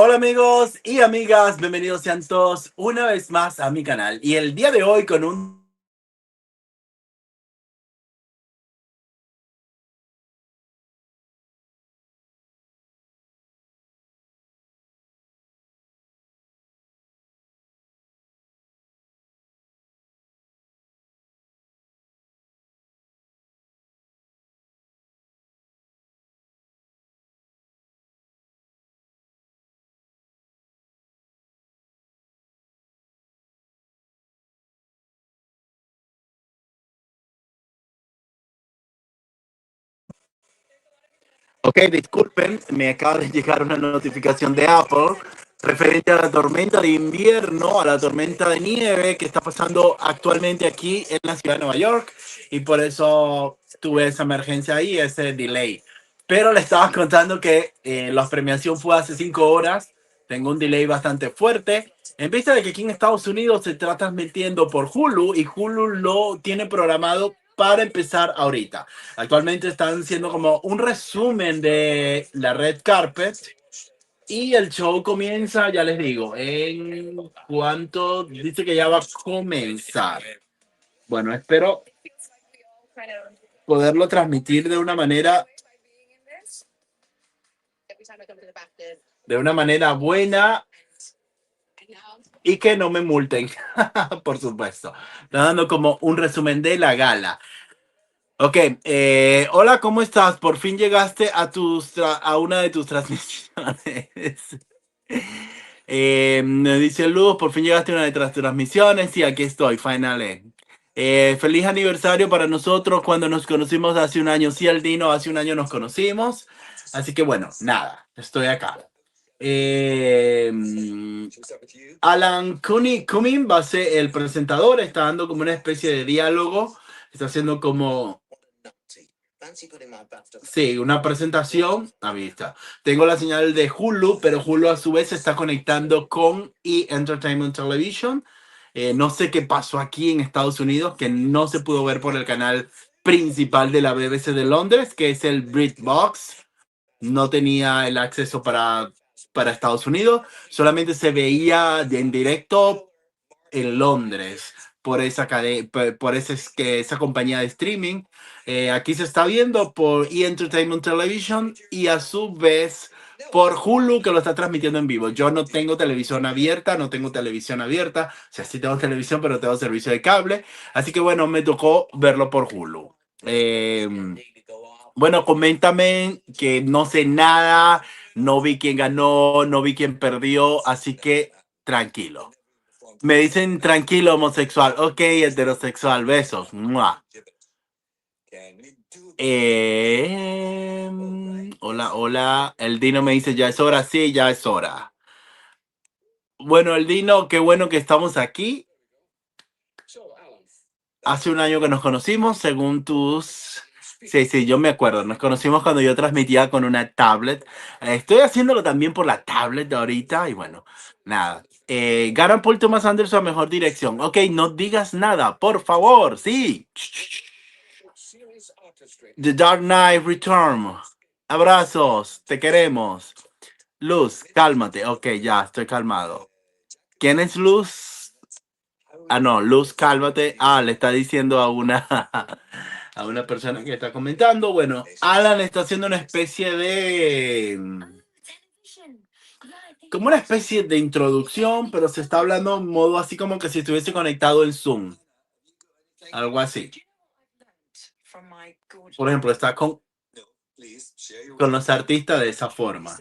Hola amigos y amigas, bienvenidos sean todos una vez más a mi canal. Y el día de hoy con un... Ok, disculpen, me acaba de llegar una notificación de Apple referente a la tormenta de invierno, a la tormenta de nieve que está pasando actualmente aquí en la ciudad de Nueva York y por eso tuve esa emergencia ahí, ese delay. Pero le estaba contando que la premiación fue hace 5 horas, tengo un delay bastante fuerte. En vista de que aquí en Estados Unidos se está transmitiendo por Hulu y Hulu lo tiene programado para empezar ahorita. Actualmente están haciendo como un resumen de la Red Carpet y el show comienza, ya les digo, en cuanto dice que ya va a comenzar. Bueno, espero poderlo transmitir de una manera buena y que no me multen, por supuesto. Está dando como un resumen de la gala. Ok, hola, ¿cómo estás? Por fin llegaste a una de tus transmisiones. Me dice Luz, por fin llegaste a una de tus transmisiones. Sí, aquí estoy, finally. Feliz aniversario para nosotros cuando nos conocimos hace un año. Sí, Aldino, hace un año nos conocimos. Así que bueno, nada, estoy acá. Eh, Alan Cumming va a ser el presentador, está dando como una especie de diálogo, está haciendo como... Sí, una presentación. Ahí está. Tengo la señal de Hulu, pero Hulu a su vez se está conectando con Entertainment Television. No sé qué pasó aquí en Estados Unidos, que no se pudo ver por el canal principal de la BBC de Londres, que es el BritBox. No tenía el acceso para Estados Unidos. Solamente se veía en directo en Londres por esa esa compañía de streaming. Aquí se está viendo por Entertainment Television y a su vez por Hulu, que lo está transmitiendo en vivo. Yo no tengo televisión abierta, no tengo televisión abierta. O sea, sí tengo televisión, pero tengo servicio de cable. Así que bueno, me tocó verlo por Hulu. Eh, bueno, coméntame que no sé nada, no vi quién ganó, no vi quién perdió, así que tranquilo. Me dicen tranquilo homosexual. Ok, heterosexual. Besos. ¡Mua! Hola, hola. El Dino me dice, ya es hora. Sí, ya es hora. Bueno, el Dino, qué bueno que estamos aquí. Hace un año que nos conocimos, según tus... Sí, sí, yo me acuerdo. Nos conocimos cuando yo transmitía con una tablet. Estoy haciéndolo también por la tablet de ahorita y bueno, nada. Garan Paul Thomas Anderson, mejor dirección. Ok, no digas nada, por favor. Sí. The Dark Knight Return. Abrazos, te queremos. Luz, cálmate. Ok, ya, estoy calmado. ¿Quién es Luz? Ah, no, Luz, cálmate. Ah, le está diciendo a una, a una persona que está comentando. Bueno, Alan está haciendo una especie de... Como una especie de introducción, pero se está hablando en modo así como que si estuviese conectado en Zoom. Algo así. Por ejemplo, está con los artistas de esa forma.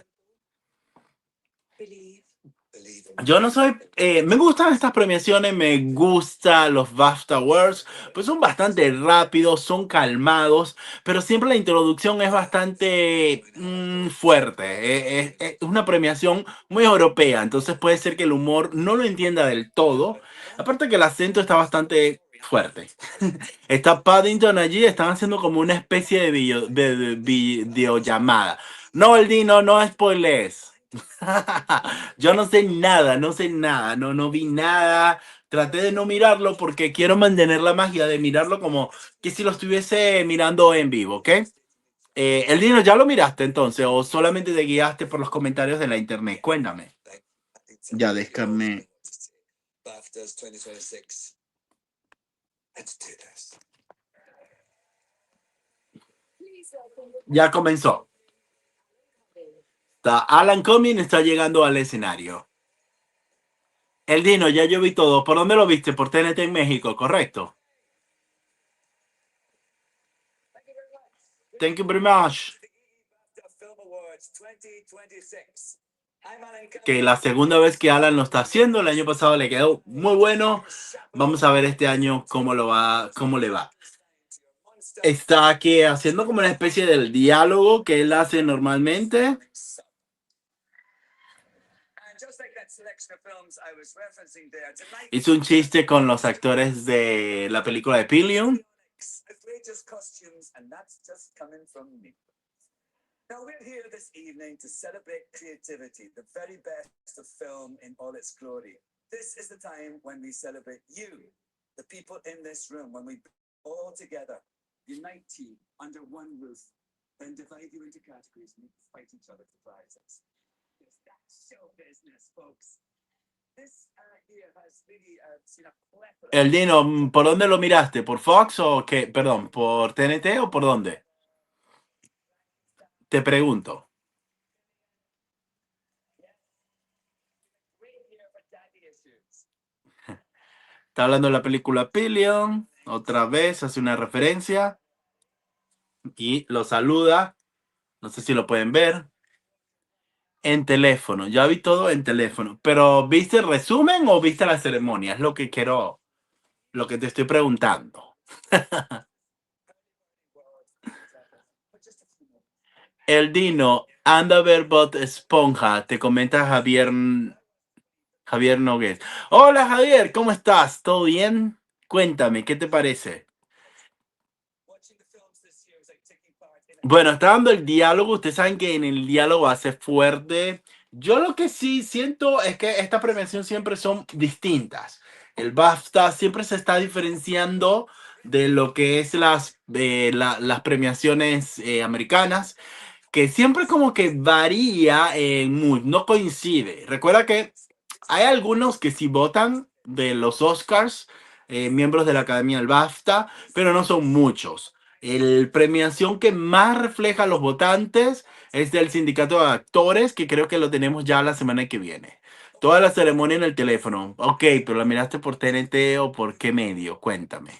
Yo no soy, me gustan estas premiaciones, me gustan los BAFTA Awards, pues son bastante rápidos, son calmados, pero siempre la introducción es bastante fuerte. Es una premiación muy europea, entonces puede ser que el humor no lo entienda del todo. Aparte que el acento está bastante fuerte. Está Paddington allí, están haciendo como una especie de, de videollamada. No, el Dino, no spoilers. Yo no sé nada, no sé nada, no vi nada. Traté de no mirarlo porque quiero mantener la magia de mirarlo como que si lo estuviese mirando en vivo, ¿ok? El Dino, ¿ya lo miraste entonces o solamente te guiaste por los comentarios de la internet? Cuéntame. Ya, déjame. Ya comenzó. Alan Cumming está llegando al escenario. El Dino, ya yo vi todo. ¿Por dónde lo viste? Por TNT en México, ¿correcto? Thank you very much. Que la segunda vez que Alan lo está haciendo, el año pasado le quedó muy bueno. Vamos a ver este año cómo le va. Está aquí haciendo como una especie del diálogo que él hace normalmente. Hizo un chiste con los actores de la película de Pillion. Now we're here this evening to celebrate creativity, the very best of film in all its glory. This is the time when we celebrate you, the people in this room, when we all together unite you under one roof, then divide you into categories and fight each other for prizes. That's show business, folks. El Dino, ¿por dónde lo miraste? ¿Por Fox o qué? Perdón, ¿por TNT o por dónde? Te pregunto. Está hablando de la película Pillion. Otra vez hace una referencia. Y lo saluda. No sé si lo pueden ver. En teléfono. Ya vi todo en teléfono. Pero ¿viste el resumen o viste la ceremonia? Es lo que quiero. Lo que te estoy preguntando. El Dino, anda a ver Bob Esponja. Te comenta Javier Nogués. Hola Javier, ¿cómo estás? ¿Todo bien? Cuéntame, ¿qué te parece? Bueno, está dando el diálogo. Ustedes saben que en el diálogo hace fuerte. Yo lo que sí siento es que esta premiación siempre son distintas. El BAFTA siempre se está diferenciando de lo que es las premiaciones americanas, que siempre como que varía en mood, no coincide. Recuerda que hay algunos que sí votan de los Oscars, miembros de la Academia del BAFTA, pero no son muchos. El premiación que más refleja a los votantes es del Sindicato de Actores, que creo que lo tenemos ya la semana que viene. Toda la ceremonia en el teléfono. Ok, pero la miraste por TNT o por qué medio, cuéntame.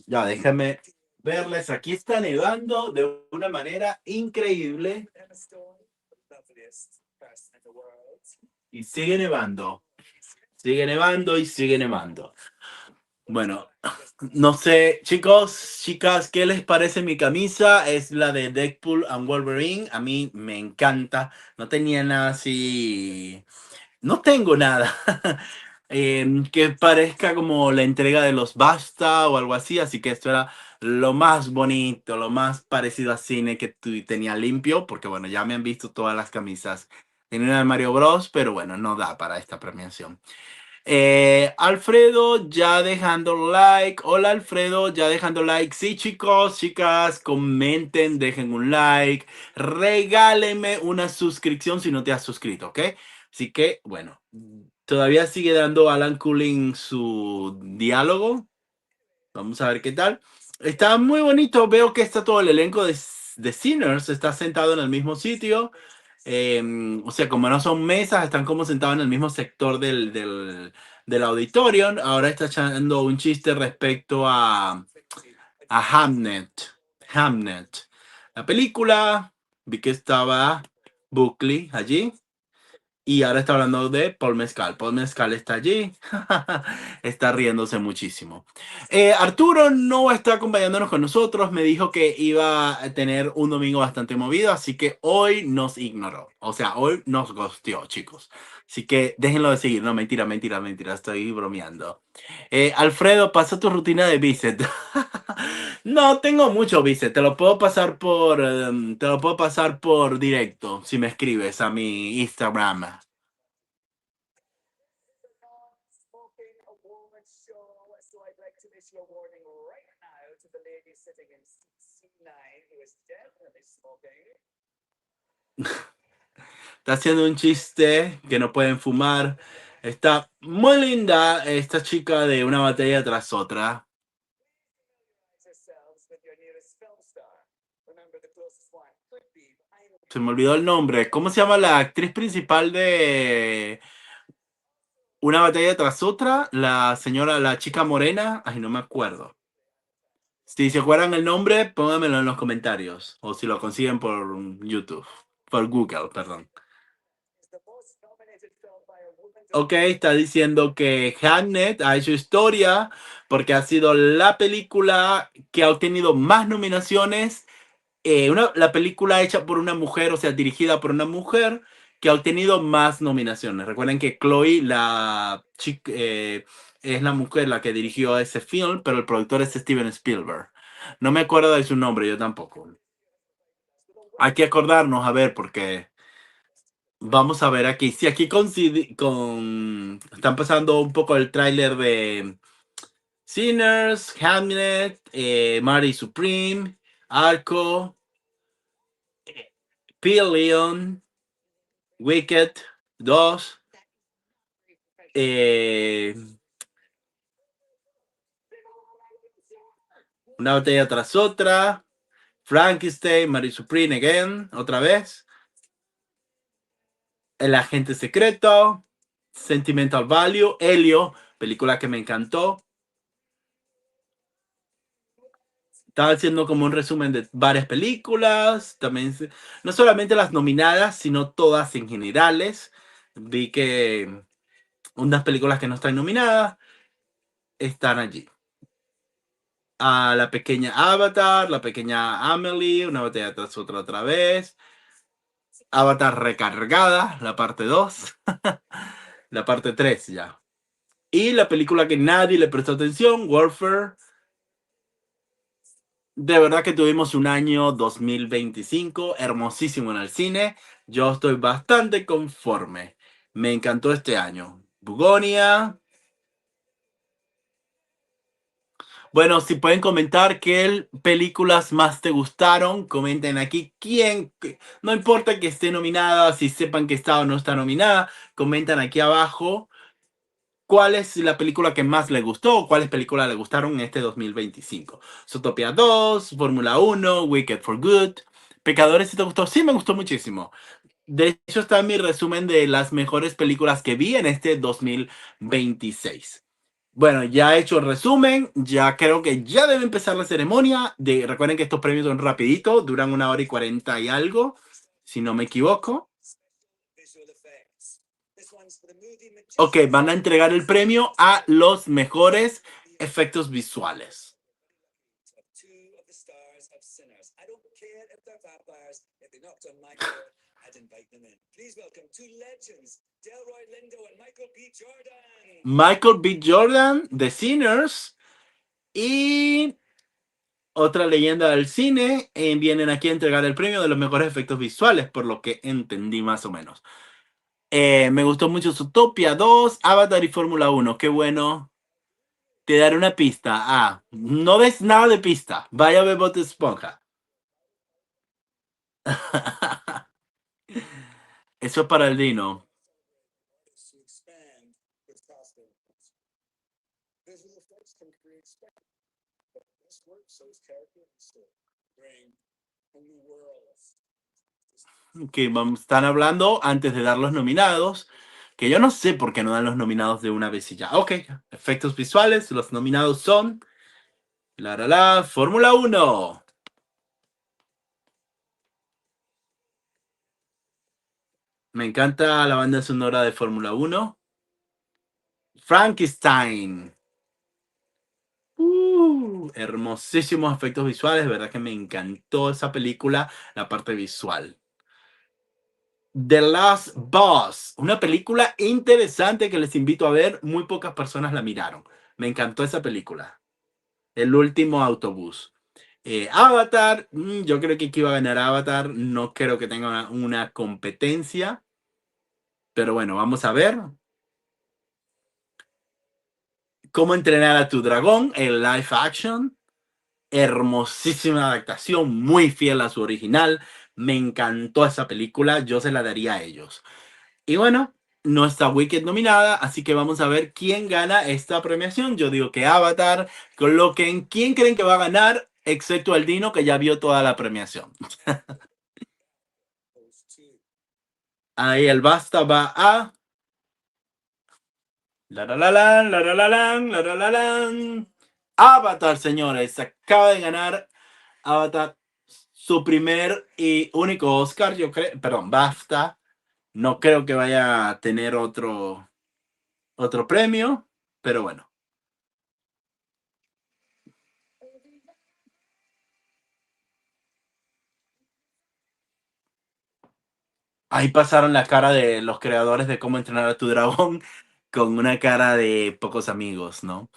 Ya, déjame verles. Aquí está nevando de una manera increíble. Y sigue nevando. Sigue nevando y sigue nevando. Bueno, no sé, chicos, chicas, ¿qué les parece mi camisa? Es la de Deadpool and Wolverine. A mí me encanta. No tenía nada así. No tengo nada que parezca como la entrega de los Basta o algo así. Así que esto era lo más bonito, lo más parecido a cine que tenía limpio. Porque bueno, ya me han visto todas las camisas. Tenía una de Mario Bros, pero bueno, no da para esta premiación. Alfredo ya dejando like. Hola Alfredo, ya dejando like. Sí, chicos, chicas, comenten, dejen un like. Regálenme una suscripción si no te has suscrito, ¿ok? Así que, bueno, todavía sigue dando Alan Cooling su diálogo. Vamos a ver qué tal. Está muy bonito. Veo que está todo el elenco de Sinners. Está sentado en el mismo sitio. O sea, como no son mesas, están como sentados en el mismo sector del auditorio. Ahora está echando un chiste respecto a Hamnet. Hamnet. La película. Vi que estaba Buckley allí. Y ahora está hablando de Paul Mezcal. Paul Mezcal está allí. Está riéndose muchísimo. Arturo no está acompañándonos con nosotros. Me dijo que iba a tener un domingo bastante movido. Así que hoy nos ignoró. O sea, hoy nos ghosteó, chicos. Así que déjenlo de seguir. No, mentira, mentira, mentira. Estoy bromeando. Alfredo, pasa tu rutina de bíceps. No, tengo mucho bíceps. Te lo puedo pasar por directo si me escribes a mi Instagram. Está haciendo un chiste que no pueden fumar. Está muy linda esta chica de una batalla tras otra. Se me olvidó el nombre. ¿Cómo se llama la actriz principal de una batalla tras otra? La señora, la chica morena. Ay, no me acuerdo. Si se acuerdan el nombre, pónganmelo en los comentarios. O si lo consiguen por YouTube. Por Google, perdón. Ok, está diciendo que Hamnet ha hecho historia porque ha sido la película que ha obtenido más nominaciones. La película hecha por una mujer, o sea, dirigida por una mujer, que ha obtenido más nominaciones. Recuerden que Chloe, la chica, es la mujer la que dirigió ese film, pero el productor es Steven Spielberg. No me acuerdo de su nombre, yo tampoco. Hay que acordarnos, a ver, porque vamos a ver aquí. Si aquí están pasando un poco el tráiler de Sinners, Hamlet, Marty Supreme, Arco, Leon, Wicked 2, eh, una batalla tras otra, Frankenstein, Mary Supreme Again, otra vez, El agente secreto, Sentimental Value, Helio, película que me encantó. Estaba haciendo como un resumen de varias películas, también no solamente las nominadas, sino todas en generales. Vi que unas películas que no están nominadas están allí. A la pequeña Avatar, la pequeña Amelie, una batalla tras otra vez. Avatar recargada, la parte 2. La parte 3 ya. Y la película que nadie le prestó atención, Warfare. De verdad que tuvimos un año 2025 hermosísimo en el cine. Yo estoy bastante conforme. Me encantó este año. Bugonia. Bueno, si pueden comentar qué películas más te gustaron, comenten aquí no importa que esté nominada, si sepan que está o no está nominada, comentan aquí abajo cuál es la película que más les gustó o cuáles películas le gustaron en este 2025. Zootopia 2, Fórmula 1, Wicked for Good. Pecadores, si te gustó, sí me gustó muchísimo. De hecho, está mi resumen de las mejores películas que vi en este 2026. Bueno, ya he hecho el resumen, ya creo que ya debe empezar la ceremonia. Recuerden que estos premios son rapidito, duran 1 hora y 40 y algo, si no me equivoco. Ok, van a entregar el premio a los mejores efectos visuales. Michael B. Jordan, The Sinners y otra leyenda del cine vienen aquí a entregar el premio de los mejores efectos visuales, por lo que entendí más o menos. Me gustó mucho Zootopia 2, Avatar y Fórmula 1. Qué bueno. Te daré una pista. Ah, no ves nada de pista. Vaya a ver Bob Esponja. Eso es para el Dino. Que están hablando antes de dar los nominados. Que yo no sé por qué no dan los nominados de una vez y ya. Ok, efectos visuales. Los nominados son. Fórmula 1. Me encanta la banda sonora de Fórmula 1. Frankenstein. Hermosísimos efectos visuales, verdad que me encantó esa película, la parte visual. The Last Boss, una película interesante que les invito a ver, muy pocas personas la miraron. Me encantó esa película. El último autobús. Avatar, yo creo que aquí iba a ganar Avatar, no creo que tenga una competencia, pero bueno, vamos a ver. Cómo entrenar a tu dragón, el live action. Hermosísima adaptación, muy fiel a su original. Me encantó esa película, yo se la daría a ellos. Y bueno, no está Wicked nominada, así que vamos a ver quién gana esta premiación. Yo digo que Avatar, coloquen quién creen que va a ganar, excepto el Dino que ya vio toda la premiación. Ahí el basta va a... La la la la la la la la la la la la. Avatar, señores, acaba de ganar Avatar su primer y único Oscar, yo creo, perdón, BAFTA. No creo que vaya a tener otro premio, pero bueno. Ahí pasaron la cara de los creadores de Cómo entrenar a tu dragón con una cara de pocos amigos, ¿no?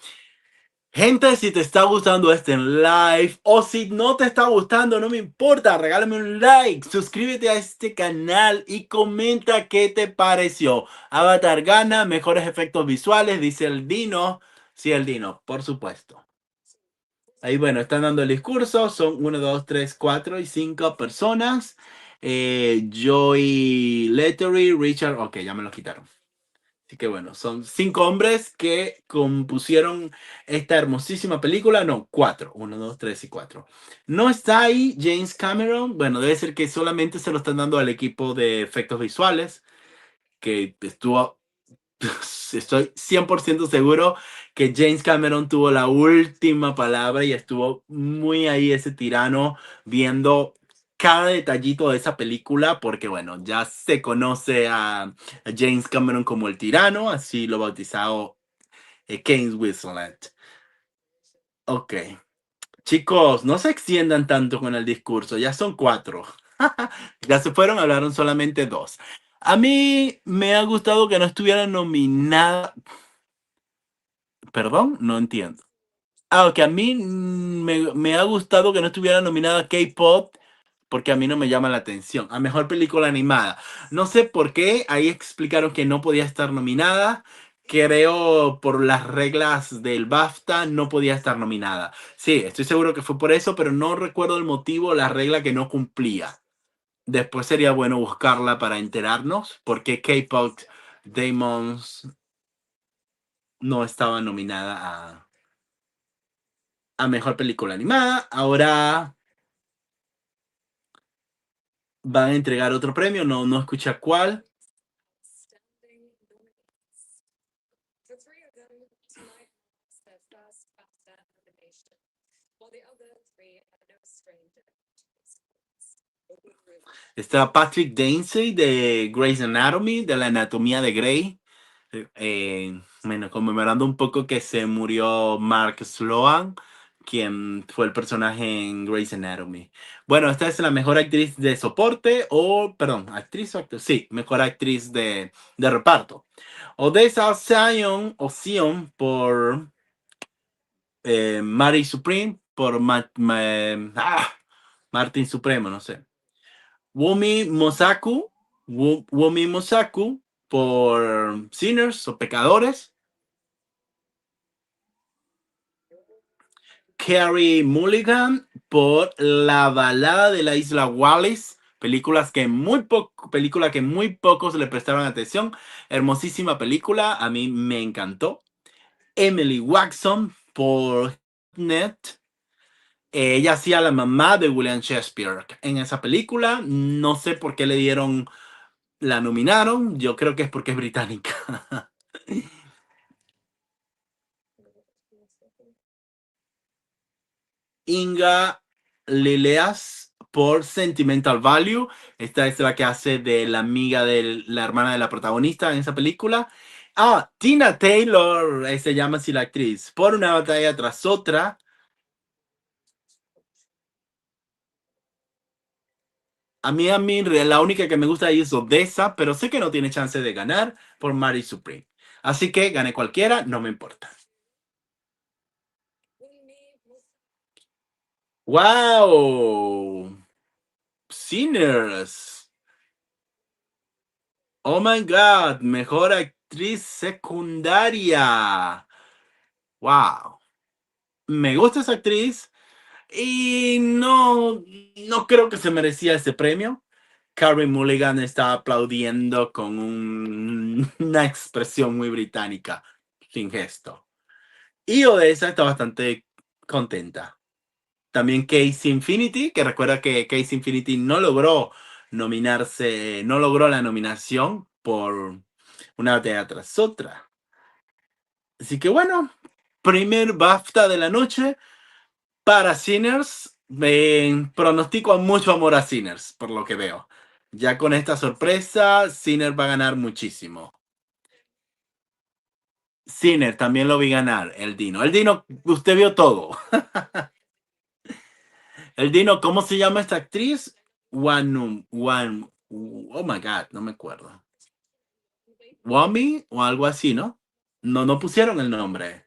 Gente, si te está gustando este live o si no te está gustando, no me importa, regálame un like, suscríbete a este canal y comenta qué te pareció. Avatar gana, mejores efectos visuales, dice el Dino. Sí, el Dino, por supuesto. Ahí, bueno, están dando el discurso, son uno, 2, 3, 4 y 5 personas. Joy Lettery, Richard, ok, ya me lo quitaron. Así que bueno, son 5 hombres que compusieron esta hermosísima película. No, 4. Uno, 2, 3 y 4. No está ahí James Cameron. Bueno, debe ser que solamente se lo están dando al equipo de efectos visuales, que estuvo, estoy 100% seguro que James Cameron tuvo la última palabra y estuvo muy ahí ese tirano viendo cada detallito de esa película porque bueno, ya se conoce a James Cameron como el tirano, así lo bautizado Kane Winslet. Ok, chicos, no se extiendan tanto con el discurso, ya son 4. Ya se fueron, hablaron solamente 2. A mí me ha gustado que no estuviera nominada. Perdón, no entiendo. Ah, ok, a mí me ha gustado que no estuviera nominada K-pop porque a mí no me llama la atención. A mejor película animada. No sé por qué, ahí explicaron que no podía estar nominada. Creo por las reglas del BAFTA no podía estar nominada. Sí, estoy seguro que fue por eso, pero no recuerdo el motivo, la regla que no cumplía. Después sería bueno buscarla para enterarnos por qué K-pop Demons no estaba nominada a mejor película animada. Ahora van a entregar otro premio, no escucha cuál. Está Patrick Dempsey de Grey's Anatomy, de la anatomía de Grey. Bueno, conmemorando un poco que se murió Mark Sloan, quien fue el personaje en Grey's Anatomy. Bueno, esta es la mejor actriz de soporte, o, perdón, actriz o actor, sí, mejor actriz de reparto. Odessa Sion por Mary Supreme, por Martin Supremo, no sé. Wumi Mosaku, Wumi Mosaku por Sinners o Pecadores. Carrie Mulligan por La balada de la isla Wallis. Película que muy pocos le prestaron atención. Hermosísima película, a mí me encantó. Emily Watson por Net. Ella hacía la mamá de William Shakespeare en esa película. No sé por qué le dieron, la nominaron. Yo creo que es porque es británica. Inga Lileas por Sentimental Value. Esta es la que hace de la amiga de la hermana de la protagonista en esa película. Ah, Tina Taylor, se llama así la actriz, por Una batalla tras otra. A mí, la única que me gusta ahí es Odessa, pero sé que no tiene chance de ganar por Mary Supreme. Así que gane cualquiera, no me importa. ¡Wow! Sinners. Oh my God, mejor actriz secundaria. Wow. Me gusta esa actriz. Y no creo que se merecía ese premio. Carey Mulligan está aplaudiendo con una expresión muy británica, sin gesto. Y Odessa está bastante contenta. También Casey Infinity, que recuerda que Casey Infinity no logró nominarse, no logró la nominación por una batalla tras otra. Así que bueno, primer BAFTA de la noche para Sinners. Pronostico mucho amor a Sinners, por lo que veo. Ya con esta sorpresa, Sinner va a ganar muchísimo. Sinner también lo vi ganar, el Dino. El Dino, usted vio todo. El Dino, ¿cómo se llama esta actriz? Oh my God, no me acuerdo. Wami o algo así, ¿no? No pusieron el nombre.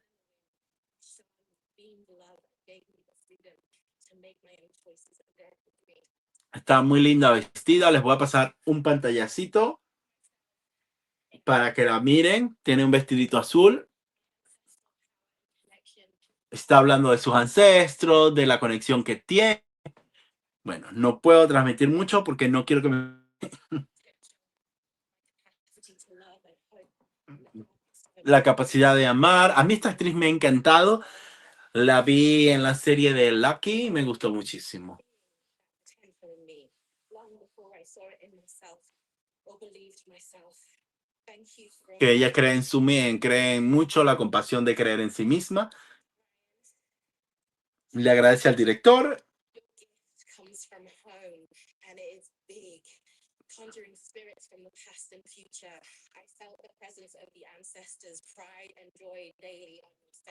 Está muy linda vestida. Les voy a pasar un pantallacito para que la miren. Tiene un vestidito azul. Está hablando de sus ancestros, de la conexión que tiene. Bueno, no puedo transmitir mucho porque no quiero que me... La capacidad de amar. A mí esta actriz me ha encantado. La vi en la serie de Lucky y me gustó muchísimo. Que ella cree en su bien, cree en mucho la compasión de creer en sí misma. Le agradece al director.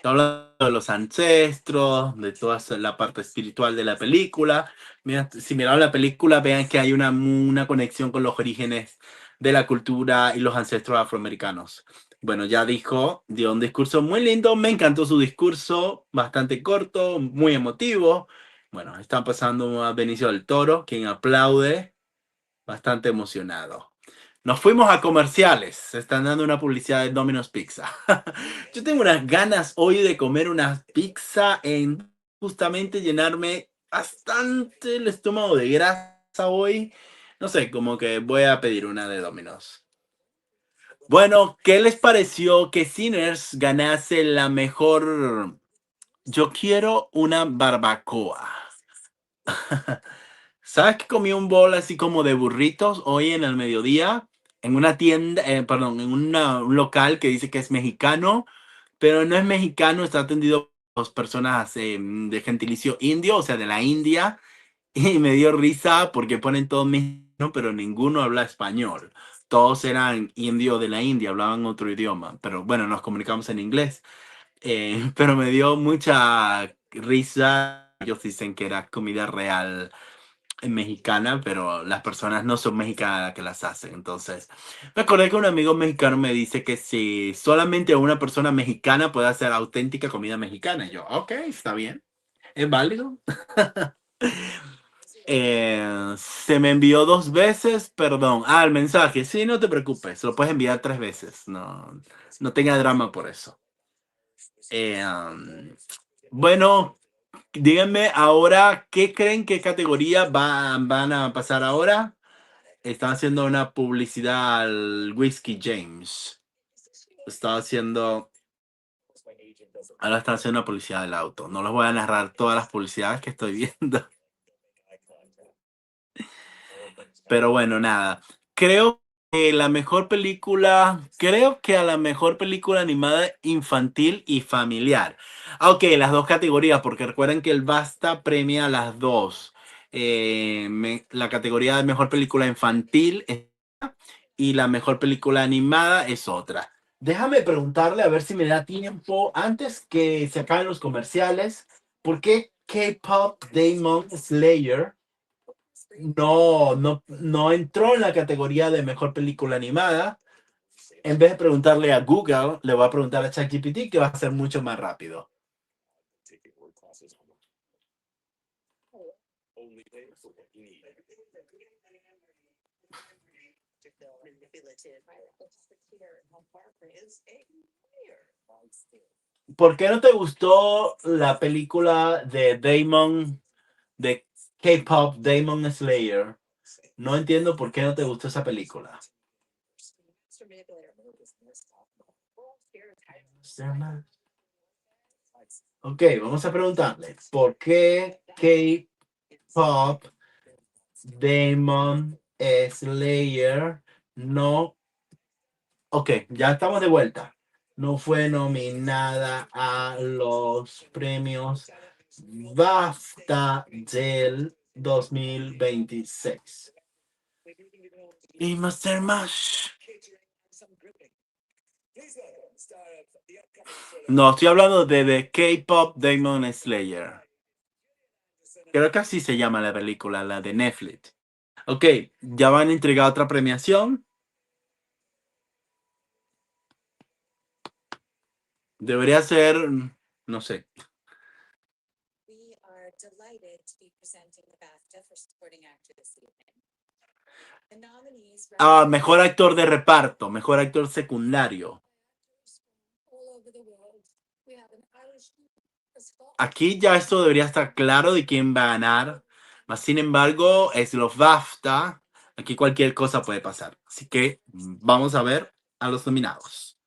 Hablando de los ancestros, de toda la parte espiritual de la película. Mira, si miraron la película, vean que hay una conexión con los orígenes de la cultura y los ancestros afroamericanos. Bueno, ya dio un discurso muy lindo. Me encantó su discurso, bastante corto, muy emotivo. Bueno, están pasando a Benicio del Toro, quien aplaude, bastante emocionado. Nos fuimos a comerciales. Se están dando una publicidad de Domino's Pizza. Yo tengo unas ganas hoy de comer una pizza en justamente llenarme bastante el estómago de grasa hoy. No sé, como que voy a pedir una de Domino's. Bueno, ¿qué les pareció que Sinners ganase la mejor? Yo quiero una barbacoa. ¿Sabes que comí un bol así como de burritos hoy en el mediodía? En una tienda, perdón, en un local que dice que es mexicano, pero no es mexicano, está atendido por personas de gentilicio indio, o sea, de la India, y me dio risa porque ponen todo mexicano, pero ninguno habla español. Todos eran indios de la India, hablaban otro idioma, pero bueno, nos comunicamos en inglés. Pero me dio mucha risa. Ellos dicen que era comida real mexicana, pero las personas no son mexicanas las que las hacen. Entonces, me acordé que un amigo mexicano me dice que si solamente una persona mexicana puede hacer auténtica comida mexicana. Y yo, ok, está bien, es válido. Se me envió 2 veces, perdón. El mensaje, sí, no te preocupes, lo puedes enviar 3 veces. No tenga drama por eso. Bueno, díganme ahora, ¿qué creen qué categoría van a pasar ahora? Están haciendo una publicidad al Whiskey James. Está haciendo. Ahora están haciendo una publicidad del auto. No les voy a narrar todas las publicidades que estoy viendo. Pero bueno, nada. Creo que a la mejor película animada infantil y familiar. Ok, las dos categorías, porque recuerden que el BAFTA premia las dos. La categoría de mejor película infantil es una y la mejor película animada es otra. Déjame preguntarle a ver si me da tiempo antes que se acaben los comerciales. ¿Por qué K-Pop Demon Slayer no entró en la categoría de mejor película animada? En vez de preguntarle a Google, le voy a preguntar a ChatGPT, que va a ser mucho más rápido. ¿Por qué no te gustó la película de de K-pop, Demon Slayer? No entiendo por qué no te gustó esa película. Ok, vamos a preguntarle, ¿por qué K-pop, Demon Slayer no... Ok, ya estamos de vuelta. No fue nominada a los premios BAFTA del 2026. Y Master Mash. No, estoy hablando de The K-Pop Demon Slayer. Creo que así se llama la película, la de Netflix. Ok, ya van a entregar otra premiación. Debería ser, no sé. Ah, mejor actor de reparto, mejor actor secundario. Aquí ya esto debería estar claro de quién va a ganar. Mas, sin embargo, es los BAFTA. Aquí cualquier cosa puede pasar. Así que vamos a ver a los nominados.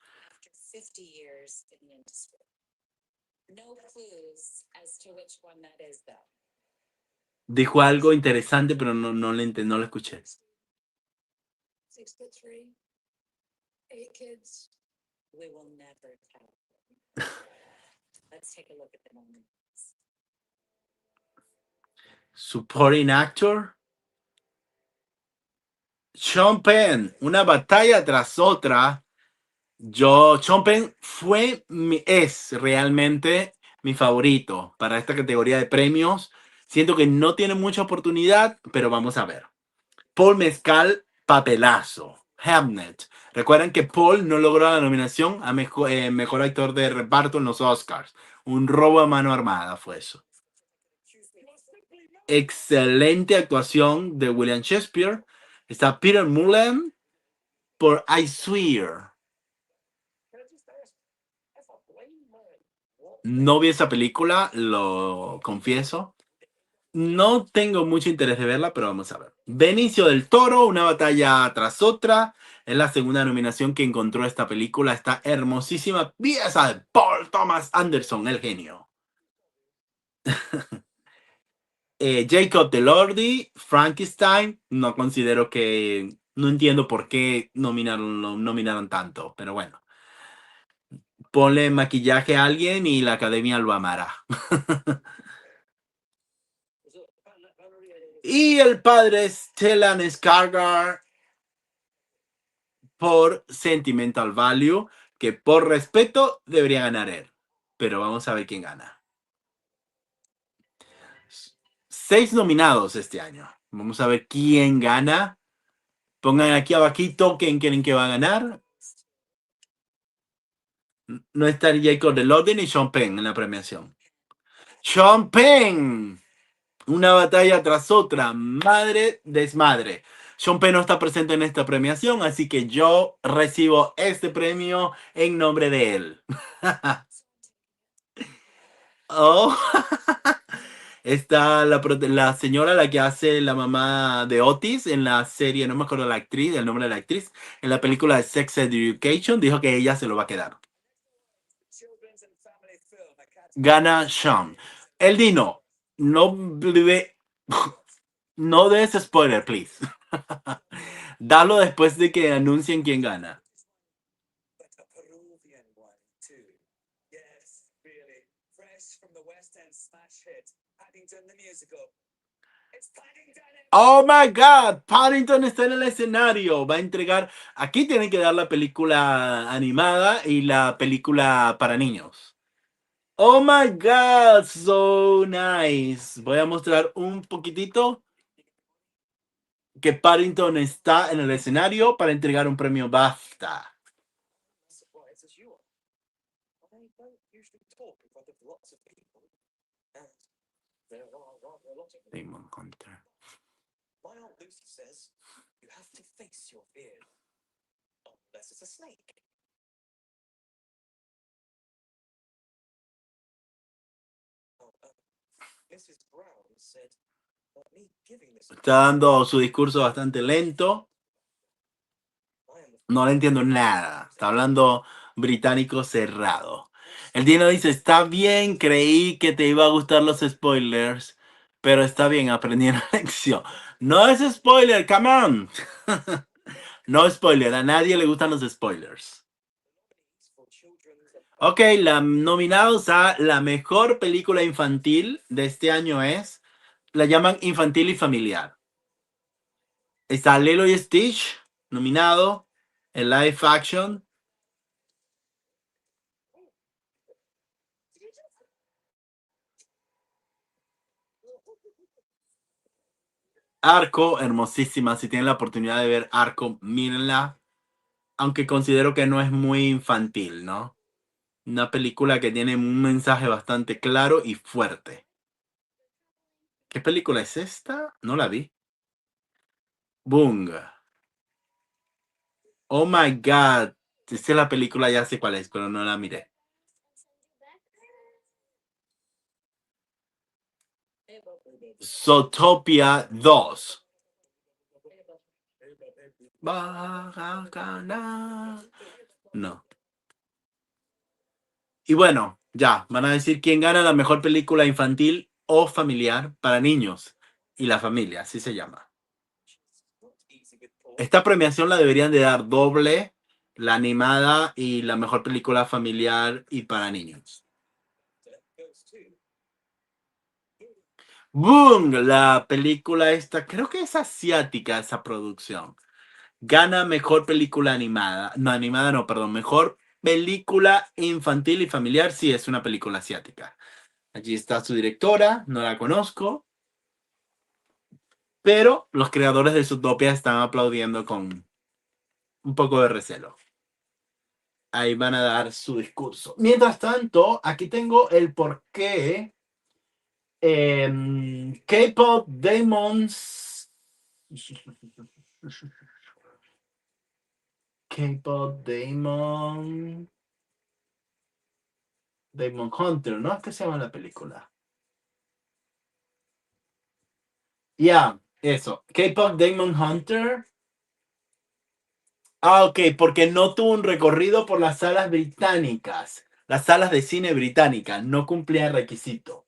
Dijo algo interesante, pero no no lo escuché. Supporting actor. Sean Penn, una batalla tras otra. Sean Penn es realmente mi favorito para esta categoría de premios. Siento que no tiene mucha oportunidad, pero vamos a ver. Paul Mescal, papelazo. Hamnet. Recuerden que Paul no logró la nominación a mejor actor de reparto en los Oscars. Un robo a mano armada fue eso. Excelente actuación de William Shakespeare. Está Peter Mullen por I Swear. No vi esa película, lo confieso. No tengo mucho interés de verla, pero vamos a ver. Benicio del Toro, una batalla tras otra. Es la segunda nominación que encontró esta película. Esta hermosísima pieza de Paul Thomas Anderson, el genio. Jacob Elordi, Frankenstein. No considero que... No entiendo por qué nominaron tanto, pero bueno. Ponle maquillaje a alguien y la academia lo amará. Y el padre Stellan Skarsgård por Sentimental Value, que por respeto debería ganar él. Pero vamos a ver quién gana. 6 nominados este año. Vamos a ver quién gana. Pongan aquí abajito quién quieren que va a ganar. No está Jacob Elordi ni Sean Penn en la premiación. Sean Penn. Una batalla tras otra. Madre desmadre. Sean Penn no está presente en esta premiación, así que yo recibo este premio en nombre de él. Oh. Está la señora, la que hace la mamá de Otis en la serie, no me acuerdo la actriz, el nombre de la actriz, en la película de Sex Education, dijo que ella se lo va a quedar. Gana Sean. El Dino, no, no des spoiler, please. Dalo después de que anuncien quién gana. Oh my God, Paddington está en el escenario. Va a entregar. Aquí tienen que dar la película animada y la película para niños. Oh my God, so nice. Voy a mostrar un poquitito que Paddington está en el escenario para entregar un premio BAFTA. Damon Hunter. Está dando su discurso bastante lento. No le entiendo nada. Está hablando británico cerrado. El Dino dice, está bien, creí que te iba a gustar los spoilers, pero está bien, aprendí una lección. No es spoiler, come on. No spoiler, a nadie le gustan los spoilers. Ok, la nominados a la mejor película infantil de este año es, la llaman infantil y familiar. Está Lilo y Stitch, nominado, en live action. Arco, hermosísima. Si tienen la oportunidad de ver Arco, mírenla. Aunque considero que no es muy infantil, ¿no? Una película que tiene un mensaje bastante claro y fuerte. ¿Qué película es esta? No la vi. Boom. Oh my God. Esta es la película, ya sé cuál es, pero no la miré. Zootopia 2. No. Y bueno, ya, van a decir quién gana la mejor película infantil o familiar para niños. Y la familia, así se llama. Esta premiación la deberían de dar doble, la animada y la mejor película familiar y para niños. ¡Boom! La película esta, creo que es asiática esa producción. Gana mejor película animada. No, animada no, perdón. Mejor película infantil y familiar. Sí, es una película asiática. Allí está su directora, no la conozco. Pero los creadores de Zootopia están aplaudiendo con un poco de recelo. Ahí van a dar su discurso. Mientras tanto, aquí tengo el por qué K-Pop Demons. K-Pop Demon. Demon Hunter, ¿no? ¿Qué se llama la película? Ya, eso. K-Pop Demon Hunter. Ah, ok, porque no tuvo un recorrido por las salas británicas. Las salas de cine británicas. No cumplía el requisito.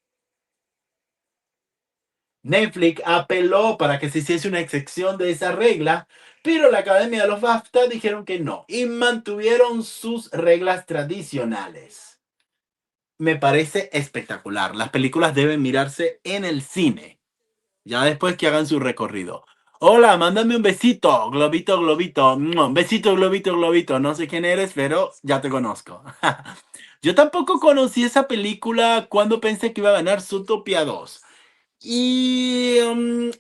Netflix apeló para que se hiciese una excepción de esa regla, pero la Academia de los BAFTA dijeron que no y mantuvieron sus reglas tradicionales. Me parece espectacular. Las películas deben mirarse en el cine, ya después que hagan su recorrido. Hola, mándame un besito, globito, globito. Besito, globito, globito. No sé quién eres, pero ya te conozco. Yo tampoco conocí esa película cuando pensé que iba a ganar Zootopia 2. Y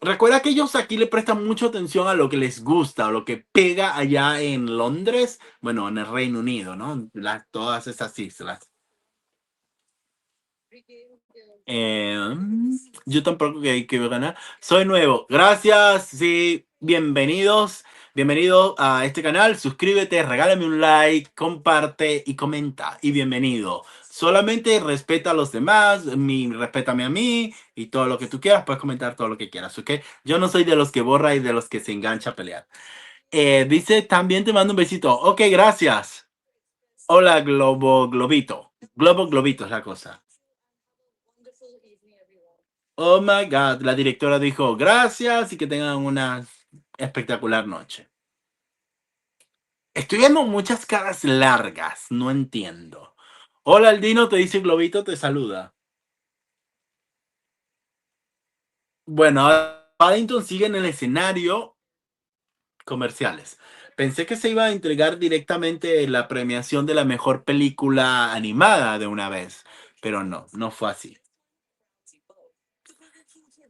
recuerda que ellos aquí le prestan mucha atención a lo que les gusta, a lo que pega allá en Londres, bueno, en el Reino Unido, ¿no? Todas esas islas. Yo tampoco que voy a ganar. Soy nuevo. Gracias, sí, bienvenidos. Bienvenido a este canal. Suscríbete, regálame un like, comparte y comenta. Y bienvenido. Solamente respeta a los demás, respétame a mí y todo lo que tú quieras. Puedes comentar todo lo que quieras, ¿ok? Yo no soy de los que borra y de los que se engancha a pelear. Dice, también te mando un besito. Ok, gracias. Hola, Globito. Globito es la cosa. Oh my God, la directora dijo gracias y que tengan una espectacular noche. Estoy viendo muchas caras largas, no entiendo. Hola, Aldino, te dice Globito, te saluda. Bueno, ahora Paddington sigue en el escenario comerciales. Pensé que se iba a entregar directamente la premiación de la mejor película animada de una vez, pero no, no fue así.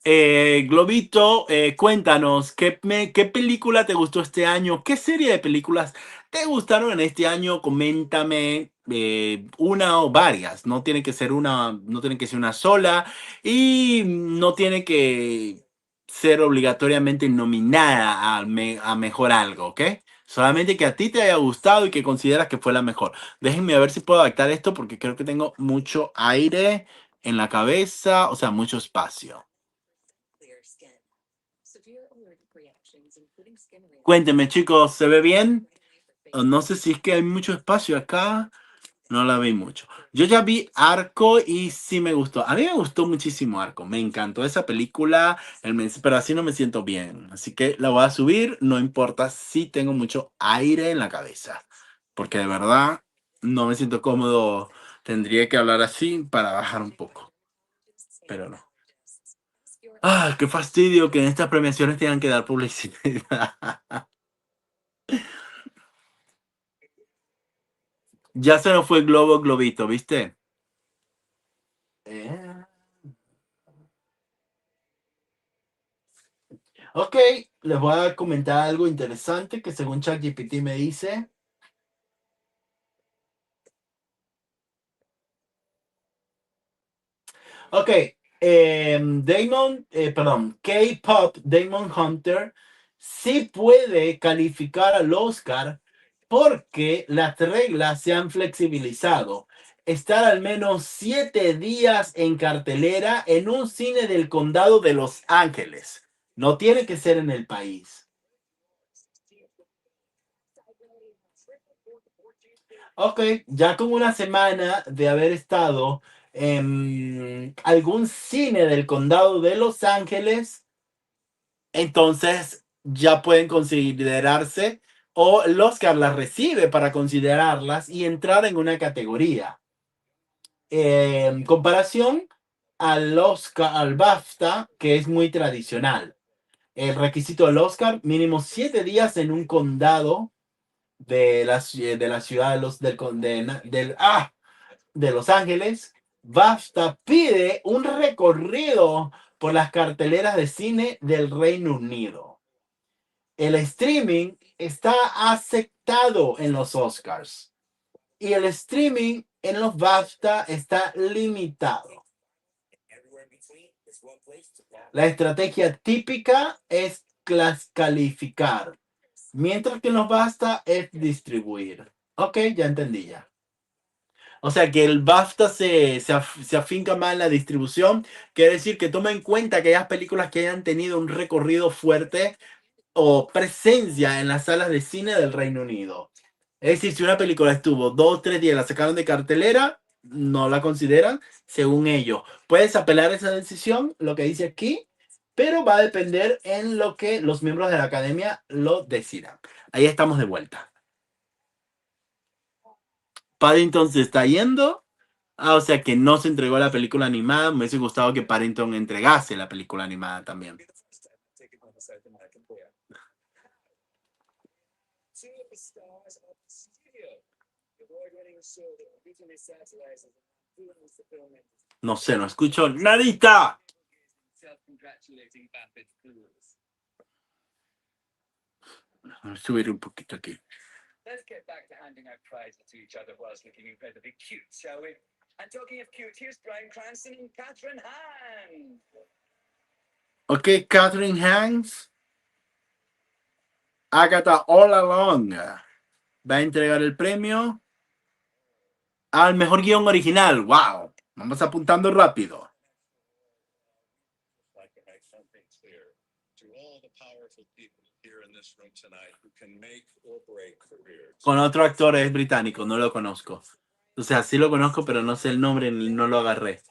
Globito, cuéntanos, ¿qué película te gustó este año? ¿Qué serie de películas te gustaron en este año? Coméntame una o varias. No tiene que ser una, no tiene que ser una sola y no tiene que ser obligatoriamente nominada a mejor algo, ¿ok? Solamente que a ti te haya gustado y que consideras que fue la mejor. Déjenme a ver si puedo adaptar esto porque creo que tengo mucho aire. en la cabeza, o sea, mucho espacio. Cuéntenme, chicos, ¿se ve bien? No sé si es que hay mucho espacio acá. No la vi mucho. Yo ya vi Arco y sí me gustó. A mí me gustó muchísimo Arco. Me encantó esa película, pero así no me siento bien. Así que la voy a subir, no importa si tengo mucho aire en la cabeza. Porque de verdad no me siento cómodo. Tendría que hablar así para bajar un poco. Pero no. Ah, qué fastidio que en estas premiaciones tengan que dar publicidad. Ya se nos fue el globo globito, ¿viste? Eh. Ok, les voy a comentar algo interesante que según ChatGPT me dice. Ok, K-Pop Damon Hunter sí puede calificar al Oscar porque las reglas se han flexibilizado. Estar al menos 7 días en cartelera en un cine del condado de Los Ángeles. No tiene que ser en el país. Ok, ya con una semana de haber estado en algún cine del condado de Los Ángeles, entonces ya pueden considerarse o el Oscar las recibe para considerarlas y entrar en una categoría. En comparación al Oscar, al BAFTA, que es muy tradicional. El requisito del Oscar, mínimo 7 días en un condado de la ciudad de de Los Ángeles. BAFTA pide un recorrido por las carteleras de cine del Reino Unido. El streaming está aceptado en los Oscars y el streaming en los BAFTA está limitado. La estrategia típica es calificar, mientras que en los BAFTA es distribuir. Ok, ya entendí ya. O sea que el BAFTA se afinca más en la distribución. Quiere decir que toma en cuenta aquellas películas que hayan tenido un recorrido fuerte o presencia en las salas de cine del Reino Unido. Es decir, si una película estuvo 2 o 3 días, la sacaron de cartelera, no la consideran según ellos. Puedes apelar esa decisión, lo que dice aquí, pero va a depender en lo que los miembros de la academia lo decidan. Ahí estamos de vuelta. Paddington se está yendo. O sea que no se entregó la película animada. Me hubiese gustado que Paddington entregase la película animada también. No sé, no escucho nadita. Voy a subir un poquito aquí. Let's get back to handing out prizes to each other whilst looking incredibly cute, shall we? And talking of cute, here's Brian Cranston and Catherine Hahn. Ok, Catherine Hanks, Agatha All Along va a entregar el premio al mejor guión original. ¡Wow! Vamos apuntando rápido. Con otro actor es británico, no lo conozco. O sea, sí lo conozco, pero no sé el nombre, no lo agarré.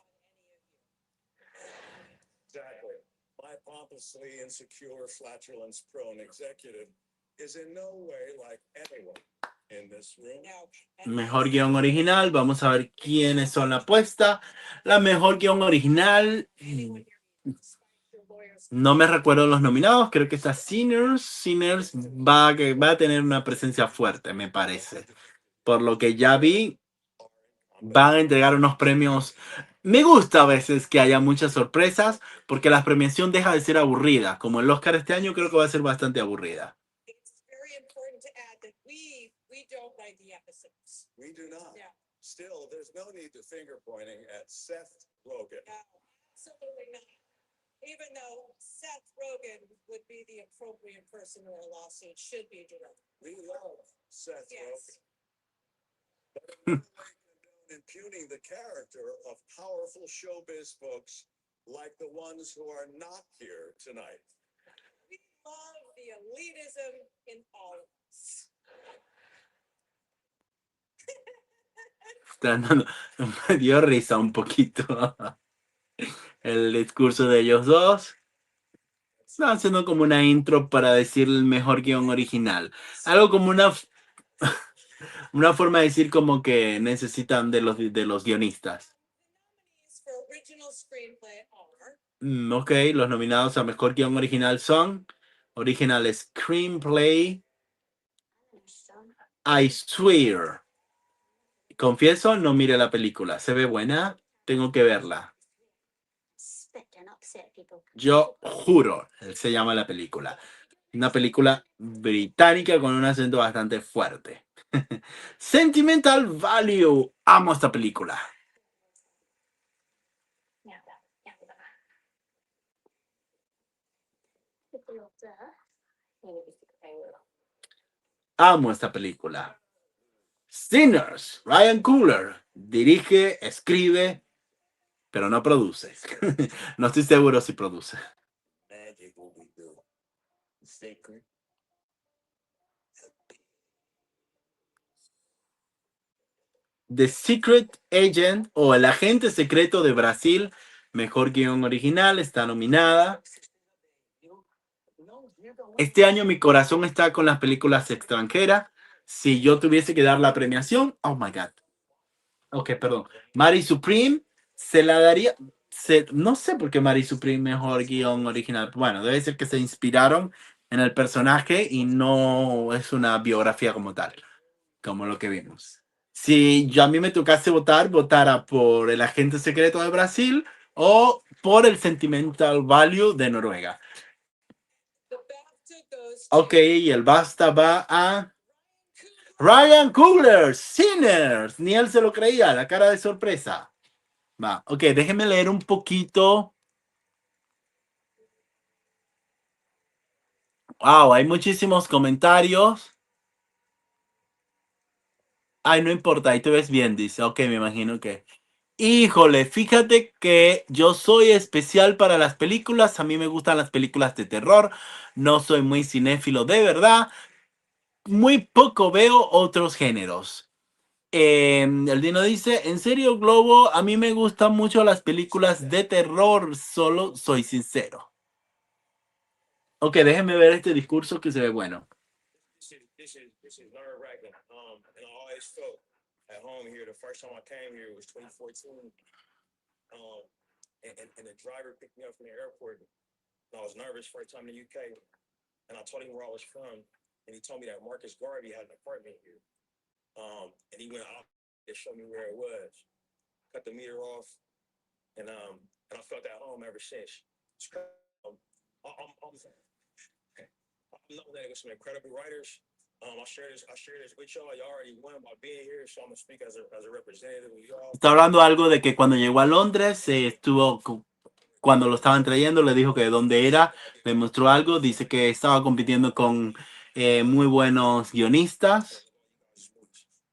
Mejor guión original, vamos a ver quiénes son la apuesta. La mejor guión original. No me recuerdo los nominados, creo que está Sinners. Sinners va a tener una presencia fuerte, me parece. Por lo que ya vi, van a entregar unos premios. Me gusta a veces que haya muchas sorpresas, porque la premiación deja de ser aburrida. Como el Oscar este año, creo que va a ser bastante aburrida. Even though Seth Rogen would be the appropriate person in a lawsuit, should be directed. We love Seth Rogen. impugning the character of powerful showbiz folks like the ones who are not here tonight. We love the elitism in all of us. Me dio risa un poquito el discurso de ellos dos. Están haciendo como una intro para decir el mejor guión original. Algo como una forma de decir como que necesitan de los guionistas. Ok, los nominados a mejor guión original son Original Screenplay, I Swear. Confieso, no mire la película. ¿Se ve buena? Tengo que verla. Yo juro, se llama la película. Una película británica con un acento bastante fuerte. Sentimental Value. Amo esta película. Amo esta película. Sinners. Ryan Coogler. Dirige, escribe, pero no produce. No estoy seguro si produce. The Secret Agent o El Agente Secreto de Brasil, mejor guión original, está nominada. Este año mi corazón está con las películas extranjeras. Si yo tuviese que dar la premiación, oh my God. Ok, perdón. Mary Supreme se la daría. No sé por qué Mary Supreme mejor guión original. Bueno, debe ser que se inspiraron en el personaje y no es una biografía como tal, como lo que vimos. Si yo a mí me tocase votar, votara por El Agente Secreto de Brasil o por el Sentimental Value de Noruega. Ok, y el basta va a Ryan Coogler, Sinners. Ni él se lo creía, la cara de sorpresa. Va, ok, déjenme leer un poquito. Wow, hay muchísimos comentarios. Ay, no importa, ahí te ves bien, dice. Ok, me imagino que. Híjole, fíjate que yo soy especial para las películas. A mí me gustan las películas de terror. No soy muy cinéfilo de verdad. Muy poco veo otros géneros. El Dino dice, en serio, Globo, a mí me gustan mucho las películas de terror. Solo soy sincero. Ok, déjenme ver este discurso que se ve bueno. This is nerve-wracking. And I always felt at home here. The first time I came here was 2014. And the driver picked me up from the airport. And I was nervous first time in the UK. And I told him where I was from. And he told me that Marcus Garvey had an apartment here. And he went out to show me where it was. Cut the meter off. And I felt at home ever since. I know that it was some incredible writers. I share this with y'all. Y'all already won by being here, so I'm gonna speak as a representative of y'all. Está hablando algo de que cuando llegó a Londres, cuando lo estaban trayendo, le dijo que de dónde era, le mostró algo, dice que estaba compitiendo con muy buenos guionistas.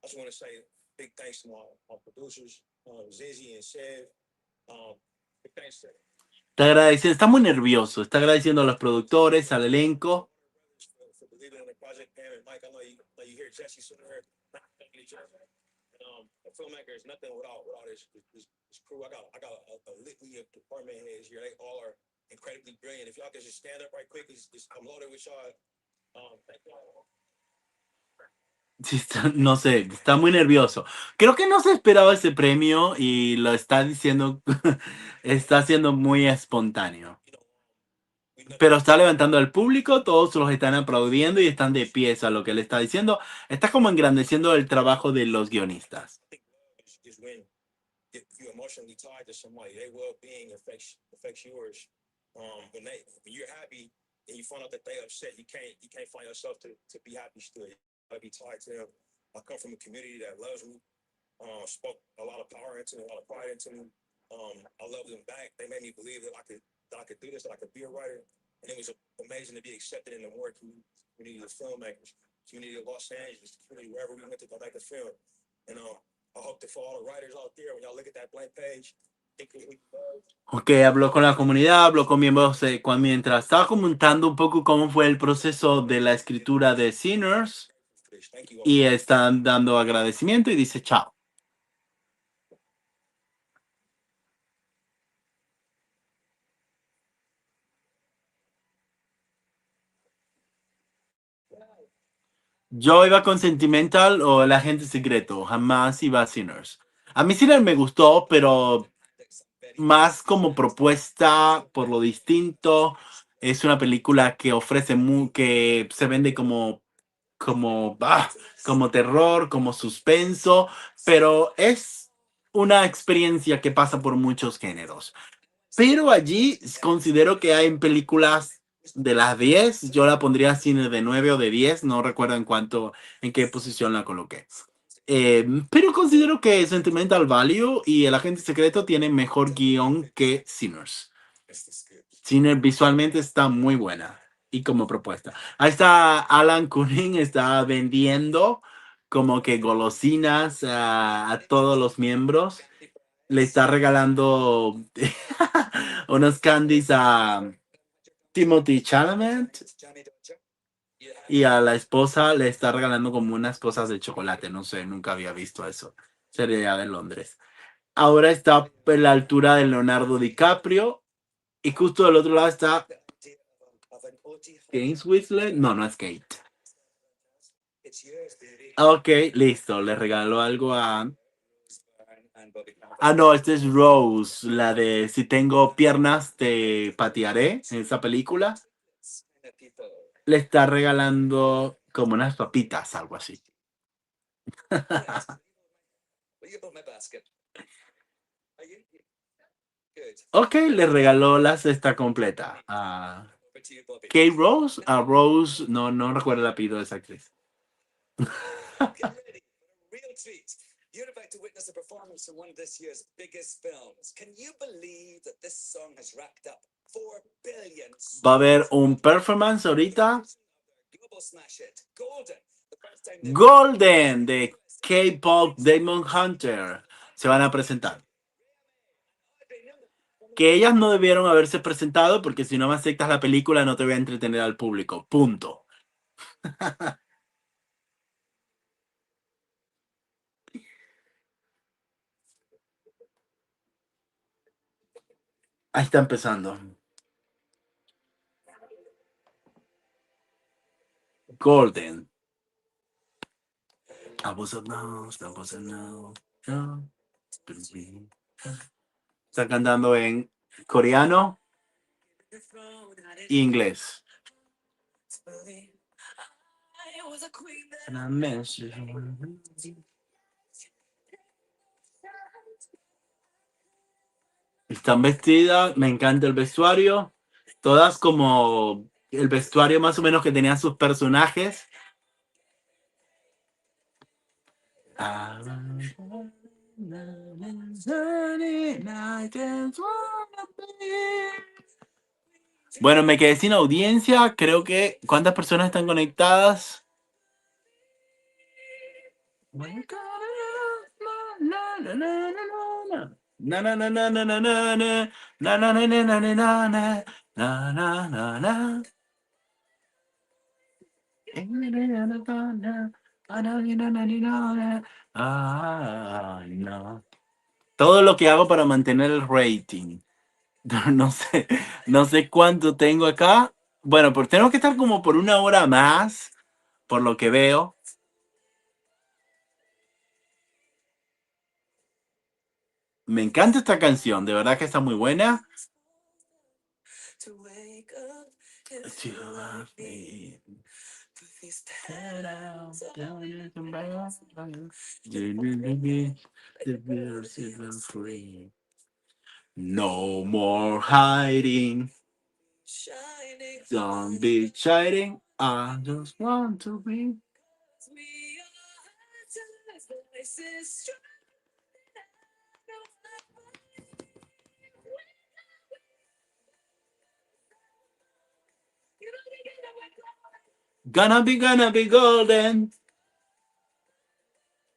I just want to say big thanks to my producers, Zizi and Sev. Big thanks to Está agradeciendo, está muy nervioso, está agradeciendo a los productores, al elenco. for believing in the project, Pam and Mike. I know you hear Jesse sooner. A filmmaker is nothing without this crew. I got a litany of department heads here. They all are incredibly brilliant. If y'all can just stand up right quick, I'm loaded with y'all. Thank y'all. Sí, no sé, está muy nervioso. Creo que no se esperaba ese premio y lo está diciendo, está siendo muy espontáneo. Pero está levantando al público, todos los están aplaudiendo y están de pies a lo que él está diciendo. Está como engrandeciendo el trabajo de los guionistas. You're emotionally tied to somebody, their well-being affects yours. When you're happy and you find out that they're upset, you can't find yourself to be happy still. You gotta be tied to them. I come from a community that loves me, spoke a lot of power into me, a lot of pride into me. I love them back. They made me believe that I could do this, that I could be a writer. And it was amazing to be accepted in the Moore community of filmmakers, community of Los Angeles, community wherever we went to go back to film. And I hope that for all the writers out there, when y'all look at that blank page, think of what Ok, habló con la comunidad, habló con miembros mientras estaba comentando un poco cómo fue el proceso de la escritura de Sinners fish. Thank you all. y están dando agradecimiento y dice chao. Yo iba con Sentimental o El Agente Secreto, jamás iba a Sinners. A mí Sinners me gustó, pero más como propuesta por lo distinto. Es una película que ofrece que se vende como terror, como suspenso, pero es una experiencia que pasa por muchos géneros. Pero allí considero que hay películas de las 10, yo la pondría cine de 9 o de 10, no recuerdo en qué posición la coloqué. Pero considero que Sentimental Value y El Agente Secreto tienen mejor guión que Sinners. Sinners visualmente está muy buena y como propuesta. Ahí está Alan Cumming, está vendiendo como que golosinas a todos los miembros. Le está regalando unos candies a Timothy Chalamet y a la esposa le está regalando como unas cosas de chocolate. No sé, nunca había visto eso. Sería de Londres. Ahora está a la altura de Leonardo DiCaprio y justo del otro lado está Kate Winslet. No, no es Kate. Ok, listo. Le regaló algo a... Ah, no, este es Rose, la de Si tengo piernas te patearé, en esa película. Le está regalando como unas papitas, algo así. Ok, le regaló la cesta completa a Kate Rose. A Rose, no recuerdo el apellido de esa actriz. You're about to witness a performance from one of this year's biggest films. Can you believe that this song has racked up 4 billion? Va a haber un performance ahorita. Global smash hit, Golden. The first time Golden de K-Pop Demon Hunter se van a presentar. Que ellas no debieron haberse presentado porque si no me aceptas la película no te voy a entretener al público. Punto. Ahí está empezando. Golden. I was a mouse, I was a no. Está cantando en coreano e inglés. Están vestidas, me encanta el vestuario. Todas como el vestuario más o menos que tenían sus personajes. Bueno, me quedé sin audiencia. Creo que... ¿Cuántas personas están conectadas? Todo lo que hago para mantener el rating. No sé cuánto tengo acá. Bueno, pues tenemos que estar como por 1 hora más, por lo que veo. Me encanta esta canción, de verdad que está muy buena. No more hiding. Don't be chiding. I just want to be. Gonna be golden.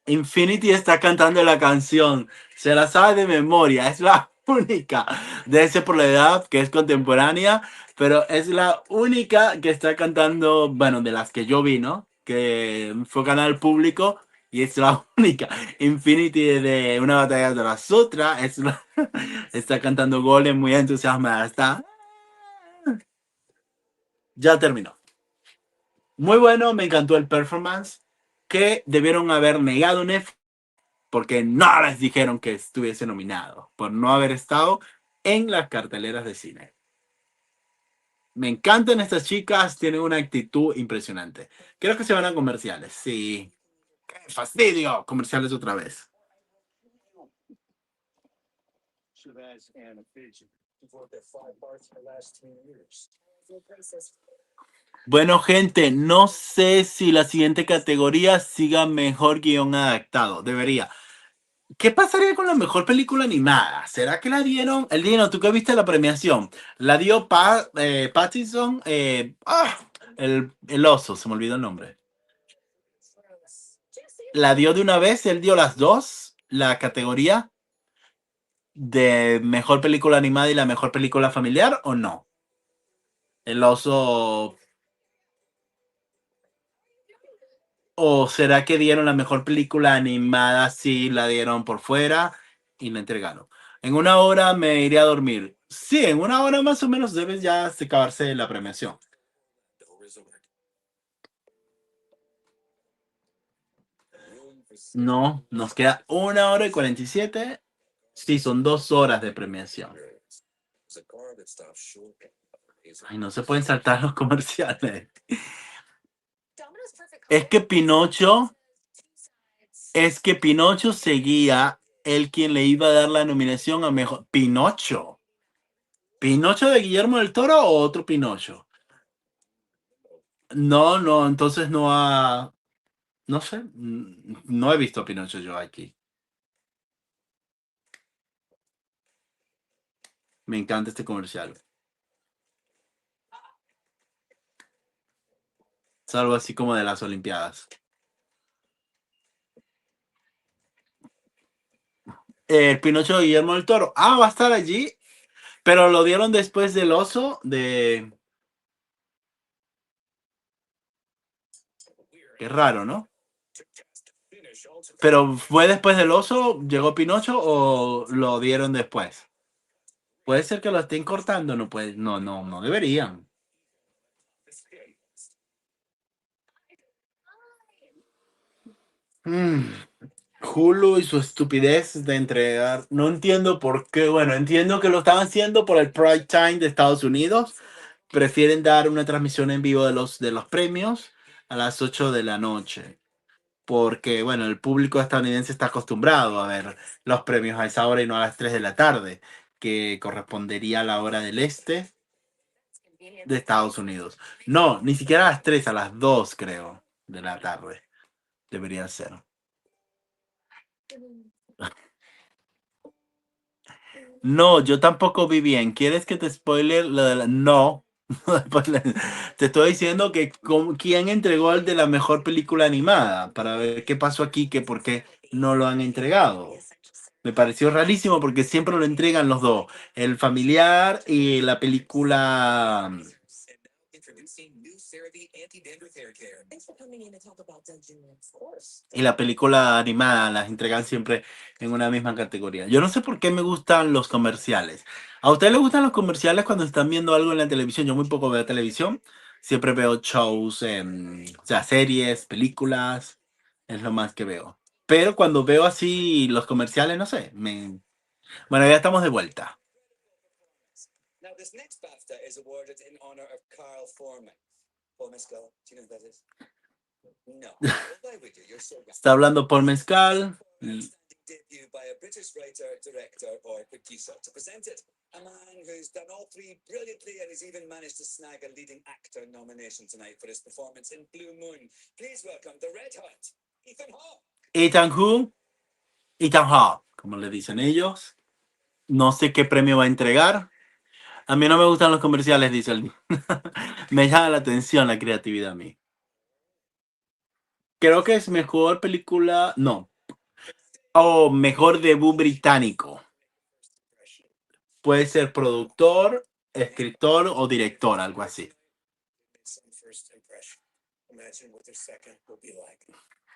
Infinity está cantando la canción. Se la sabe de memoria. Es la única. Debe ser por la edad que es contemporánea. Pero es la única que está cantando. Bueno, de las que yo vi, ¿no? Que fue canal público. Y es la única. Infinity de una batalla de las otras. Está cantando Golem muy entusiasmada. Está. Ya terminó. Muy bueno. Me encantó el performance. Que debieron haber negado un porque no les dijeron que estuviese nominado por no haber estado en las carteleras de cine. Me encantan estas chicas, tienen una actitud impresionante. Creo que se van a comerciales. Sí. ¡Qué fastidio! Comerciales otra vez. Bueno, gente, no sé si la siguiente categoría siga mejor guión adaptado. Debería. ¿Qué pasaría con la mejor película animada? ¿Será que la dieron? El Dino, ¿tú que viste la premiación? La dio Pattinson. El oso, se me olvidó el nombre. La dio de una vez, él dio las dos. La categoría de mejor película animada y la mejor película familiar, ¿o no? El oso. ¿O será que dieron la mejor película animada? Sí, la dieron por fuera y la entregaron. En una hora me iré a dormir. Sí, en una hora más o menos debe ya acabarse la premiación. No, nos queda 1 hora y 47. Sí, son 2 horas de premiación. Ay, no se pueden saltar los comerciales. Es que Pinocho seguía el quien le iba a dar la nominación a mejor. Pinocho. ¿Pinocho de Guillermo del Toro o otro Pinocho? No, no, entonces no ha. No sé. No he visto a Pinocho yo aquí. Me encanta este comercial. Es algo así como de las Olimpiadas. El Pinocho de Guillermo del Toro. Ah, va a estar allí. Pero lo dieron después del oso de. Qué raro, ¿no? Pero ¿fue después del oso? ¿Llegó Pinocho o lo dieron después? Puede ser que lo estén cortando, no puede, no, no, no deberían. Hulu y su estupidez de entregar. No entiendo por qué. Bueno, entiendo que lo están haciendo por el Prime Time de Estados Unidos. Prefieren dar una transmisión en vivo de los premios a las 8 de la noche. Porque, bueno, el público estadounidense está acostumbrado a ver los premios a esa hora y no a las 3 de la tarde, que correspondería a la hora del este de Estados Unidos. No, ni siquiera a las 3, a las 2 creo, de la tarde. Debería ser. No, yo tampoco vi bien. ¿Quieres que te spoiler lo de la... No. Te estoy diciendo que quién entregó el de la mejor película animada para ver qué pasó aquí, que por qué no lo han entregado. Me pareció rarísimo porque siempre lo entregan los dos, el familiar y la película animada, las entregan siempre en una misma categoría. Yo no sé por qué me gustan los comerciales. ¿A ustedes les gustan los comerciales cuando están viendo algo en la televisión? Yo muy poco veo televisión, siempre veo shows, o sea, series, películas, es lo más que veo. Pero cuando veo así los comerciales, no sé, Bueno, ya estamos de vuelta. Now, this next BAFTA is awarded in honor of Carl Foreman. Paul Mescal, do you know who that is? No. Well, why would you? You're so young. Está hablando Paul Mescal. Debut by a British writer, director, or producer to present it. A man who's done all three brilliantly and has even managed to snag a leading actor nomination tonight for his performance in Blue Moon. Please welcome the Red Hot, Ethan Hawke. Ethan who? Ethan Hawke, como le dicen ellos. No sé qué premio va a entregar. A mí no me gustan los comerciales, dice él. Me llama la atención la creatividad a mí. Creo que es mejor película. No. O mejor debut británico. Impression. Puede ser productor, escritor o director, algo así. Some first impression. Imagine what their second will be like.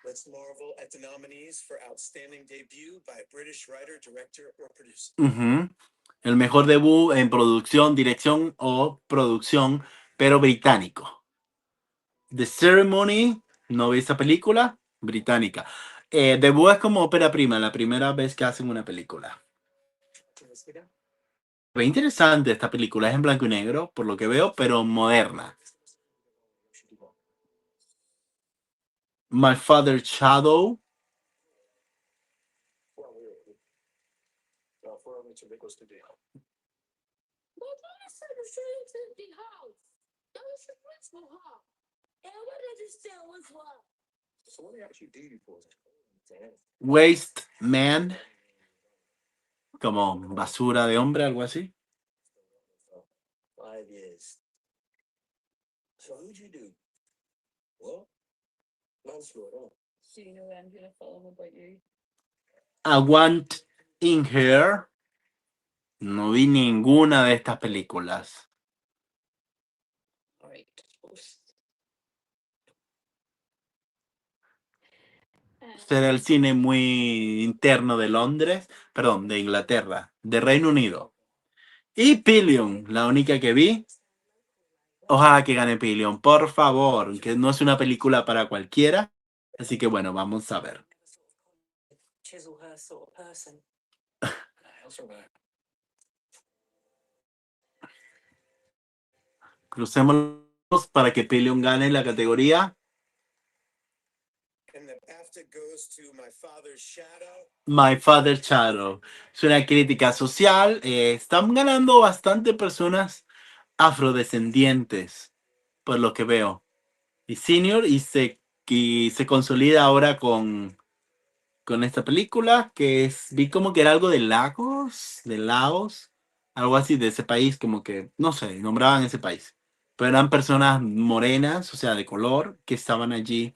Let's marvel at the nominees for Outstanding Debut by British Writer, Director, or Producer. Ujú. El mejor debut en producción, dirección o producción, pero británico. The Ceremony, no vi esa película, británica. Debut es como ópera prima, la primera vez que hacen una película. Ve interesante esta película, es en blanco y negro, por lo que veo, pero moderna. My Father's Shadow. Waste Man, como basura de hombre, algo así. 5 years. So who'd you do? Well, manslaughter. Do you know I'm gonna follow about you? I Want in Her. No vi ninguna de estas películas. Alright. Será el cine muy interno de Londres, perdón, de Inglaterra, de Reino Unido. Y Pillion, la única que vi. Ojalá que gane Pillion, por favor, que no es una película para cualquiera. Así que bueno, vamos a ver. Chisel her sort of person. Crucémonos para que Pillion gane la categoría And the BAFTA goes to My Father's Shadow. My Father's Shadow. Es una crítica social. Están ganando bastante personas afrodescendientes, por lo que veo. Y Senior y se consolida ahora con esta película que vi como que era algo de Laos, algo así de ese país, como que, no sé, nombraban ese país. Pero eran personas morenas, o sea, de color, que estaban allí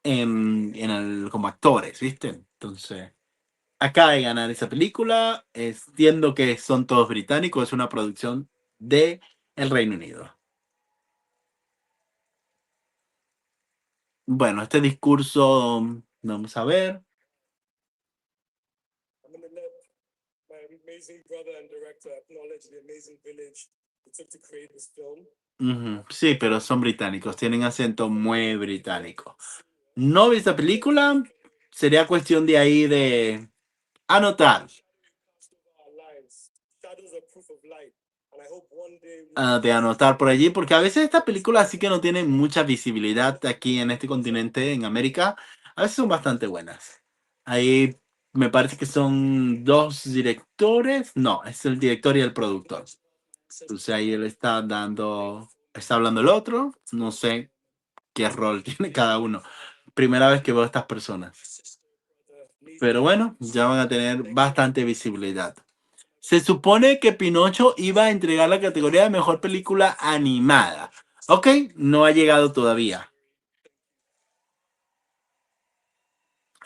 como actores, ¿viste? Entonces, acaba de ganar esa película. Entiendo que son todos británicos, es una producción de el Reino Unido. Bueno, este discurso, vamos a ver. I'm gonna let my amazing brother and director acknowledge the amazing village it took to create this film. Ujú, sí, pero son británicos, tienen acento muy británico. No vi esta película, sería cuestión de ahí de anotar, Our lives. Shadows are proof of light. And I hope one day de anotar por allí, porque a veces estas películas sí que no tienen mucha visibilidad aquí en este continente, en América, a veces son bastante buenas. Ahí me parece que son dos directores, no, es el director y el productor. Entonces ahí él está hablando el otro, no sé qué rol tiene cada uno. Primera vez que veo a estas personas. Pero bueno, ya van a tener bastante visibilidad. Se supone que Pinocho iba a entregar la categoría de mejor película animada. Ok, no ha llegado todavía.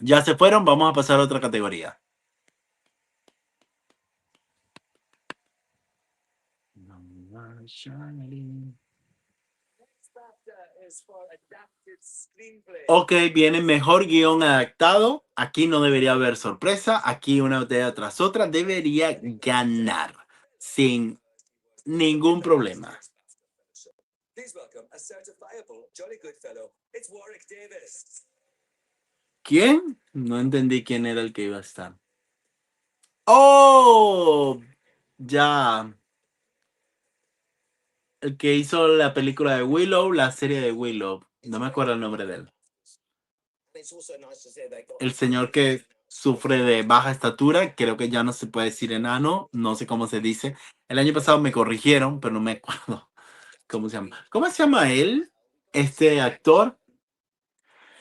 Ya se fueron, vamos a pasar a otra categoría. Ok, viene mejor guión adaptado. Aquí no debería haber sorpresa. Aquí una botella tras otra debería ganar sin ningún problema. Please welcome a certifiable jolly good fellow. It's Warwick Davis. ¿Quién? No entendí quién era el que iba a estar. ¡Oh! Ya. El que hizo la película de Willow, la serie de Willow. No me acuerdo el nombre de él. It's also nice to say they got El señor que sufre de baja estatura, creo que ya no se puede decir enano, no sé cómo se dice. El año pasado me corrigieron, pero no me acuerdo cómo se llama. ¿Cómo se llama él? Este actor.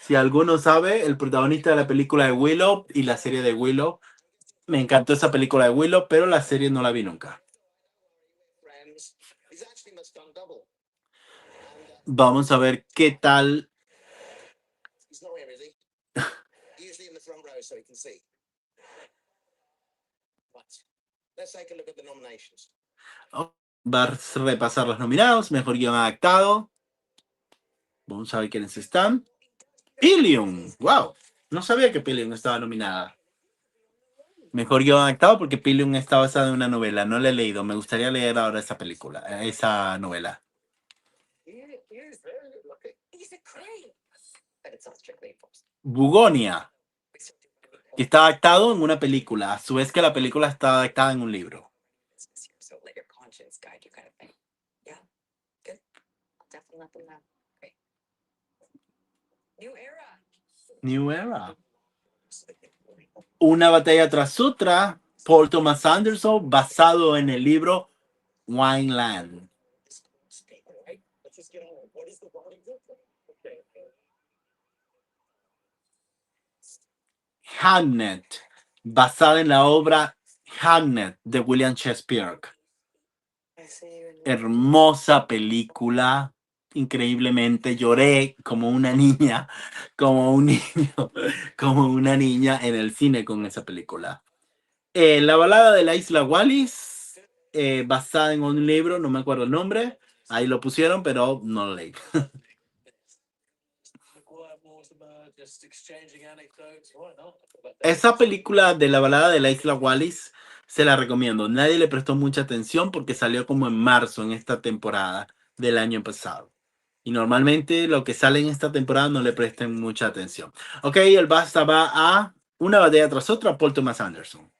Si alguno sabe, el protagonista de la película de Willow y la serie de Willow. Me encantó esa película de Willow, pero la serie no la vi nunca. friends. He's actually my stunt double. Vamos a ver qué tal. He's not here, is he? Usually in the front row so he can see. But let's take a look at the nominations. Va a repasar los nominados. Mejor guión adaptado. Vamos a ver quiénes están. Pillion. Wow. No sabía que Pillion estaba nominada. Mejor guión adaptado porque Pillion está basada en una novela. No la he leído. Me gustaría leer ahora esa película, esa novela. He is very good looking. He's a creep. But it's not strictly enforced. Bugonia, We still do what we que call está adaptado en una película. A su vez que la película está adaptada en un libro. business here, so let your conscience guide you kind of thing. Yeah, good. I'll definitely let them know. Great. New era. New Era. Una batalla tras otra. Paul Thomas Anderson, basado en el libro Wineland. All right, let's just get on. What is the body look like? Okay. Hamnet, basada en la obra Hamnet de William Shakespeare. I see you in Hermosa película, increíblemente lloré como una niña, como un niño, como una niña en el cine con esa película. La balada de la isla Wallis, basada en un libro, no me acuerdo el nombre, ahí lo pusieron, pero no lo leí. Esa película de la balada de la isla Wallis se la recomiendo. Nadie le prestó mucha atención porque salió como en marzo en esta temporada del año pasado. Y normalmente lo que sale en esta temporada no le presten mucha atención. Ok, el basta va a una batalla tras otra, Paul Thomas Anderson.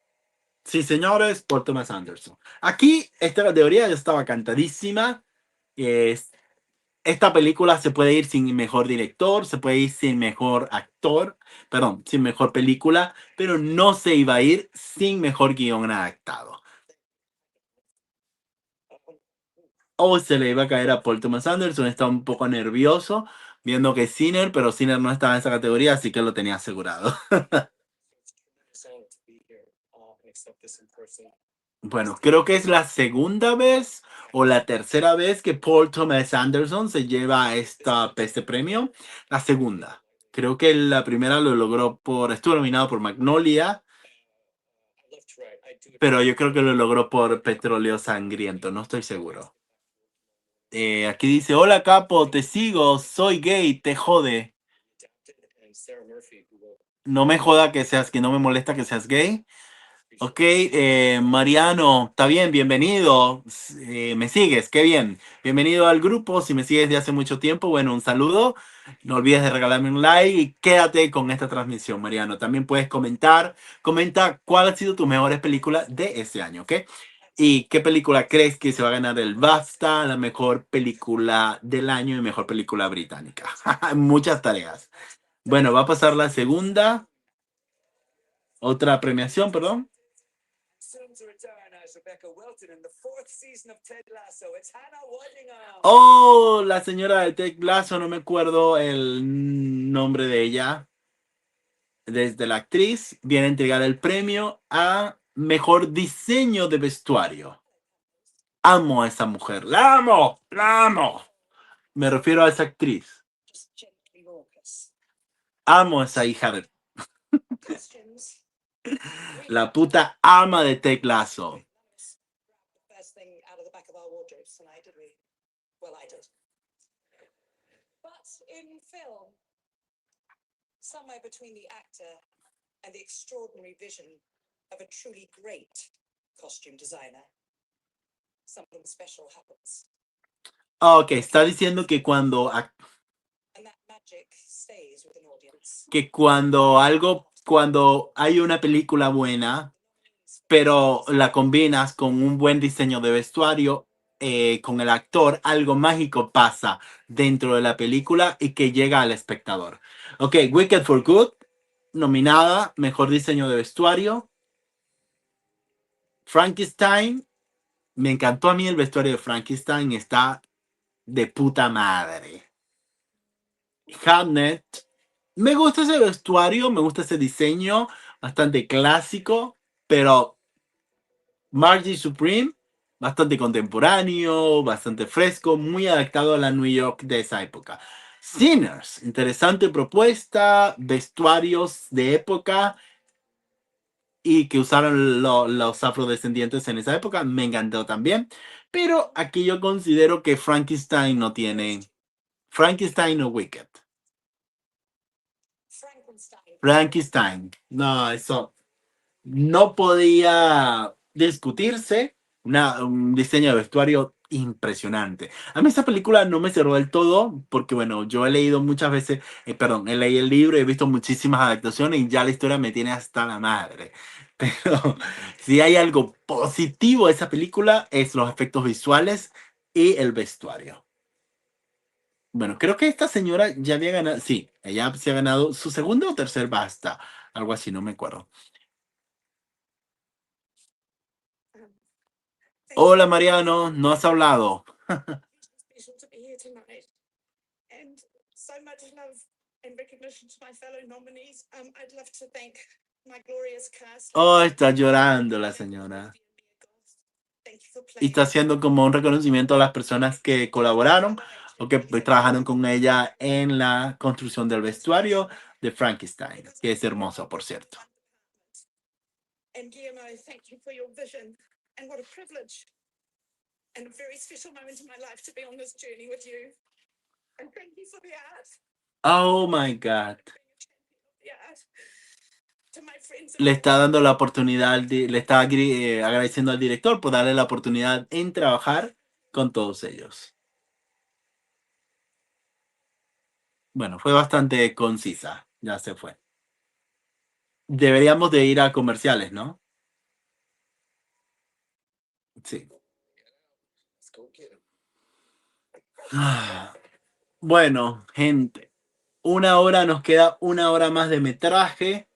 Sí, señores, Paul Thomas Anderson. Aquí esta categoría ya estaba cantadísima. Esta película se puede ir sin mejor director, se puede ir sin mejor actor, perdón, sin mejor película, pero no se iba a ir sin mejor guión adaptado. O se le iba a caer a Paul Thomas Anderson, está un poco nervioso viendo que Sinner, pero Sinner no estaba en esa categoría, así que lo tenía asegurado. It's tremendous honor to be here and accept this in person. Bueno, creo que es la segunda vez o la tercera vez que Paul Thomas Anderson se lleva este premio. La segunda. Creo que la primera lo logró estuvo nominado por Magnolia, I love to write. I do it. pero yo creo que lo logró por Petróleo Sangriento, no estoy seguro. Aquí dice, hola capo, te sigo, soy gay, te jode. Adapted, and Sarah Murphy, who wrote No me joda que seas, que no me molesta que seas gay. Ok, Mariano, está bien, bienvenido. Me sigues, qué bien. Bienvenido al grupo. Si me sigues de hace mucho tiempo, bueno, un saludo. No olvides de regalarme un like y quédate con esta transmisión, Mariano. También puedes comentar. Comenta cuál ha sido tu mejores películas de este año, ¿ok? ¿Y qué película crees que se va a ganar el BAFTA, la mejor película del año y mejor película británica? Muchas tareas. Bueno, va a pasar la segunda. Otra premiación, perdón. Soon to return as Rebecca Welton in the 4th season of Ted Lasso. It's Hannah Waddingham. Oh, la señora de Ted Lasso, no me acuerdo el nombre de ella. Desde la actriz viene a entregar el premio a mejor diseño de vestuario. Amo a esa mujer, la amo, la amo. Me refiero a esa actriz. just gently raucous. Amo a esa hija de Costumes. la puta ama de Ted Lasso. The first thing out of the back of our wardrobes tonight, did we? Well, I did. But in film, somewhere between the actor and the extraordinary vision of a truly great costume designer, something special happens. Ok, está diciendo que cuando And that magic stays with an audience. cuando hay una película buena, pero la combinas con un buen diseño de vestuario, con el actor, algo mágico pasa dentro de la película y que llega al espectador. Ok, Wicked for Good, nominada, mejor diseño de vestuario. Frankenstein, me encantó a mí el vestuario de Frankenstein, está de puta madre. Hamnet, me gusta ese vestuario, me gusta ese diseño, bastante clásico, pero Margie Supreme, bastante contemporáneo, bastante fresco, muy adaptado a la New York de esa época. Sinners, interesante propuesta, vestuarios de época, y que usaron los afrodescendientes en esa época, me encantó también. Pero aquí yo considero que Frankenstein no tiene. Frankenstein o Wicked. Frankenstein. Frankenstein. No, eso no podía discutirse. Un diseño de vestuario impresionante. A mí esta película no me cerró del todo porque, bueno, yo he leído muchas veces, perdón, he leído el libro, he visto muchísimas adaptaciones y ya la historia me tiene hasta la madre. Pero si hay algo positivo de esa película es los efectos visuales y el vestuario. Bueno, creo que esta señora ya había ganado, sí, ella se ha ganado su segundo o tercer basta, algo así, no me acuerdo. Hola Mariano, no has hablado. Special to be here tonight. And so much love and recognition to my fellow nominees. I'd love to thank my glorious cast. Oh, está llorando la señora. Thank you for Y playing. está haciendo como un reconocimiento a las personas que colaboraron o que trabajaron con ella en la construcción del vestuario de Frankenstein, que es hermoso, por cierto. And Guillermo, thank you for your vision. And what a privilege and a very special moment in my life to be on this journey with you. And thank you for the art. Oh my God. The art. To my friends. Le está dando la oportunidad, le está agradeciendo al director por darle la oportunidad en trabajar con todos ellos. Bueno, fue bastante concisa, ya se fue. Deberíamos de ir a comerciales, ¿no? Sí. Ah, bueno, gente, nos queda una hora más de metraje.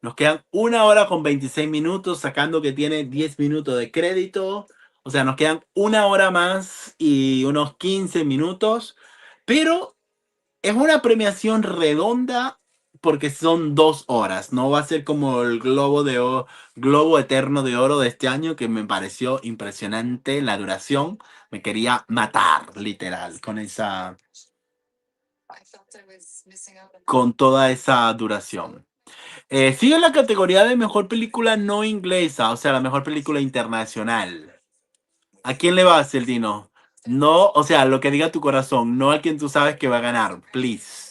Nos quedan una hora con 26 minutos, sacando que tiene 10 minutos de crédito. O sea, nos quedan una hora más y unos 15 minutos. Pero es una premiación redonda porque son 2 horas. No va a ser como el Globo Eterno de Oro de este año, que me pareció impresionante la duración. Me quería matar, literal, con toda esa duración. Sigue la categoría de mejor película no inglesa, o sea, la mejor película internacional. ¿A quién le vas, el Dino? No, o sea, lo que diga tu corazón, no a quien tú sabes que va a ganar, please.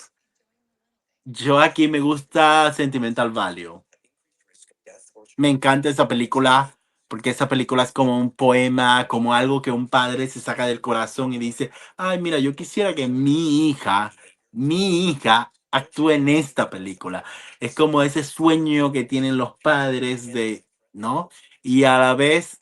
Yo aquí me gusta Sentimental Value. Me encanta esa película porque esa película es como un poema, como algo que un padre se saca del corazón y dice, ay, mira, yo quisiera que mi hija actúe en esta película. Es como ese sueño que tienen los padres de, ¿no? Y a la vez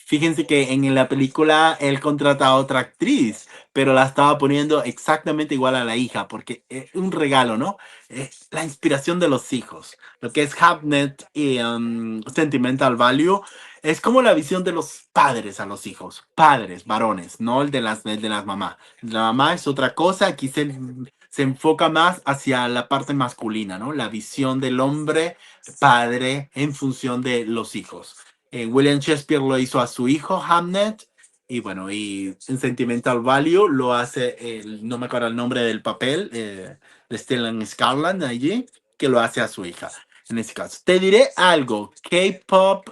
fíjense que en la película él contrata a otra actriz, pero la estaba poniendo exactamente igual a la hija, porque es un regalo, ¿no? Es la inspiración de los hijos. Lo que es Hamnet y Sentimental Value es como la visión de los padres a los hijos. Padres, varones, no el de las mamás. La mamá es otra cosa, aquí se enfoca más hacia la parte masculina, ¿no? La visión del hombre padre en función de los hijos. William Shakespeare lo hizo a su hijo Hamnet y bueno, y en Sentimental Value lo hace, no me acuerdo el nombre del papel, de Stellan Skarsgård allí, que lo hace a su hija. En este caso, te diré algo, K-Pop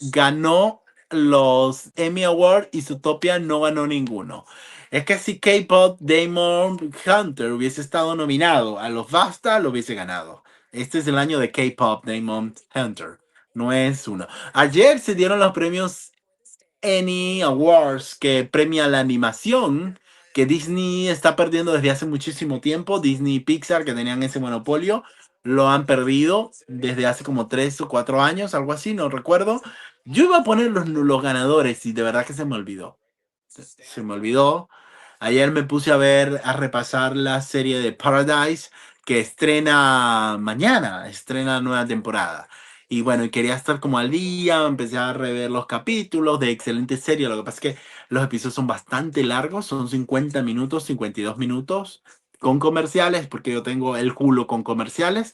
ganó los Emmy Awards y Zootopia no ganó ninguno. Es que si K-Pop Damon Hunter hubiese estado nominado a los BAFTA, lo hubiese ganado. Este es el año de K-Pop Damon Hunter. No es uno. Ayer se dieron los premios Annie Awards, que premia la animación que Disney está perdiendo desde hace muchísimo tiempo. Disney y Pixar, que tenían ese monopolio, lo han perdido desde hace como 3 o 4 años, algo así, no recuerdo. Yo iba a poner los ganadores y de verdad que se me olvidó. Se me olvidó. Ayer me puse a repasar la serie de Paradise que estrena mañana, estrena nueva temporada. Y bueno, y quería estar como al día, empecé a rever los capítulos de excelente serie. Lo que pasa es que los episodios son bastante largos, son 50 minutos, 52 minutos con comerciales, porque yo tengo el Hulu con comerciales.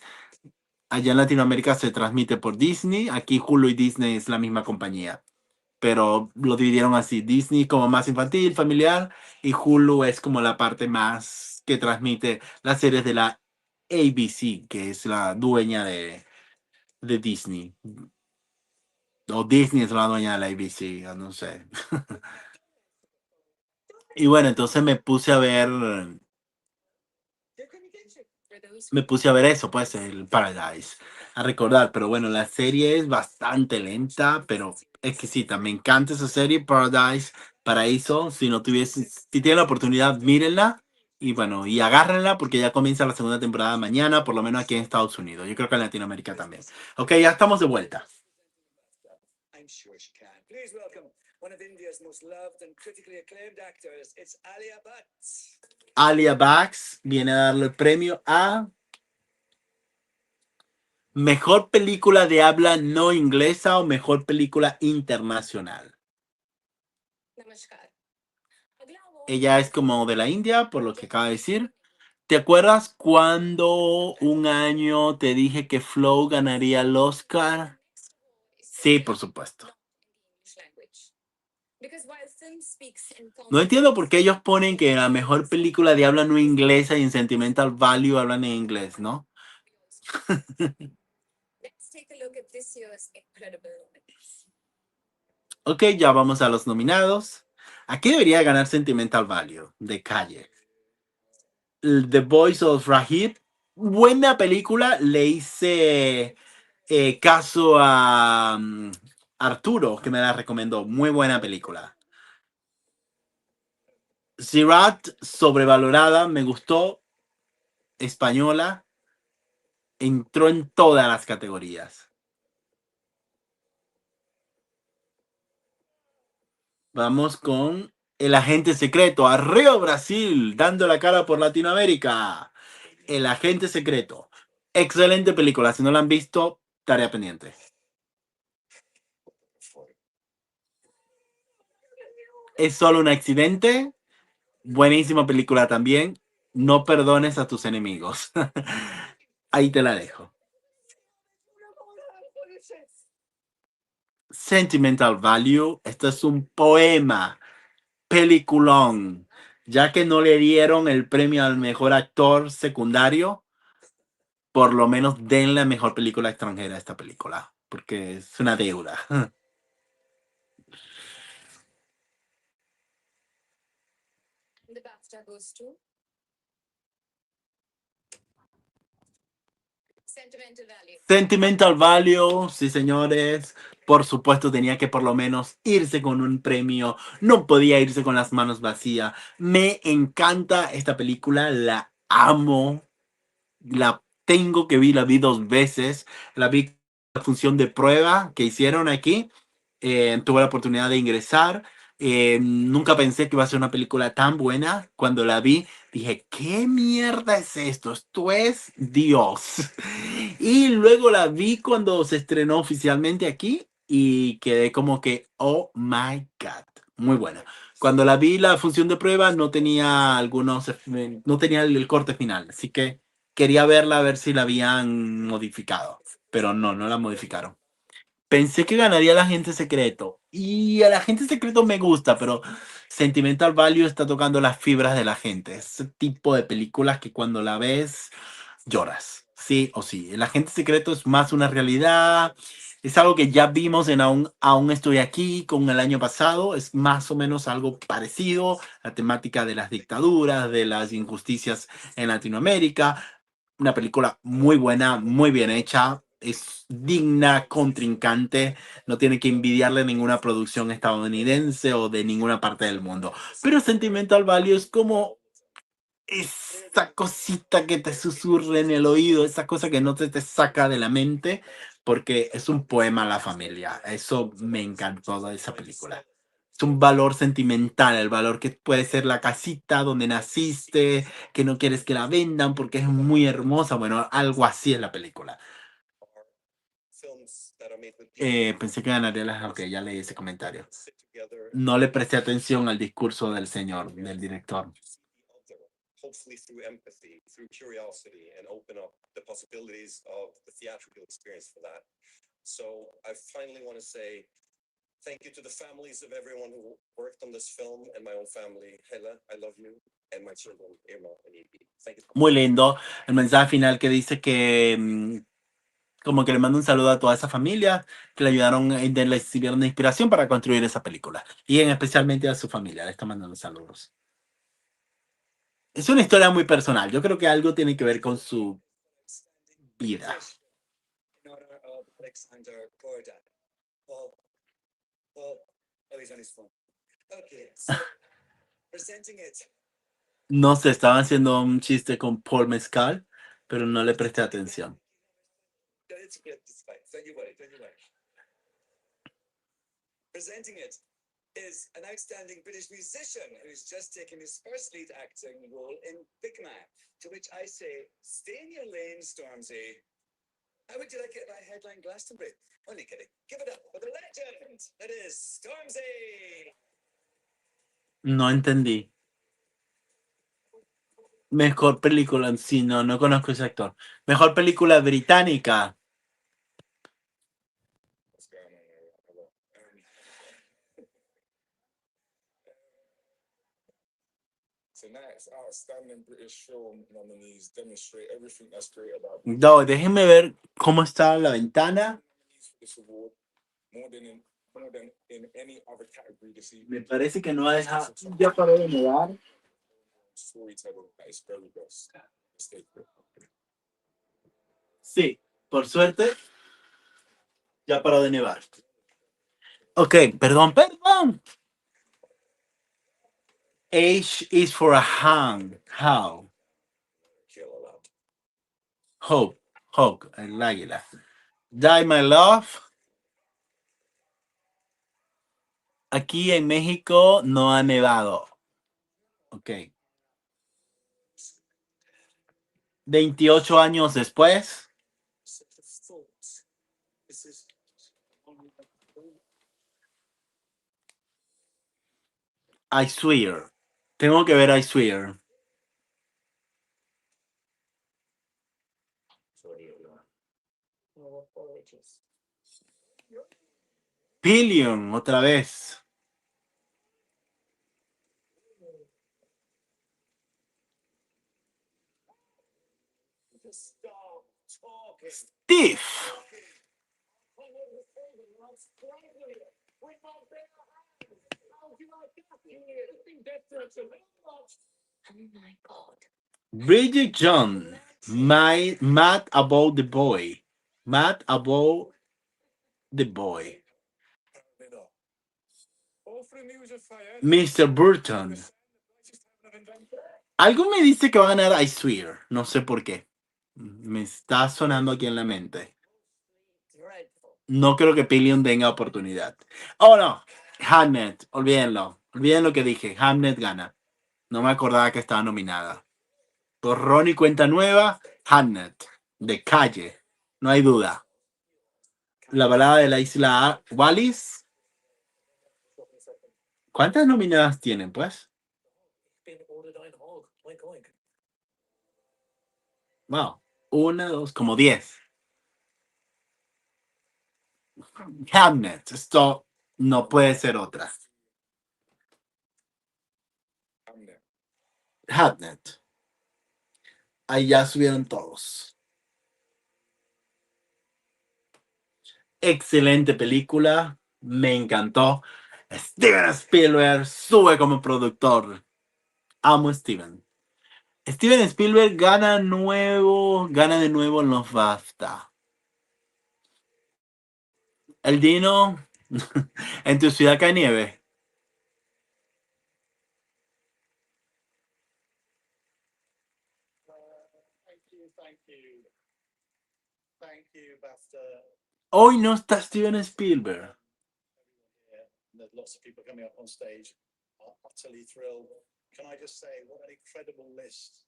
Allá en Latinoamérica se transmite por Disney, aquí Hulu y Disney es la misma compañía, pero lo dividieron así, Disney como más infantil, familiar, y Hulu es como la parte más que transmite las series de la ABC, que es la dueña de Disney. O Disney es la dueña de la ABC, o no sé. Y bueno, entonces me puse a ver eso, pues, el Paradise, a recordar, pero bueno, la serie es bastante lenta, pero exquisita. Me encanta esa serie, Paradise, Paraíso. Si tienen la oportunidad, mírenla. Y bueno, y agárrenla porque ya comienza la segunda temporada mañana, por lo menos aquí en Estados Unidos. Yo creo que en Latinoamérica también. Ok, ya estamos de vuelta. I'm sure she can. Please welcome one of India's most loved and critically acclaimed actors. It's Alia Bhatt. Alia Bax viene a darle el premio a mejor película de habla no inglesa o mejor película internacional. Namaskar. अगला award Ella es como de la India, por lo que acaba de decir. ¿Te acuerdas cuando un año te dije que Flow ganaría el Oscar? next award is Sí, simply por supuesto. not in the English language. Because while film speaks in No entiendo por confidence, qué ellos ponen que la mejor película de habla no inglesa y en Sentimental Value hablan en inglés, ¿no? we all speak. Let's take a look at this year's incredible nominees. Ok, ya vamos a los nominados. Aquí debería ganar Sentimental Value, de calle. The Voice of Rahib, buena película. Le hice caso a Arturo, que me la recomendó. Muy buena película. Sirat, sobrevalorada, me gustó. Española, entró en todas las categorías. Vamos con El Agente Secreto. Arriba Brasil, dando la cara por Latinoamérica. El Agente Secreto. Excelente película. Si no la han visto, tarea pendiente. Es solo un accidente. Buenísima película también. No perdones a tus enemigos. Ahí te la dejo. Sentimental Value. Esto es un poema. Peliculón. Ya que no le dieron el premio al mejor actor secundario, por lo menos denle mejor película extranjera a esta película. Porque es una deuda. The BAFTA goes to Sentimental Value. Sentimental Value, sí señores. Por supuesto tenía que por lo menos irse con un premio. No podía irse con las manos vacías. Me encanta esta película, la amo. La tengo que la vi 2 veces. La vi en la función de prueba que hicieron aquí. Tuve la oportunidad de ingresar. Nunca pensé que iba a ser una película tan buena. Cuando la vi, dije, ¿qué mierda es esto? Esto es Dios. Y luego la vi cuando se estrenó oficialmente aquí y quedé como que, oh my God, muy buena. Cuando la vi la función de prueba no tenía no tenía el corte final, así que quería verla a ver si la habían modificado, pero no la modificaron. Pensé que ganaría el Agente Secreto y el Agente Secreto me gusta, pero Sentimental Value está tocando las fibras de la gente. Ese tipo de películas que cuando la ves lloras, sí o sí. El Agente Secreto es más una realidad, es algo que ya vimos en Aún estoy aquí con el año pasado, es más o menos algo parecido, la temática de las dictaduras, de las injusticias en Latinoamérica. Una película muy buena, muy bien hecha, es digna, contrincante, no tiene que envidiarle ninguna producción estadounidense o de ninguna parte del mundo. Pero Sentimental Value es como esa cosita que te susurra en el oído, esa cosa que no te saca de la mente, porque es un poema a la familia. Eso me encantó de esa película. Es un valor sentimental, el valor que puede ser la casita donde naciste, que no quieres que la vendan porque es muy hermosa. Bueno, algo así es la película. Pensé que ganaría las... Ok, ya leí ese comentario. No le presté atención al discurso del señor, del director. Hopefully through empathy, through curiosity, and open up the possibilities of the theatrical experience for that. So I finally want to say thank you to the families of everyone who worked on this film and my own family. Hela, I love you, and my children, Irma and Evie. Thank you. Muy lindo el mensaje final que dice que Como que le mando un saludo a toda esa familia que le ayudaron, le sirvieron de inspiración para construir esa película. Y en especialmente a su familia, le está mandando saludos. Es una historia muy personal. Yo creo que algo tiene que ver con su vida. In honor of Alexander Korda. Oh, he's on his phone. Okay, so presenting it. No sé, estaban haciendo un chiste con Paul Mezcal, pero no le presté atención. It's good, it's fine. Don't you worry, don't you worry. Presenting it is an outstanding British musician who's just taken his first lead acting role in Big Man. To which I say, stay in your lane, Stormzy. How would you like it if I headline Glastonbury? Only kidding. Give it up for the legend that is Stormzy. No entendí. Mejor película, sí, no conozco ese actor. Mejor película británica. What's going on there? Tonight's outstanding British film nominees demonstrate everything that's great about Britain. No, déjenme ver cómo está la ventana. Nominees for this award more than in any other category this evening. Me parece que no ha dejado. Ya paró de nevar. Storytelling at its very best. Stay put. Sí, por suerte. Ya paró de nevar. Ok, perdón. H is for a hand. How? Kill a lot. Hope, el águila. Die My Love. Aquí en México no ha nevado. Ok. 28 años después. Such a thought. This is I Swear. Tengo que ver I Swear. Sorry, everyone. No apologies. Pillion, otra vez. just stop talking. Steve. Oh my God. Bridget John. Mad About the Boy. Mad About the Boy. Mr. Burton. Algo me dice que va a ganar I Swear. No sé por qué. Me está sonando aquí en la mente. Dreadful. No creo que Pillion tenga oportunidad. Oh, no. Hamnet. Olvídenlo. Olviden lo que dije. Hamnet gana. No me acordaba que estaba nominada. Borrón y cuenta nueva. Hamnet. De calle. No hay duda. La balada de la isla Wallis. ¿Cuántas nominadas tienen, pues? Wow. Una, dos, como 10. Hamnet. Esto no puede ser otra. Hamnet. Ahí ya subieron todos. Excelente película. Me encantó. Steven Spielberg sube como productor. Amo a Steven. Steven Spielberg gana de nuevo en los BAFTA. El Dino, en tu ciudad cae nieve. Thank you, BAFTA. Hoy no está Steven Spielberg. There's lots of people coming up on stage. I'm utterly thrilled. Can I just say, what an incredible list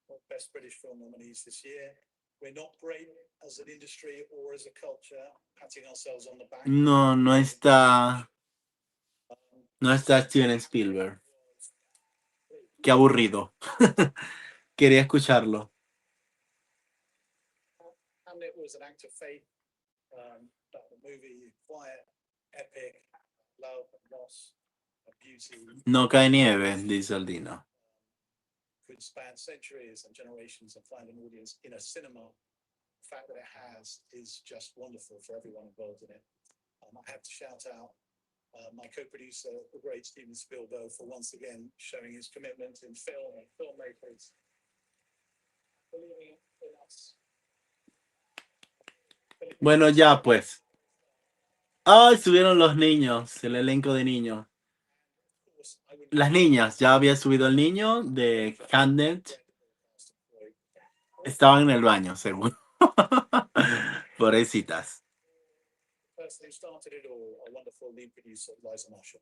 of Best British Film nominees this year. We're not great as an industry or as a culture, patting ourselves on the back. No está. No está Steven Spielberg. Qué aburrido. Quería escucharlo. Hamlet was an act of fate. But the movie, quiet, epic, love, loss, beauty, No cae nieve, dice el Dino. could span centuries and generations and find an audience in a cinema fact that it has is just wonderful for everyone involved in it. I have to shout out my co-producer, the great Steven Spielberg, for once again showing his commitment in film and filmmakers believing in us. Bueno, ya pues. Ay, subieron los niños, el elenco de niños. Las niñas, ya había subido el niño de Candent. Estaban en el baño, seguro. Pobrecitas. The person who started it all, a wonderful lead producer, Liza Marshall.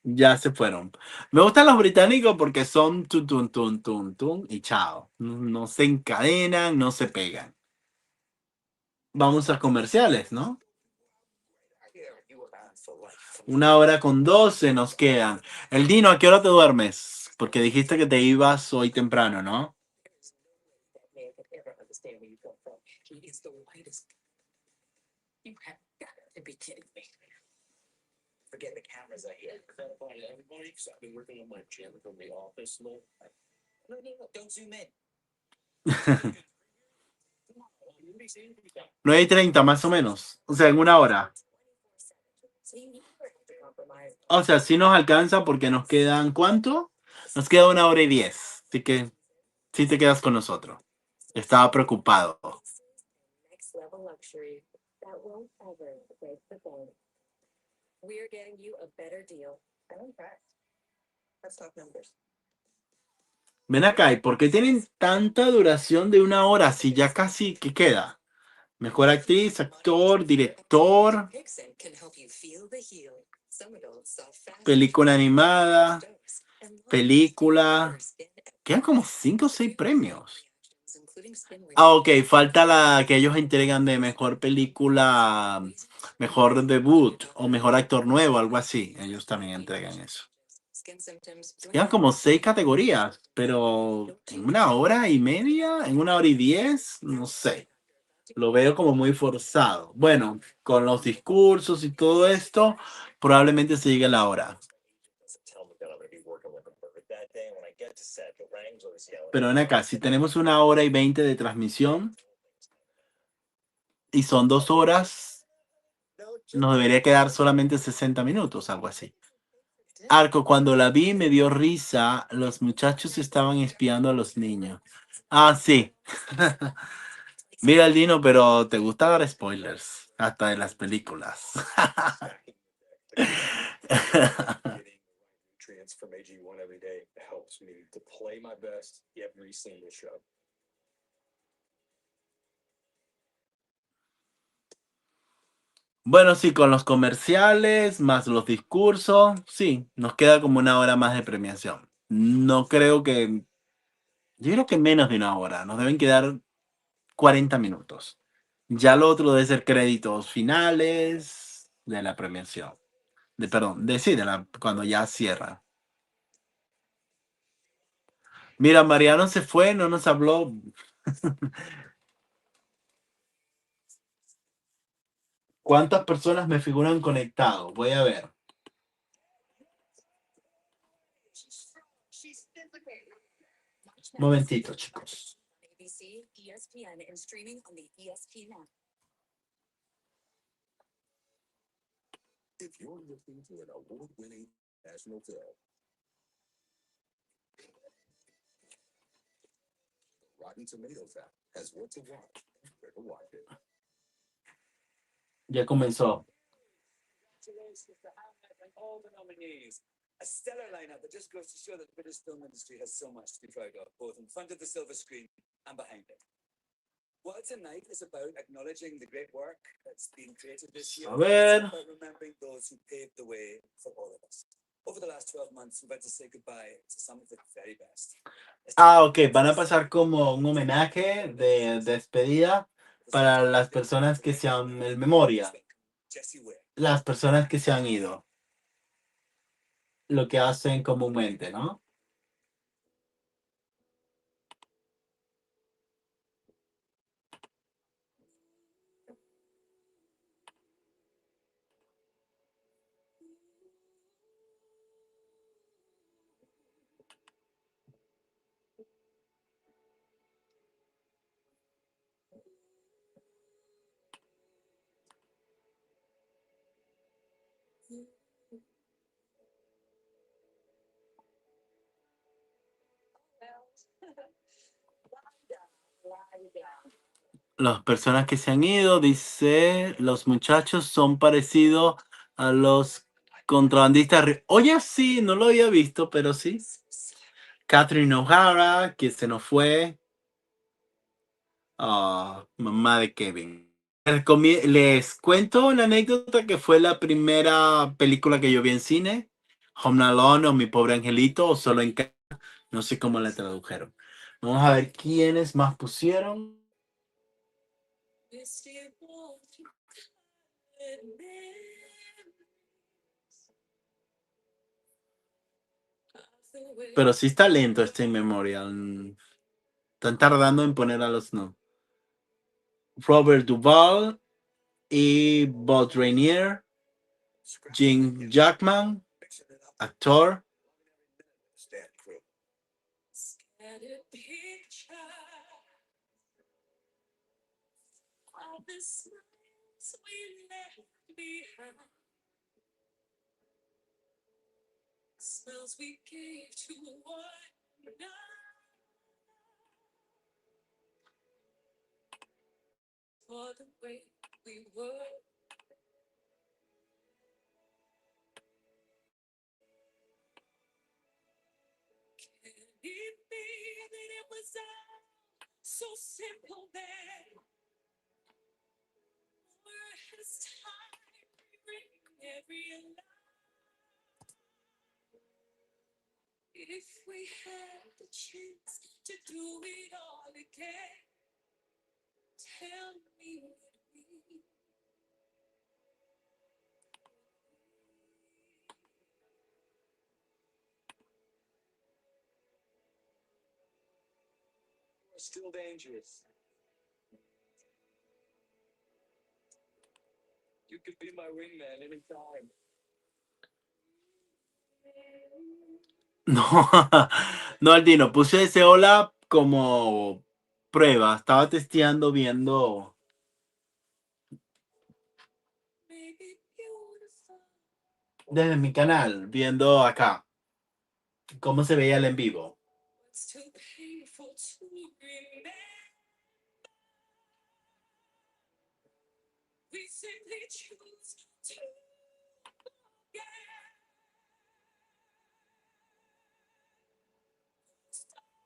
Ya se fueron. Me gustan los británicos porque son tun, tun, tun, tun, tun y chao. No se encadenan, no se pegan. Vamos a comerciales, ¿no? 1:12 nos quedan. El Dino, ¿a qué hora te duermes? Porque dijiste que te ibas hoy temprano, ¿no? Man could ever understand where you come from. He is the whitest. You have got to be kidding me. Forget the cameras are here. Everybody, because I've been working on my gym from the office. No, Don't zoom in. 9:30 más o menos. O sea, en 1 hora. So you never have to compromise. O sea, sí nos alcanza porque nos quedan, ¿cuánto? Nos queda 1:10. Así que sí te quedas con nosotros. Estaba preocupado. Next level luxury that won't ever break the bank. We're getting you a better deal. And in fact, let's talk numbers. Ven acá, ¿y por qué tienen tanta duración de 1 hora si ya casi que queda? Mejor actriz, actor, director, Pixen can help you feel the healing. Somerville saw fast película animada, and long película. skin Quedan como 5 o 6 premios. reactions, including skin Ah, ok, falta la que ellos entregan de mejor película, mejor debut o mejor actor nuevo, algo así. Ellos también entregan eso. skin symptoms. Quedan como 6 categorías, pero en 1 hora y media, en 1 hora y 10, no sé. Lo veo como muy forzado. Bueno, con los discursos y todo esto, probablemente se llegue a la hora. doesn't tell me that I'm going to be working like a bird that day. When I get to set, the Wranglers yelling. Pero ven acá, si tenemos 1 hora y 20 de transmisión y son 2 horas, nos debería quedar solamente 60 minutos, algo así. Arco, cuando la vi me dio risa. Los muchachos estaban espiando a los niños. Ah, sí. Mira el Dino, pero te gusta dar spoilers, hasta de las películas. Getting nutrients from AG1 every day helps me to play my best every single show. Bueno, sí, con los comerciales, más los discursos, sí, nos queda como 1 hora más de premiación. No creo que, yo creo que menos de 1 hora, nos deben quedar 40 minutos. Ya lo otro debe ser créditos finales de la premiación. Perdón, sí, cuando ya cierra. Mira, Mariano se fue, no nos habló. ¿Cuántas personas me figuran conectado? Voy a ver. Momentito, chicos. ABC, ESPN, and streaming on the ESPN app. If you're looking for an award-winning national film, Rotten Tomatoes app has what to watch and where to watch it. Ya comenzó. Congratulations to Hamlet and all the nominees. A stellar lineup that just goes to show that the British film industry has so much to be proud of, both in front of the silver screen and behind it. Well, tonight is about acknowledging the great work that's been created this year. A ver. It's about remembering those who paved the way for all of us. Over the last 12 months, we've had to say goodbye to some of the very best. Ah, ok, van a pasar como un homenaje de despedida para las personas que se han, en memoria, Jesse Ware. las personas que se han ido. Lo que hacen comúnmente, ¿no? Las personas que se han ido, dice, los muchachos son parecidos a los contrabandistas. Oye, sí, no lo había visto, pero sí. Catherine O'Hara, que se nos fue. Mamá de Kevin. Les cuento una anécdota que fue la primera película que yo vi en cine. Home Alone o Mi Pobre Angelito o Solo en Casa. No sé cómo la tradujeron. Vamos a ver quiénes más pusieron. Pero sí está lento este Memorial. Están tardando en poner a los no. Robert Duvall y Buzz Rainier. Jim Jackman, actor. Stand crew. Smells we gave to one another. For the way we were. Can it be that it was all so simple then? Or has time rewritten every lie? If we had the chance to do it all again, tell me would we? You're still dangerous. You could be my wingman anytime. No, no, Aldino, puse ese hola como prueba. Estaba testeando, viendo Maybe beautiful. desde mi canal, viendo acá cómo se veía el en vivo. It's too painful to remember. We simply choose to forget.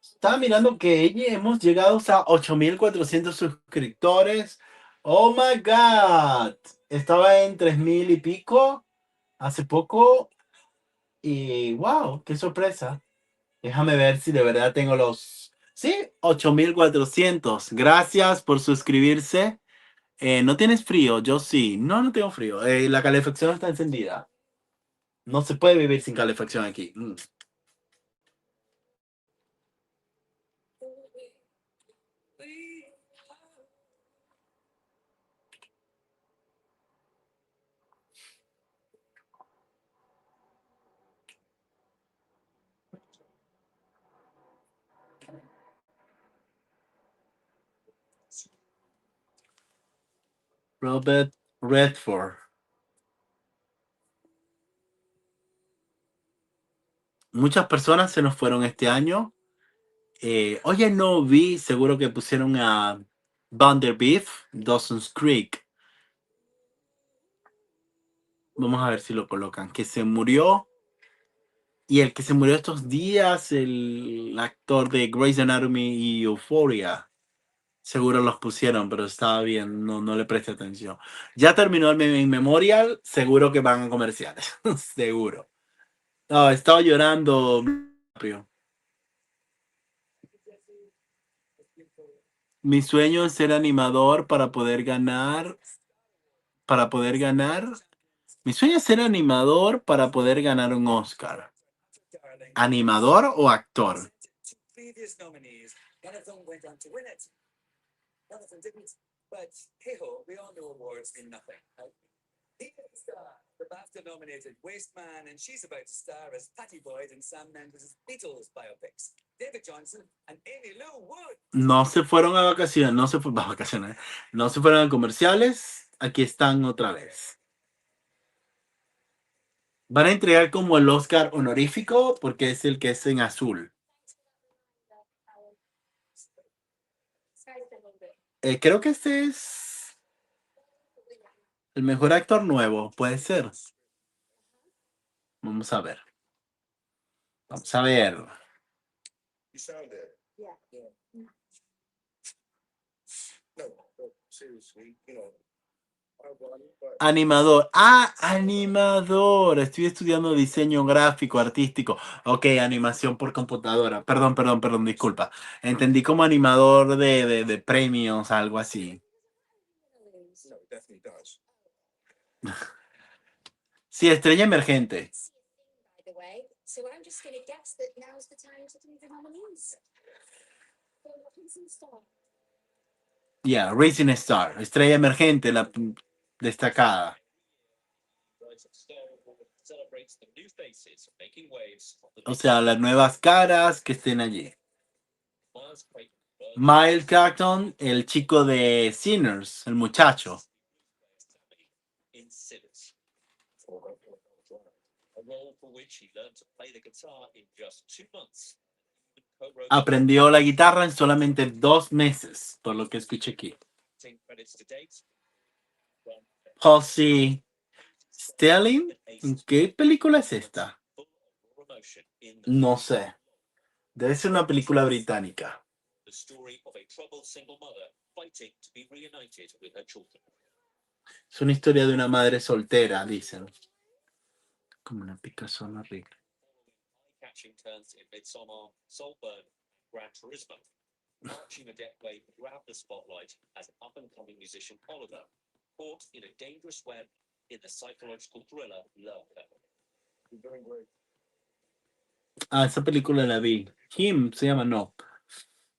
Estaba mirando que hemos llegado a 8.400 suscriptores. Oh my God. Estaba en 3.000 y pico hace poco. Y wow, qué sorpresa. Déjame ver si de verdad tengo los... Sí, 8.400. Gracias por suscribirse. ¿No tienes frío? Yo sí. No, no tengo frío. La calefacción está encendida. No se puede vivir sin calefacción aquí. We Robert Redford. Muchas personas se nos fueron este año. Oye, no vi, seguro que pusieron a Vanderbilt, Dawson's Creek. Vamos a ver si lo colocan. Que se murió. Y el que se murió estos días, el actor de Grey's Anatomy y Euphoria. Seguro los pusieron, pero estaba bien, no le presté atención. Ya terminó el In Memorial, seguro que van a comerciales. Seguro. No, estaba llorando. Mi sueño es ser animador para poder ganar. Para poder ganar. Mi sueño es ser animador para poder ganar un Oscar. Darling. ¿Animador o actor? Two previous nominees. One of them went on to win it. One of them didn't. But hey ho, we all know awards mean nothing. Right? He is the BAFTA nominated Waste Man, and she's about to star as Patty Boyd in Sam Mendes' Beatles biopics. David Johnson and Amy Lou Wood. No se fueron a vacaciones, no se fueron a vacaciones, no se fueron a comerciales. Aquí están otra vez. Van a entregar como el Oscar honorífico porque es el que es en azul. Creo que este es el mejor actor nuevo, puede ser. Vamos a ver. Vamos a ver. You sound it. Yeah. No, but seriously, you know. But Animador. Ah, animador. Estoy estudiando diseño gráfico, artístico. Ok, animación por computadora. Perdón, disculpa. Entendí como animador de premios, algo así. no, it definitely does. Sí, estrella emergente. By the way, so I'm just going to guess that now's the time to do the nominees. For Rising Star. Yeah, Rising Star. Estrella emergente, la destacada. O sea, las nuevas caras que estén allí. Miles Crichton, el chico de Sinners, el muchacho. Aprendió la guitarra en solamente 2 meses, por lo que escuché aquí. Halsey Stelling, ¿qué película es esta? No sé. Debe ser una película británica. Es una historia de una madre soltera, dicen. Como una picazón horrible. Catching turns in Midsommar, Saltburn, Gran Turismo. Archie Madekwe grabbed the spotlight as up-and-coming musician Oliver, caught in a dangerous web in the psychological thriller Lurker. You're doing great. Ah, esa película la vi. Him se llama, no.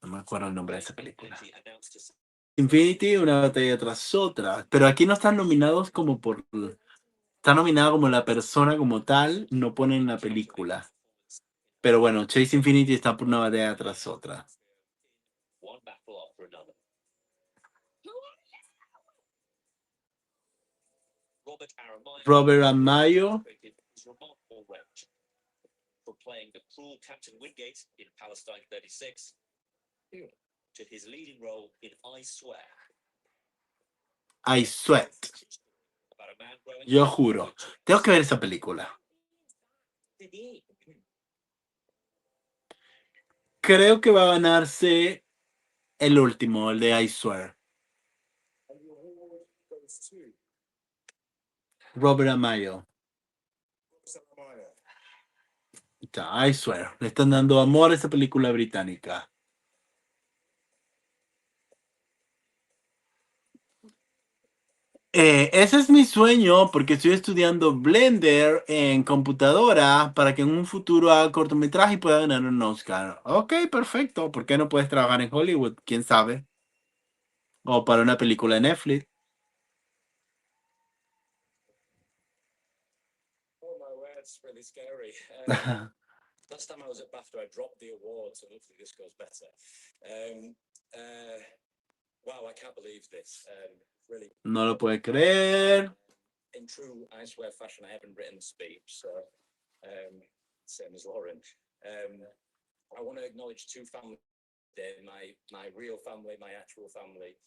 No me acuerdo el nombre de esa película. He announced his Infinity, una batalla tras otra. Pero aquí no están nominados como por... Está nominada como la persona como tal, no ponen la película. Pero bueno, Chase Infinity está por una batalla tras otra. one battle after another. Robert Amayo. His remarkable range. From playing the cruel Captain Wingate in Palestine 36 to his leading role in I Swear. I Sweat. About a man growing Yo up juro. with Tengo que ver esa película. Creo que va a ganarse el último, el de I Swear. And your award goes to Robert Amayo. Salamaya. Está, I Swear. Le están dando amor a esa película británica. Ese es mi sueño porque estoy estudiando Blender en computadora para que en un futuro haga cortometraje y pueda ganar un Oscar. Ok, perfecto. ¿Por qué no puedes trabajar en Hollywood? ¿Quién sabe? O para una película de Netflix. Oh my word, it's really scary. Last time I was at BAFTA, I dropped the award, so hopefully this goes better. Wow, I can't believe this. Really, No lo puede creer. in true I Swear fashion, I haven't written a speech, so same as Lauren. I want to acknowledge two families, my real family, my actual family,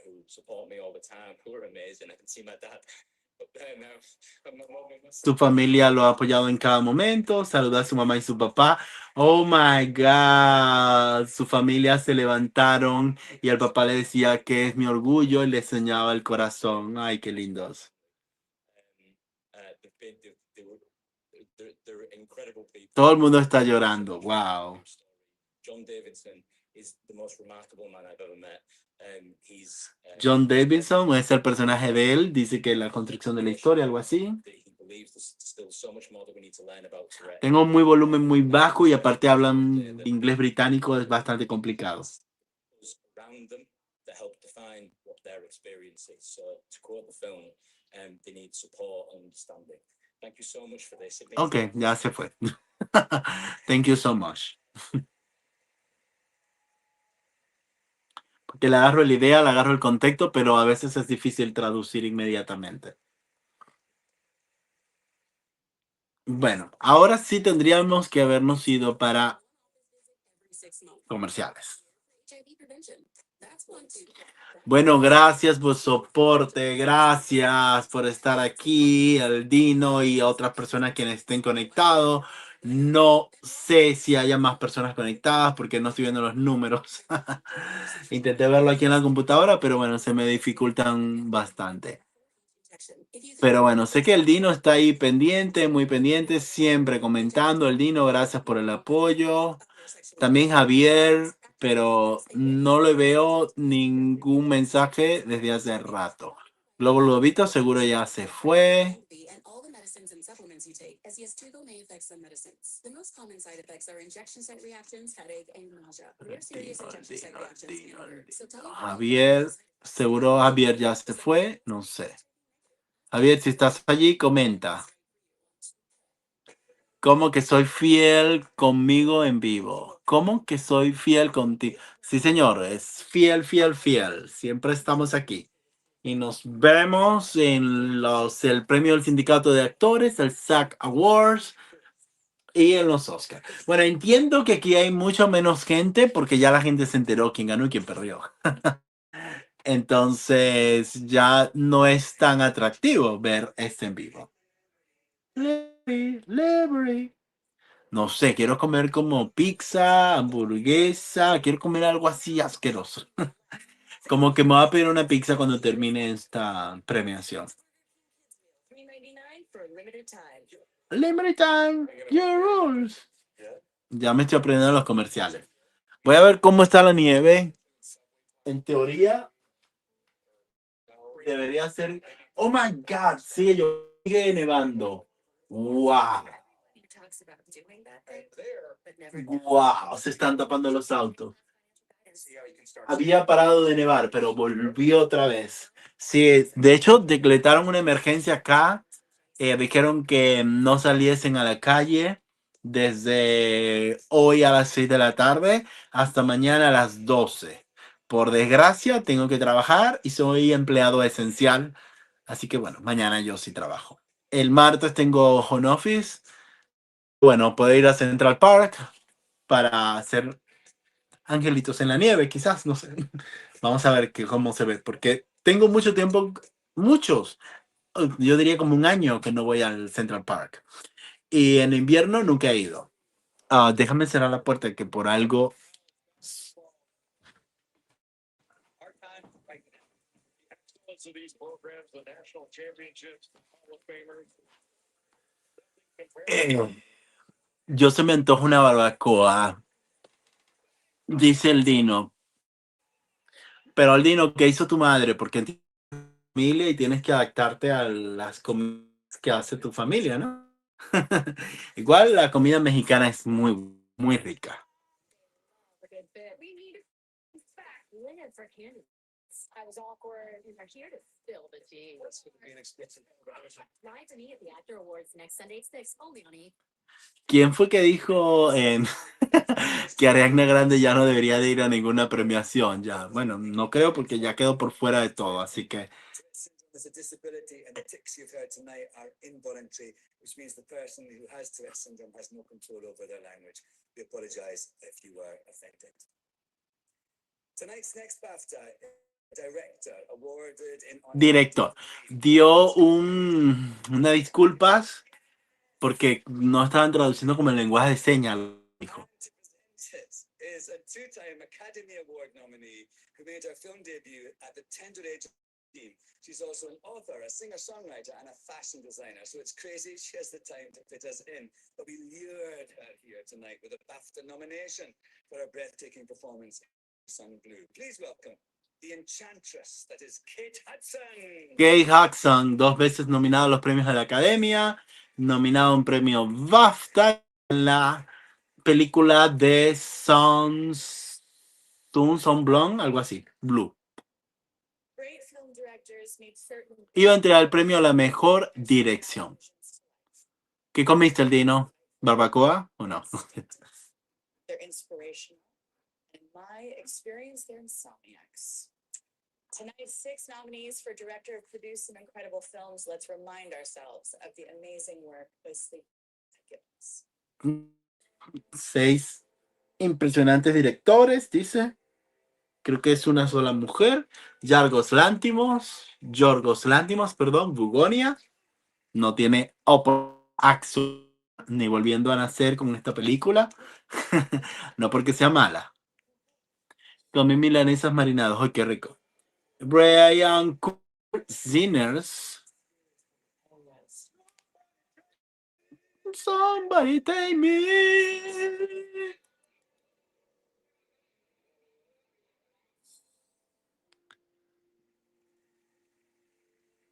who support me all the time, who are amazing. I can see my dad up there now, and my mom and my Su familia lo ha apoyado en cada momento. Saluda a su mamá y su papá. Oh my God. Su familia se levantaron y el papá le decía que es mi orgullo y le enseñaba el corazón. Ay, qué lindos. they're incredible people. Todo el mundo está llorando. Wow. John Davidson is the most remarkable man I've ever met. He's John Davidson es el personaje de él. Dice que la construcción de la historia, algo así. that he believes there's still so much more that we need to learn about Tourette. Tengo muy volumen muy bajo y aparte hablan inglés británico. Es bastante complicado. Around them that help define what their experience is. So to quote the film, they need support and understanding. Thank you so much for this. Ok, ya se fue. Thank you so much. Porque le agarro la idea, le agarro el contexto, pero a veces es difícil traducir inmediatamente. Bueno, ahora sí tendríamos que habernos ido para comerciales. HIV prevention. That's one too. Bueno, gracias por soporte, gracias por estar aquí, al Dino y a otras personas quienes estén conectados. No sé si haya más personas conectadas porque no estoy viendo los números. Intenté verlo aquí en la computadora, pero bueno, se me dificultan bastante. Pero bueno, sé que el Dino está ahí pendiente, muy pendiente, siempre comentando. El Dino, gracias por el apoyo. También Javier, pero no le veo ningún mensaje desde hace rato. Globo Lobito seguro ya se fue. And all the medicines and supplements you take, as Yeztugo may affect some medicines. The most common side effects are injection site reactions, headache, and nausea. Rare serious injection site reactions can occur. So tell your Javier, seguro Javier ya se fue, no sé. Javier, si estás allí, comenta. ¿Cómo que soy fiel conmigo en vivo? ¿Cómo que soy fiel contigo? Sí, señor, es fiel, fiel, fiel. Siempre estamos aquí. Y nos vemos en el premio del Sindicato de Actores, el SAG Awards y en los Oscars. Bueno, entiendo que aquí hay mucho menos gente porque ya la gente se enteró quién ganó y quién perdió. Entonces ya no es tan atractivo ver este en vivo. Liberty. No sé, quiero comer como pizza, hamburguesa, quiero comer algo así asqueroso. Como que me voy a pedir una pizza cuando termine esta premiación. $3.99 for a limited time. Limited time, your rules. Ya me estoy aprendiendo los comerciales. Voy a ver cómo está la nieve. En teoría, debería ser. Oh my God, sigue nevando. Wow. He talks about doing that thing, but never Wow, se están tapando los autos. Había parado de nevar, pero volvió otra vez. Sí, de hecho, decretaron una emergencia acá. Dijeron que no saliesen a la calle desde hoy a las 6 de la tarde hasta mañana a las 12. Por desgracia, tengo que trabajar y soy empleado esencial. Así que bueno, mañana yo sí trabajo. El martes tengo home office. Bueno, puedo ir a Central Park para hacer angelitos en la nieve, quizás, no sé. Vamos a ver cómo se ve, porque tengo mucho tiempo, muchos, yo diría como un año que no voy al Central Park. Y en invierno nunca he ido. Déjame cerrar la puerta que por algo... Our time right now. Excellence of these programs, the national championships, Hall of Famers. yo se me antoja una barbacoa, dice el Dino. Pero el Dino, ¿qué hizo tu madre? Porque tienes familia y tienes que adaptarte a las comidas que hace tu familia, ¿no? Igual la comida mexicana es muy, muy rica. a good bit. We need to fact live for candidates. I was awkward. We're here to spill the tea. Lie to me at the Actor Awards next Sunday at 6, only on E! ¿Quién fue que dijo que Ariana Grande ya no debería de ir a ninguna premiación? Ya, bueno, no creo porque ya quedó por fuera de todo, así que There's a disability, and the tics you've heard tonight are involuntary, which means the person who has Tourette's syndrome has no control over their language. We apologize if you were affected. Tonight's next BAFTA director awarded in honor of director dio unas disculpas porque no estaban traduciendo como el lenguaje de señas, dijo. is a two-time Academy Award nominee who made her film debut at the tender age of 18. She's also an author, a singer-songwriter, and a fashion designer. So it's crazy she has the time to fit us in. But we lured her here tonight with a BAFTA nomination for her breathtaking performance in Sun Blue. Please welcome the enchantress that is Kate Hudson. Kate Hudson, 2 veces nominado a los premios de la Academia, nominado a un premio BAFTA en la película de Sons Blonde, algo así, Blue. Great film directors need certain. Iba a entregar el premio a la mejor dirección. ¿Qué comiste, el Dino? ¿Barbacoa o no? They're inspirational. In my experience, they're insomniacs. Tonight's 6 nominees for director of produced some incredible films. Let's remind ourselves of the amazing work of Sleep Gibbons. 6 impresionantes directores, dice. Creo que es una sola mujer. Yorgos Lántimos, perdón, Bugonia. No tiene acción ni volviendo a nacer con esta película. No porque sea mala. Comí milanesas marinadas. ¡Ay, qué rico! Brian Sinners. Somebody take me.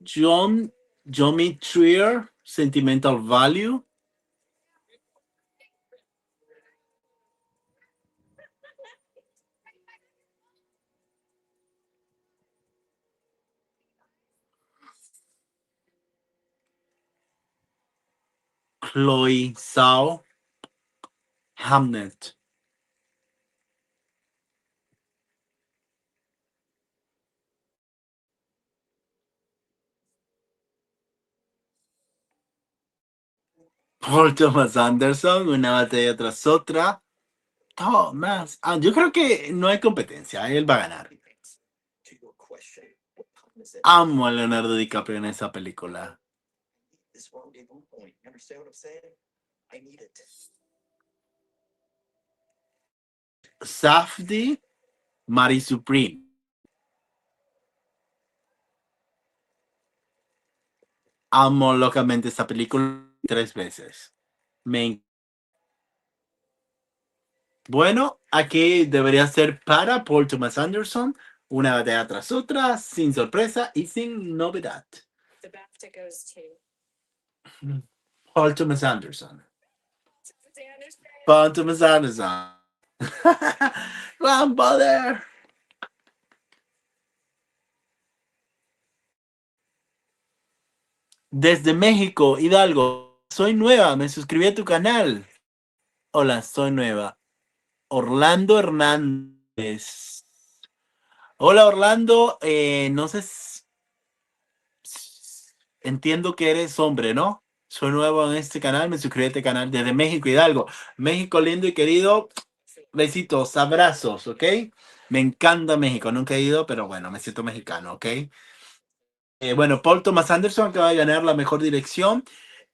Johnny Trier, Sentimental Value. Chloe Zhao, Hamnet. Paul Thomas Anderson, una batalla tras otra. Thomas. Yo creo que no hay competencia, él va a ganar. To your question, what time is it? Amo a Leonardo DiCaprio en esa película. This rendezvous point. You understand what I'm saying? I need it. Safdie, Mary Supreme. Amo locamente esta película 3 veces. Bueno, aquí debería ser para Paul Thomas Anderson, una batalla tras otra, sin sorpresa y sin novedad. The BAFTA goes to Paul Thomas Anderson. Sanders. Paul Thomas Anderson. Grandfather. Desde México, Hidalgo. Soy nueva, me suscribí a tu canal. Hola, soy nueva. Orlando Hernández. Hola, Orlando. No sé. Entiendo que eres hombre, ¿no? Soy nuevo en este canal, me suscribí a este canal desde México, Hidalgo. México lindo y querido. Besitos, abrazos, ¿ok? Me encanta México, nunca he ido, pero bueno, me siento mexicano, ¿ok? Bueno, Paul Thomas Anderson acaba de ganar la mejor dirección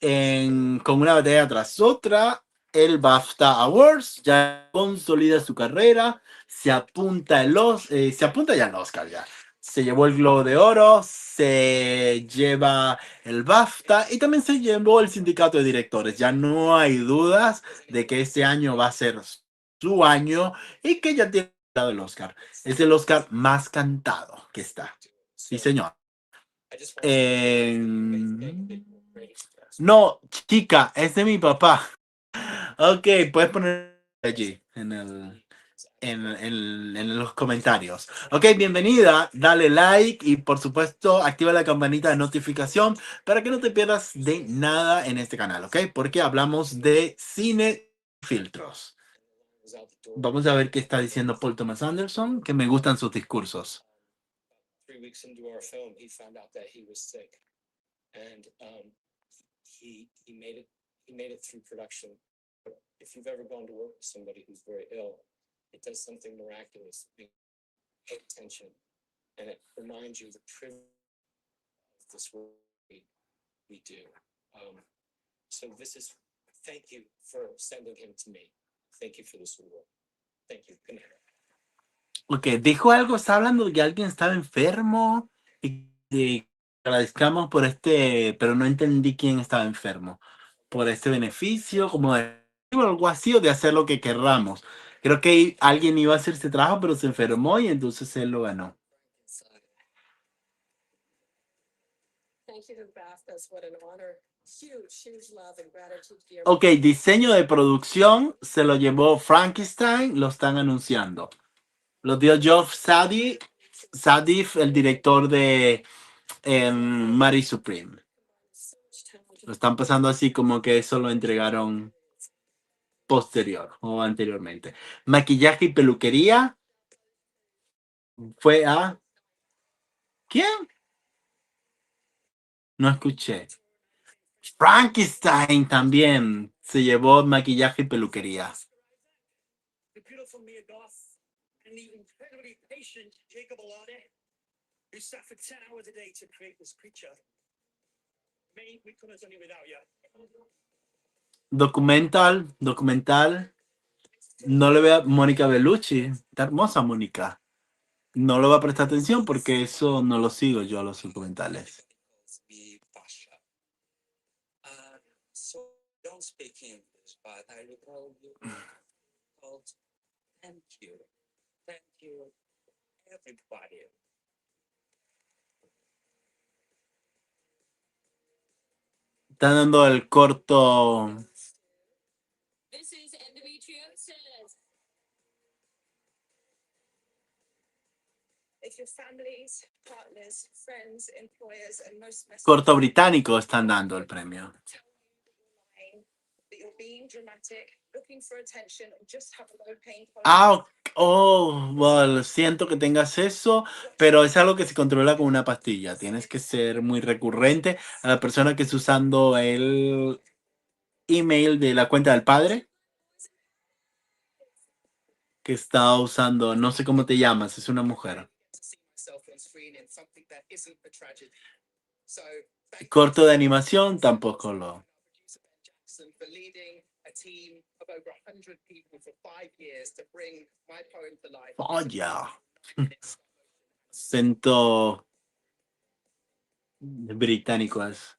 con una batalla tras otra. El BAFTA Awards ya consolida su carrera, se apunta ya al Oscar ya. Se llevó el Globo de Oro, se lleva el BAFTA y también se llevó el Sindicato de Directores. Ya no hay dudas de que este año va a ser su año y que ya tiene el Oscar. Es el Oscar más cantado que está. Sí, señor. No, chica, es de mi papá. Ok, puedes poner allí en los comentarios. Ok, bienvenida, dale like y por supuesto activa la campanita de notificación para que no te pierdas de nada en este canal, ok, porque hablamos de cine filtros. Vamos a ver qué está diciendo Paul Thomas Anderson, que me gustan sus discursos. 3 weeks into our film, he found out that he was sick, and he made it through production. But if you've ever gone to work with somebody who's very ill, it does something miraculous. Pay attention, and it reminds you of the privilege of this work we do. So this is thank you for sending him to me. Thank you for this award. Thank you. Good night. Ok, dijo algo, está hablando de que alguien estaba enfermo y agradezcamos por pero no entendí quién estaba enfermo. Por este beneficio, como de algo así, o de hacer lo que querramos. Creo que alguien iba a hacer este trabajo, pero se enfermó y entonces él lo ganó. Thank you to the BAFTAs. What an honor. Huge love and gratitude to your Ok, diseño de producción se lo llevó Frankenstein, lo están anunciando. Lo dio Geoff Sadif, el director de Mary Supreme. Lo están pasando así como que eso lo entregaron posterior o anteriormente. Maquillaje y peluquería fue a... ¿Quién? No escuché. Frankenstein también se llevó maquillaje y peluquería. The beautiful Mia Goth and the incredibly patient Jacob Elordi, who sat for 10 hours a day to create this creature. Me, we couldn't have done it without you. Documental. No le vea Mónica Bellucci. Está hermosa Mónica. No le va a prestar atención porque eso no lo sigo yo a los documentales. Me Pasha. So don't speak English, but I will call you called thank you. Thank you, everybody. Están dando el corto. This is endometriosis. If your families, partners, friends, employers, and most Corto británico están dando el premio. that you're being dramatic, looking for attention, or just have a low pain Well, siento que tengas eso, pero es algo que se controla con una pastilla. Tienes que ser muy recurrente. A la persona que está usando el email de la cuenta del padre, que está usando, no sé cómo te llamas, es una mujer. Corto de animación tampoco lo. For leading a team of over 100 people for 5 years to bring my poem to life. Vaya. Acento británico es.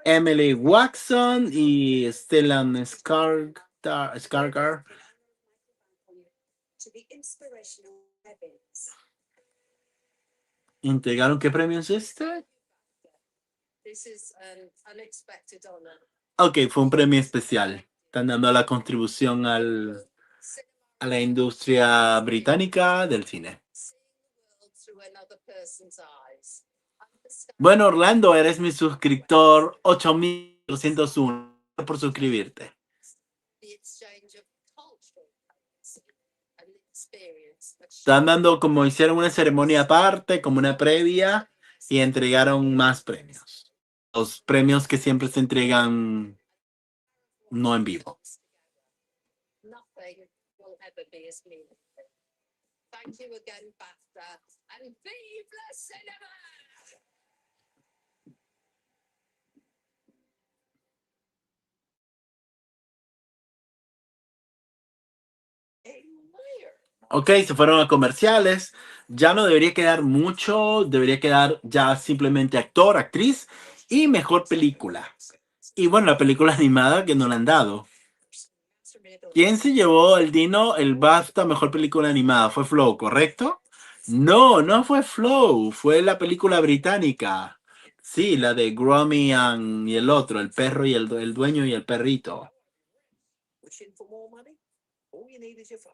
Emily Watson y Stellan Skarsgård. to the inspirational heavens. ¿Entregaron qué premio es este? This is an unexpected honor. Ok, fue un premio especial. Están dando la contribución a la industria británica del cine. Through another person's eyes. Bueno, Orlando, eres mi suscriptor 8401 por suscribirte. The exchange of culture and experience. Están dando como hicieron una ceremonia aparte, como una previa, y entregaron más premios. Los premios que siempre se entregan no en vivo. Nothing will ever be as meaningful. Thank you again, BAFTA, and vive la cinema! Ok, se fueron a comerciales. Ya no debería quedar mucho. Debería quedar ya simplemente actor, actriz y mejor película. Y bueno, la película animada que no le han dado. ¿Quién se llevó el Dino, el BAFTA mejor película animada? Fue Flow, ¿correcto? No, no fue Flow. Fue la película británica. Sí, la de Grommy y el otro, el perro y el dueño y el perrito. Wishing for more money? All you need is your phone.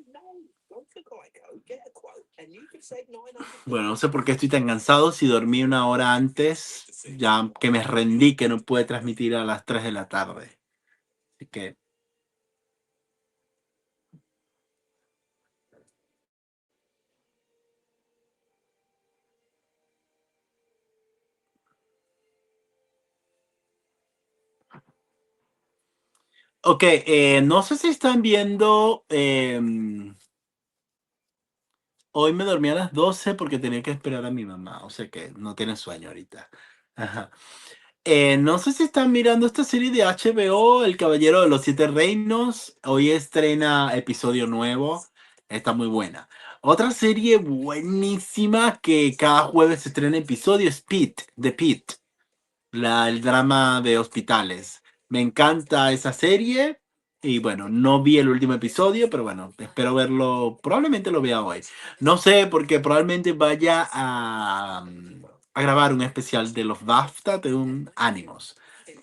No, go to Geico, get a quote, and you can save $900. Bueno, no sé por qué estoy tan cansado. Si dormí una hora antes, ya que me rendí que no pude transmitir a las 3 de la tarde. Así que... Ok, no sé si están viendo... hoy me dormí a las 12 porque tenía que esperar a mi mamá. O sea que no tiene sueño ahorita. Ajá. No sé si están mirando esta serie de HBO, El Caballero de los Siete Reinos. Hoy estrena episodio nuevo. Está muy buena. Otra serie buenísima que cada jueves se estrena episodio es The Pitt. El drama de hospitales. Me encanta esa serie. Y bueno, no vi el último episodio, pero bueno, espero verlo. Probablemente lo vea hoy. No sé, porque probablemente vaya a grabar un especial de los BAFTA de un Ánimos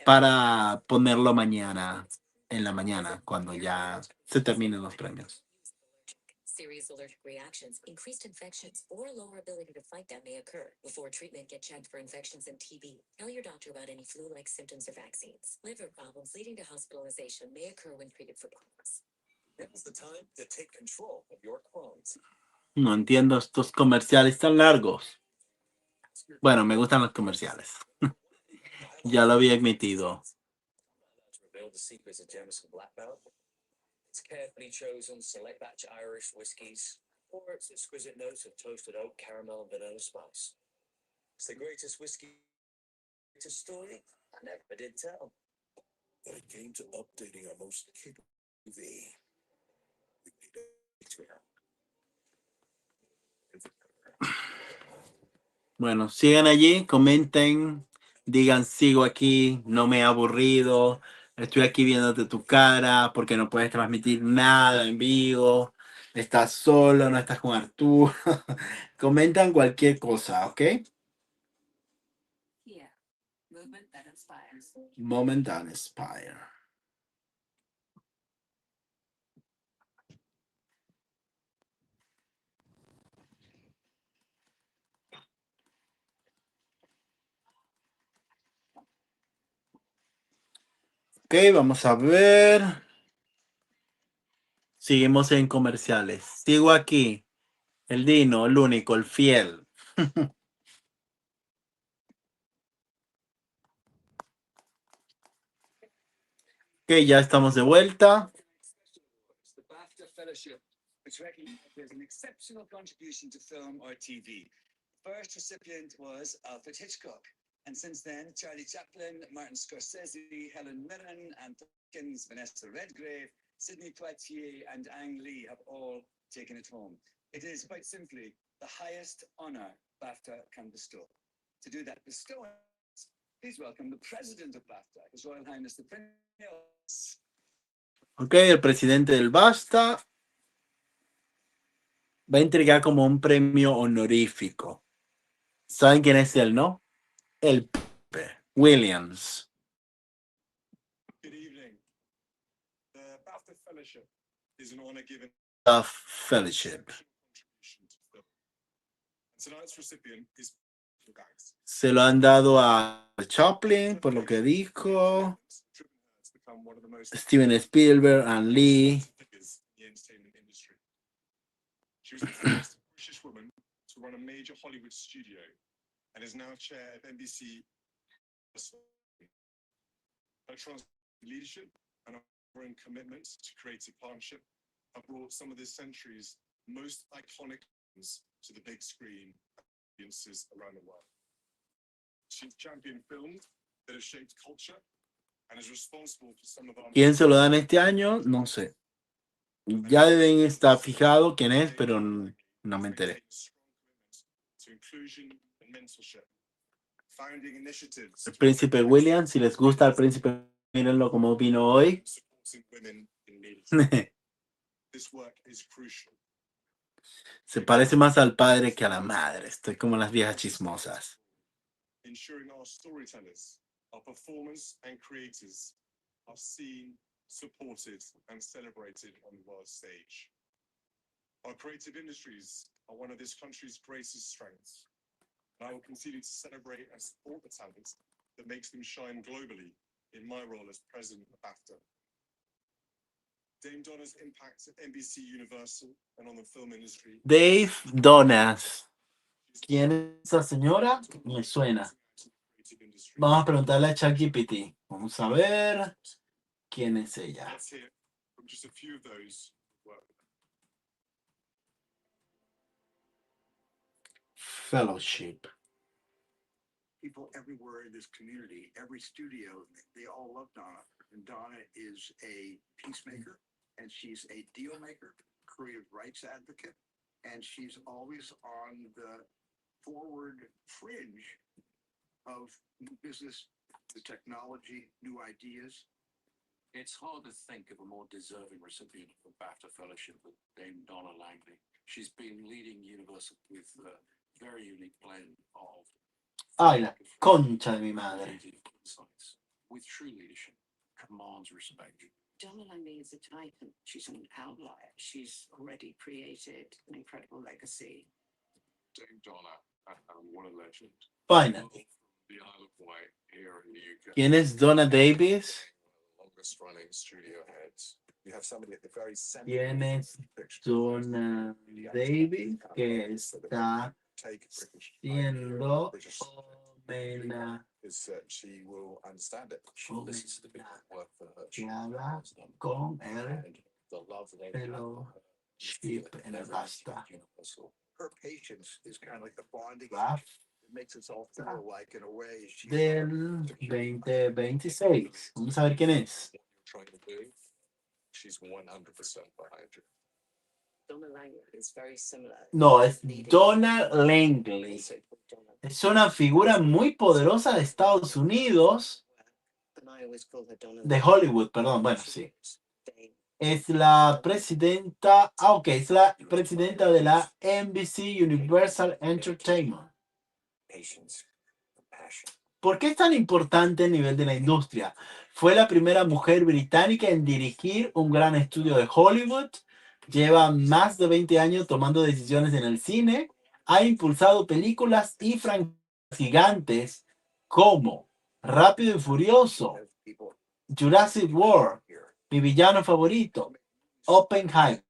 para ponerlo mañana, en la mañana, cuando ya se terminen los premios. Serious allergic reactions, increased infections, or a lower ability to fight them may occur. Before treatment, get checked for infections and TB. Tell your doctor about any flu-like symptoms or vaccines. Liver problems leading to hospitalization may occur when treated for Crohn's. Now's the time to take control of your Crohn's. No entiendo estos comerciales tan largos. Bueno, me gustan los comerciales. Ya lo había admitido. Reveal the secrets of Jameson Black Belt. It's carefully chosen select batch Irish whiskies, or its exquisite notes of toasted oak, caramel, and vanilla spice. It's the greatest whiskey, greatest story I never did tell. When it came to updating our most capable TV, we made a Patreon. Bueno, sigan allí, comenten, digan sigo aquí, no me he aburrido, estoy aquí viéndote tu cara porque no puedes transmitir nada en vivo, estás solo, no estás con Arturo. Comentan cualquier cosa, ¿ok? Yeah. Movement that inspires. Moment that inspire. Ok, vamos a ver. Seguimos en comerciales. Sigo aquí. El Dino, el único, el fiel. Ok, ya estamos de vuelta. The BAFTA Fellowship, which recognizes an exceptional contribution to film or TV. First recipient was Alfred Hitchcock, and since then, Charlie Chaplin, Martin Scorsese, Helen Mirren, Anne Hopkins, Vanessa Redgrave, Sidney Poitier, and Ang Lee have all taken it home. It is quite simply the highest honor BAFTA can bestow. To do that bestowing, please welcome the president of BAFTA, His Royal Highness the Prince. Ok, el presidente del BAFTA va a entregar como un premio honorífico. ¿Saben quién es él, no? El Pepe Williams. Good evening. The BAFTA Fellowship is an honor given The Fellowship. contribution to film. And tonight's recipient is Gags. Se lo han dado a Chaplin, por lo que dijo. Steven Spielberg, Anne Lee. Figures in the entertainment industry. She was the first British woman to run a major Hollywood studio and is now chair of NBC. Her transformative leadership and unwavering commitment to creative partnership have brought some of this century's most iconic films to the big screen audiences around the world. She's championed films that have shaped culture and is responsible for some of our ¿Quién se lo dan este año? No sé. Ya deben estar fijados quién es, pero no me enteré. to inclusion and mentorship. Founding initiatives El príncipe William, si les gusta el príncipe, mírenlo como vino hoy. supporting women in leadership. This work is crucial. Se parece más al padre que a la madre. Estoy como las viejas chismosas. Ensuring our storytellers, our performers and creators are seen, supported and celebrated on the world stage. Our creative industries are one of this country's greatest strengths, and I will continue to celebrate and support the talent that makes them shine globally in my role as president of BAFTA. Dame Donna's impact at NBC Universal and on the film industry. Dave Donas. ¿Quién es esa señora? Me suena. Vamos a preguntarle a ChatGPT. Vamos a ver quién es ella. Let's hear from just a few of those who work with them. Fellowship. People everywhere in this community, every studio, they all love Donna. And Donna is a peacemaker, and she's a deal maker, creative rights advocate, and she's always on the forward fringe of new business, the technology, new ideas. It's hard to think of a more deserving recipient of the BAFTA Fellowship than Dame Donna Langley. She's been leading Universal with a very unique blend of Ay, la concha de mi madre. creative insights with true leadership, commands respect. Donna Langley is a titan. She's an outlier. She's already created an incredible legacy. Dame Donna, what a legend. Finally. The Isle of Wight here in the UK. ¿Quién es Donna Davis? Longest running studio heads. You have somebody at the very center. ¿Quién es Donna Davis? Que está siendo homenajeada Is that she will understand it. She will listen to the people who work for her. She con el and the love they Fellowship en el BAFTA. Her patience is kind of like the bonding. BAFTA It makes us all feel like, in a way, she's del 2026. Vamos a ver quién es. trying to do. She's 100% behind you. Donna Langley is very similar. No, es Donna Langley. Es una figura muy poderosa de Estados Unidos, And I always call her Donna de Hollywood, perdón, bueno, sí. Es la presidenta, ok, es la presidenta de la NBC Universal Entertainment. ¿Por qué es tan importante a nivel de la industria? Fue la primera mujer británica en dirigir un gran estudio de Hollywood. Lleva más de 20 años tomando decisiones en el cine. Ha impulsado películas y franquicias gigantes como Rápido y Furioso, Jurassic World, Mi villano favorito, Oppenheimer.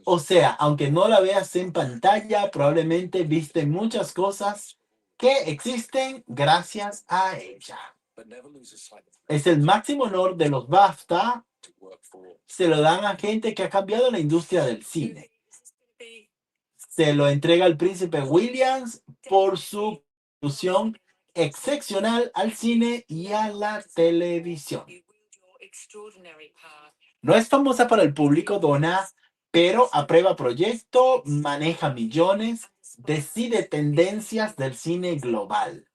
O sea, aunque no la veas en pantalla, probablemente viste muchas cosas que existen gracias a ella. Es el máximo honor de los BAFTA. Se lo dan a gente que ha cambiado la industria del cine. Se lo entrega al príncipe Williams por su contribución excepcional al cine y a la televisión. No es famosa para el público, Donna, pero aprueba proyectos, maneja millones, decide tendencias del cine global.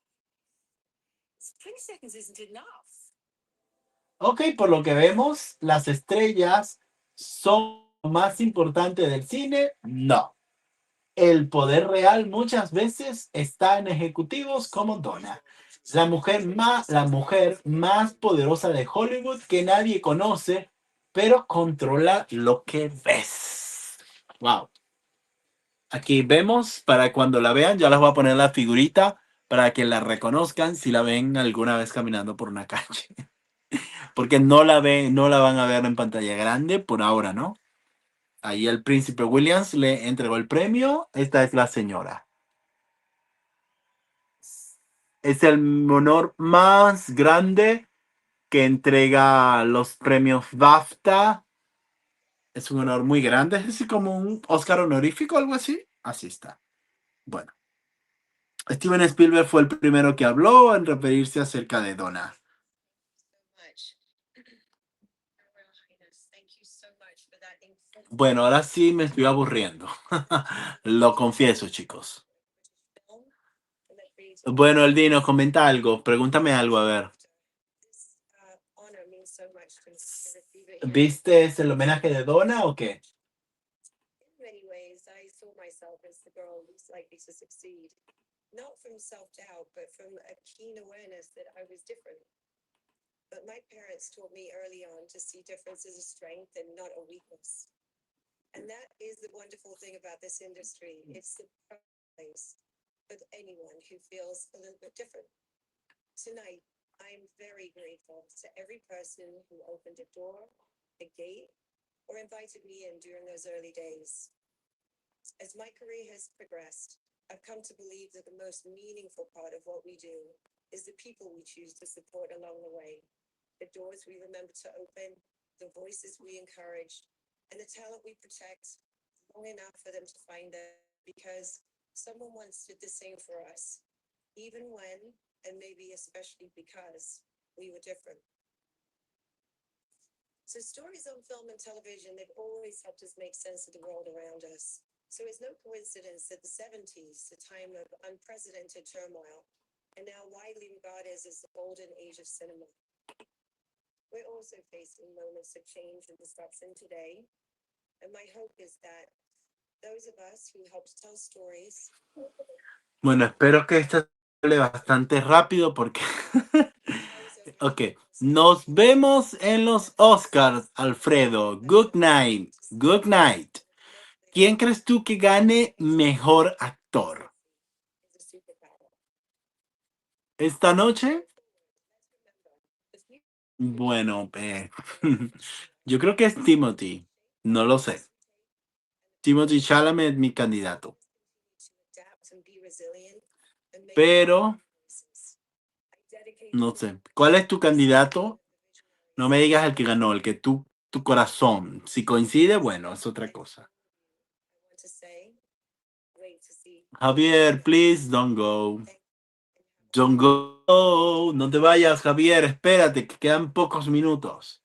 Ok, por lo que vemos, las estrellas son lo más importante del cine. No. El poder real muchas veces está en ejecutivos como Donna. La mujer más poderosa de Hollywood que nadie conoce, pero controla lo que ves. Wow. Aquí vemos, para cuando la vean, ya les voy a poner la figurita para que la reconozcan si la ven alguna vez caminando por una calle. Porque no la van a ver en pantalla grande por ahora, ¿no? Ahí el príncipe Williams le entregó el premio. Esta es la señora. Es el honor más grande que entrega los premios BAFTA. Es un honor muy grande. Es así como un Oscar honorífico, algo así. Así está. Bueno. Steven Spielberg fue el primero que habló en referirse acerca de Donna. Bueno, ahora sí me estoy aburriendo. Lo confieso, chicos. Bueno, Eldino, comenta algo. Pregúntame algo, a ver. ¿Viste el homenaje de Donna o qué? Not from self-doubt, but from a keen awareness that I was different. But my parents taught me early on to see difference as a strength and not a weakness. And that is the wonderful thing about this industry. It's the place for anyone who feels a little bit different. Tonight, I'm very grateful to every person who opened a door, a gate, or invited me in during those early days. As my career has progressed, I've come to believe that the most meaningful part of what we do is the people we choose to support along the way, the doors we remember to open, the voices we encourage, and the talent we protect long enough for them to find them, because someone once did the same for us, even when, and maybe especially because, we were different. So stories on film and television, they've always helped us make sense of the world around us. So it's no coincidence that the 70s, a time of unprecedented turmoil, are now widely regarded as the golden age of cinema. We're also facing moments of change and disruption today, and my hope is that those of us who helped tell stories. Bueno, espero que esta hable bastante rápido porque... Ok, nos vemos en los Oscars, Alfredo. Good night. Good night. ¿Quién crees tú que gane mejor actor esta noche? Bueno, yo creo que es Timothy. No lo sé. Timothy Chalamet es mi candidato. Pero no sé. ¿Cuál es tu candidato? No me digas el que ganó, el que tú tu corazón. Si coincide, bueno, es otra cosa. want to say, wait to see. Javier, please don't go. Don't go. No te vayas, Javier. Espérate, que quedan pocos minutos.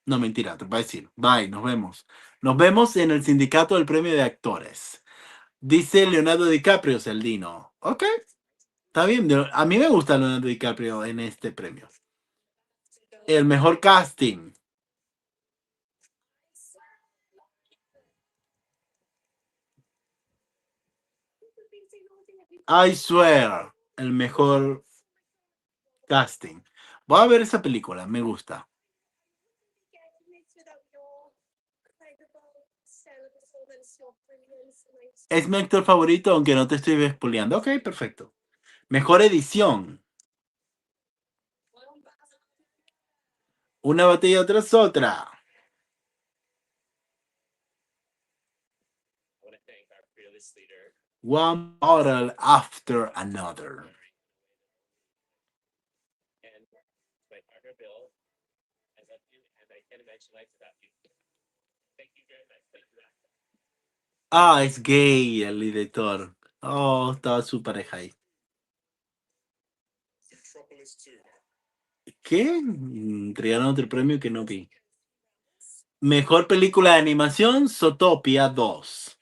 No, mentira, te voy a decir. Bye, nos vemos. Nos vemos en el sindicato del premio de actores. Dice Leonardo DiCaprio, Celdino. Ok, está bien. A mí me gusta Leonardo DiCaprio en este premio. El mejor casting. I swear. El mejor casting. Voy a ver esa película, me gusta. Es mi actor favorito, aunque no te estoy spoileando. Ok, perfecto. Mejor edición. Una batalla tras otra. I want to thank our fearless leader. One battle after another. And my partner Bill, I love you, and I can't imagine life without you. Thank you very much. Thank you. Ah, es gay el director. Oh, estaba su pareja ahí. Metropolis 2. ¿Qué? Entregaron otro premio que no vi. Mejor película de animación, Zootopia 2.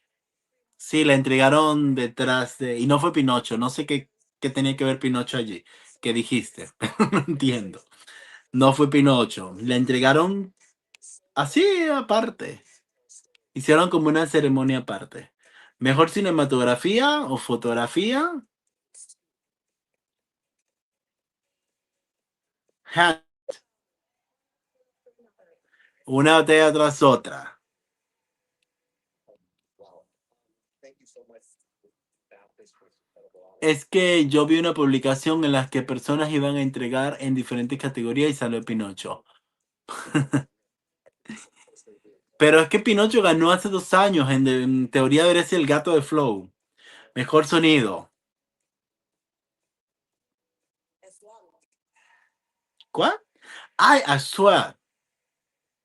Sí, la entregaron detrás de... Y no fue Pinocho. No sé qué tenía que ver Pinocho allí. ¿Qué dijiste? No entiendo. No fue Pinocho. La entregaron así aparte. Hicieron como una ceremonia aparte. Mejor cinematografía o fotografía. Ha- Una batalla tras otra. Wow. Thank you so much. This was incredible. Es que yo vi una publicación en la que personas iban a entregar en diferentes categorías y salió Pinocho. Pero es que Pinocho ganó hace 2 años. En teoría debería ser el gato de Flow. Mejor sonido. ¿Cuál? Ay, I swear.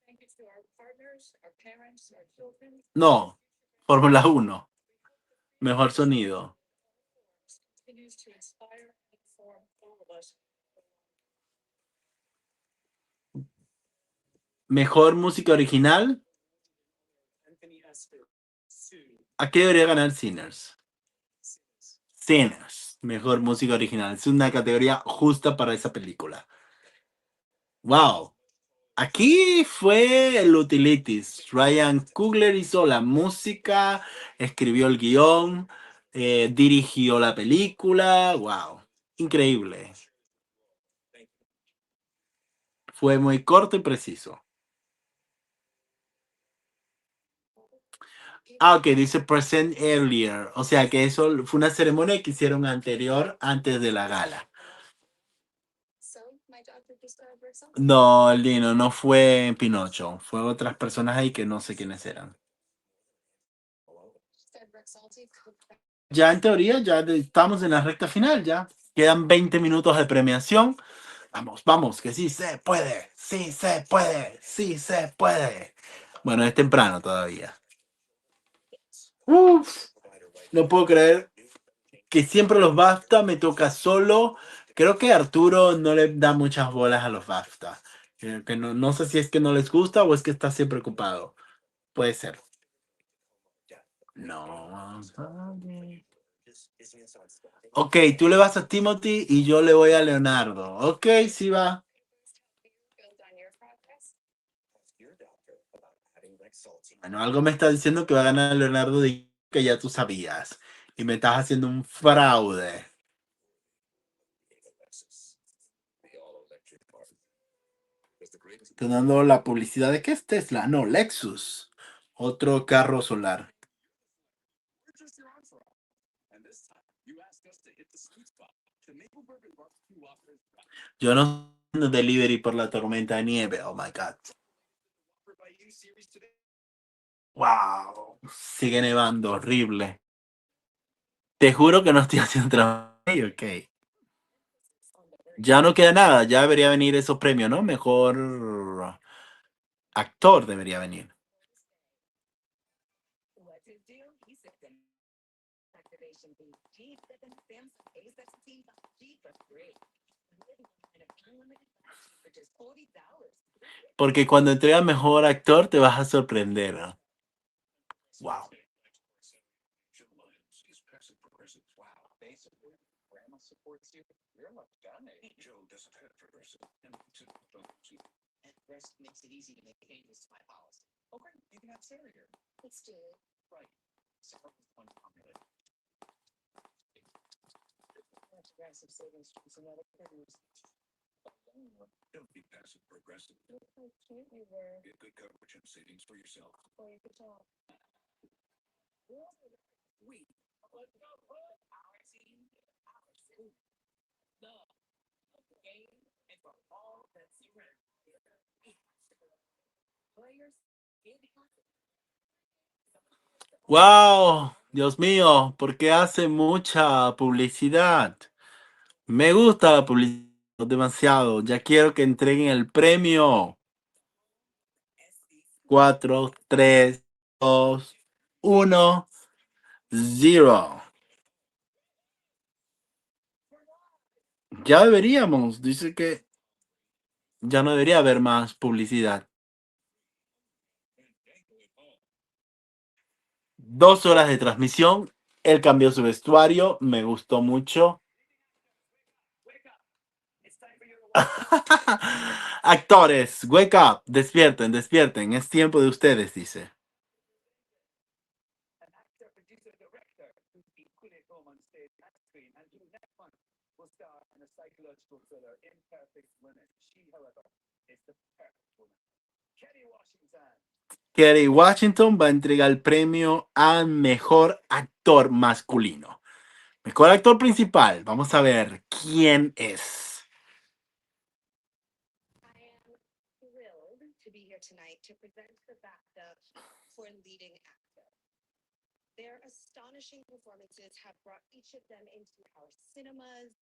Thank you to our partners, our parents, our children. No. Fórmula 1. Mejor sonido. Continues to inspire and inform all of us. Mejor música original. Anthony Asper, Sue, Aquí debería ganar Sinners. Sinners. Mejor música original. Es una categoría justa para esa película. Wow. Aquí fue el Utilities. Ryan Coogler hizo la música, escribió el guión, dirigió la película. Wow. Increíble. Fue muy corto y preciso. Ah, ok, dice present earlier. O sea que eso fue una ceremonia que hicieron anterior, antes de la gala. So, my doctor described herself. No, Lino, no fue Pinocho. Fue otras personas ahí que no sé quiénes eran. Said Rexalti could Ya en teoría, ya estamos en la recta final, ya. Quedan 20 minutos de premiación. Vamos, vamos, que sí se puede, sí se puede, sí se puede. Bueno, es temprano todavía. Uf, no puedo creer que siempre los BAFTA me toca solo. Creo que Arturo no le da muchas bolas a los BAFTA. Que no sé si es que no les gusta o es que está siempre ocupado. Puede ser. No. Ok, tú le vas a Timothy y yo le voy a Leonardo. Ok, sí va. build on your progress. Bueno, algo me está diciendo que va a ganar Leonardo que ya tú sabías. Y me estás haciendo un fraude. Estoy dando la publicidad de que es Tesla. No, Lexus. Otro carro solar. Yo no estoy delivery por la tormenta de nieve. Oh my God. Wow. Sigue nevando. Horrible. Te juro que no estoy haciendo trabajo. Ok. Ya no queda nada. Ya debería venir esos premios, ¿no? Mejor actor debería venir. What's his deal? He's system activation fee. G7 Samsung A17 5G for free. And an unlimited 5G for just $40. Porque cuando entrega mejor actor te vas a sorprender. ¿No? Wow. Is passive progressive. Wow. Basically, grandma supports you. You're like Johnny. Joe doesn't have progressive. And Rest makes it easy to make changes to my policy. okay, you can have Sarah here. Let's do it. Right. Sarah was one formula. Progressive savings streams and other things. Don't be passive progressive. Look how cute we were. Get good coverage and savings for yourself. Before you could talk. We. Our team, our school. Love of the game and for all that surround. Players, give me Wow, Dios mío, ¿por qué hace mucha publicidad? Me gusta la publicidad demasiado. Ya quiero que entreguen el premio. 4, 3, 2, 1, 0. Ya deberíamos. Dice que ya no debería haber más publicidad. 2 horas de transmisión. Él cambió su vestuario. Me gustó mucho. Actores, wake up. Despierten, despierten. Es tiempo de ustedes, dice. An actor, producer, director who's been put at home on stage and screen, and who next month will star in a psychological thriller, Imperfect Women. She, however, is the perfect woman. Kerry Washington. Kerry Washington va a entregar el premio a mejor actor masculino. Mejor actor principal. Vamos a ver quién es. I am thrilled to be here tonight to present the BAFTA for leading actor. Their astonishing performances have brought each of them into our cinemas,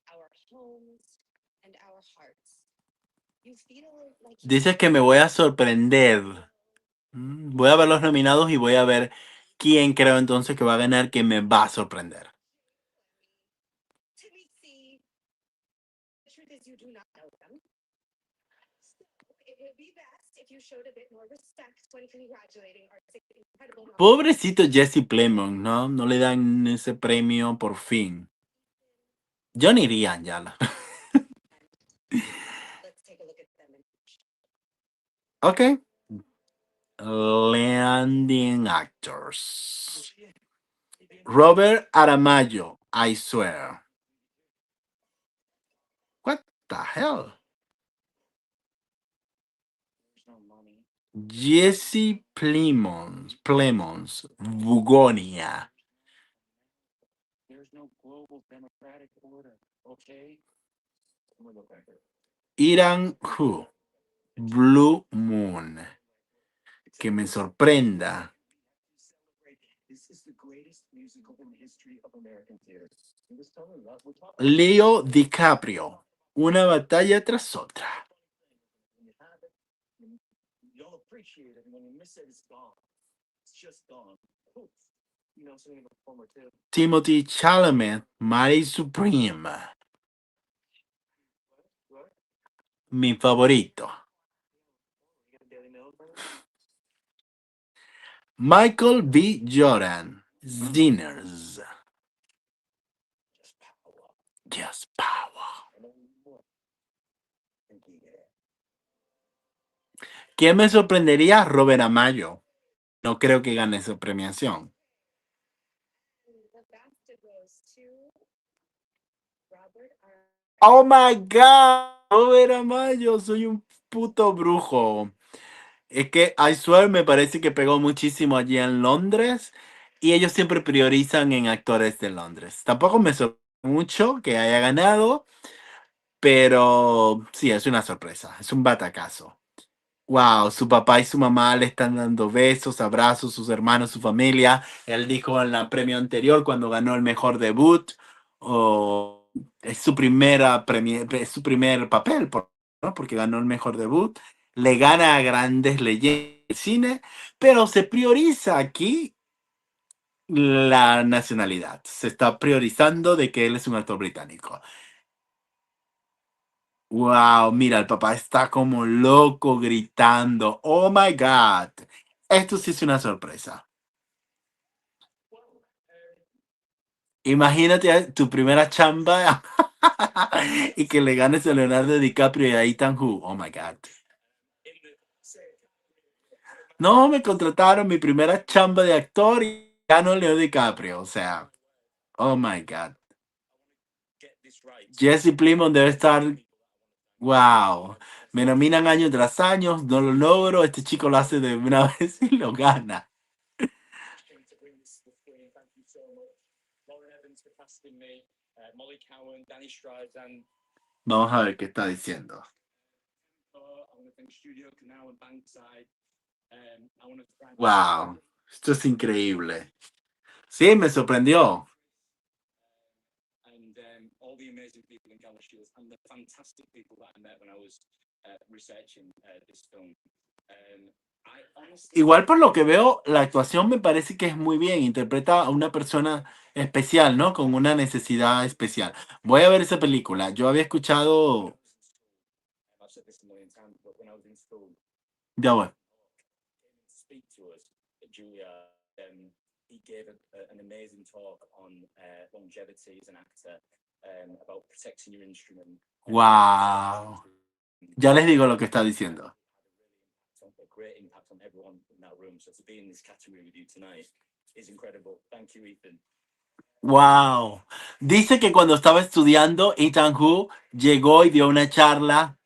our homes, and our hearts. You feel like you Dice que me voy a sorprender. Voy a ver los nominados y voy a ver quién creo entonces que va a ganar, que me va a sorprender. Timothy, the truth is you do not know them. So it would be best if you showed a bit more respect when congratulating our incredible Pobrecito Jesse Plemons, ¿no? No le dan ese premio por fin. Yo ni iría ya. Let's take a look at them. Ok. Landing actors. Robert Aramayo, I swear. What the hell? Jesse Plemons, Bugonia. There's no global democratic order, okay? I'm gonna look back there. Iran Hu, Blue Moon. Que me sorprenda. This is the greatest musical in the history of American theater. He was telling us, we're talking Leo DiCaprio, una batalla tras otra. when you have it, you don't appreciate it, and when you miss it, it's gone. It's just gone. Poof. You know, something about former too. Timothy Chalamet, Mary Supreme. What? Mi favorito. You got a Daily Mail for me? Michael B. Jordan, Sinners. Just power. Just power. ¿Quién me sorprendería? Robert Amayo. No creo que gane esa premiación. The BAFTA goes to Robert R. Oh my God, Robert Amayo, soy un puto brujo. Es que I swear me parece que pegó muchísimo allí en Londres y ellos siempre priorizan en actores de Londres. Tampoco me sorprende mucho que haya ganado, pero sí, es una sorpresa, es un batacazo. Wow, su papá y su mamá le están dando besos, abrazos, sus hermanos, su familia. Él dijo en la premio anterior cuando ganó el mejor debut, es su es su primer papel, ¿no? Porque ganó el mejor debut. le gana a grandes leyendas del cine, pero se prioriza aquí la nacionalidad. Se está priorizando de que él es un actor británico. Wow, mira, el papá está como loco gritando. Oh my God. Esto sí es una sorpresa. Imagínate tu primera chamba y que le ganes a Leonardo DiCaprio y a Ethan Hawke. Oh my God. No, me contrataron mi primera chamba de actor y gano Leo DiCaprio. O sea, oh my God. Jesse Plemons debe estar. Wow. Me nominan año tras año, no lo logro. Este chico lo hace de una vez y lo gana. To bring this to the screen. Thank you so much. Lauren Evans for casting me, Molly Cowan, Danny Streisand. Vamos a ver qué está diciendo. I want to thank Studio Canal and Bankside. I want to thank. Wow. Esto es increíble. Sí, me sorprendió. And all the amazing people in Gala Shields and the fantastic people that I met when I was researching this film. I honestly. Igual por lo que veo, la actuación me parece que es muy bien. Interpreta a una persona especial, ¿no? Con una necesidad especial. Voy a ver esa película. Yo había escuchado. I've said this a million times, but when I was in school, Ya bueno. came in to speak to us at Julia. He gave an amazing talk on longevity as an actor, about protecting your instrument. Wow. Ya les digo lo que está diciendo. A great impact on everyone in that room. So to be in this category with you tonight is incredible. Thank you, Ethan. Wow. Dice que cuando estaba estudiando, Ethan Hawke llegó y dio una charla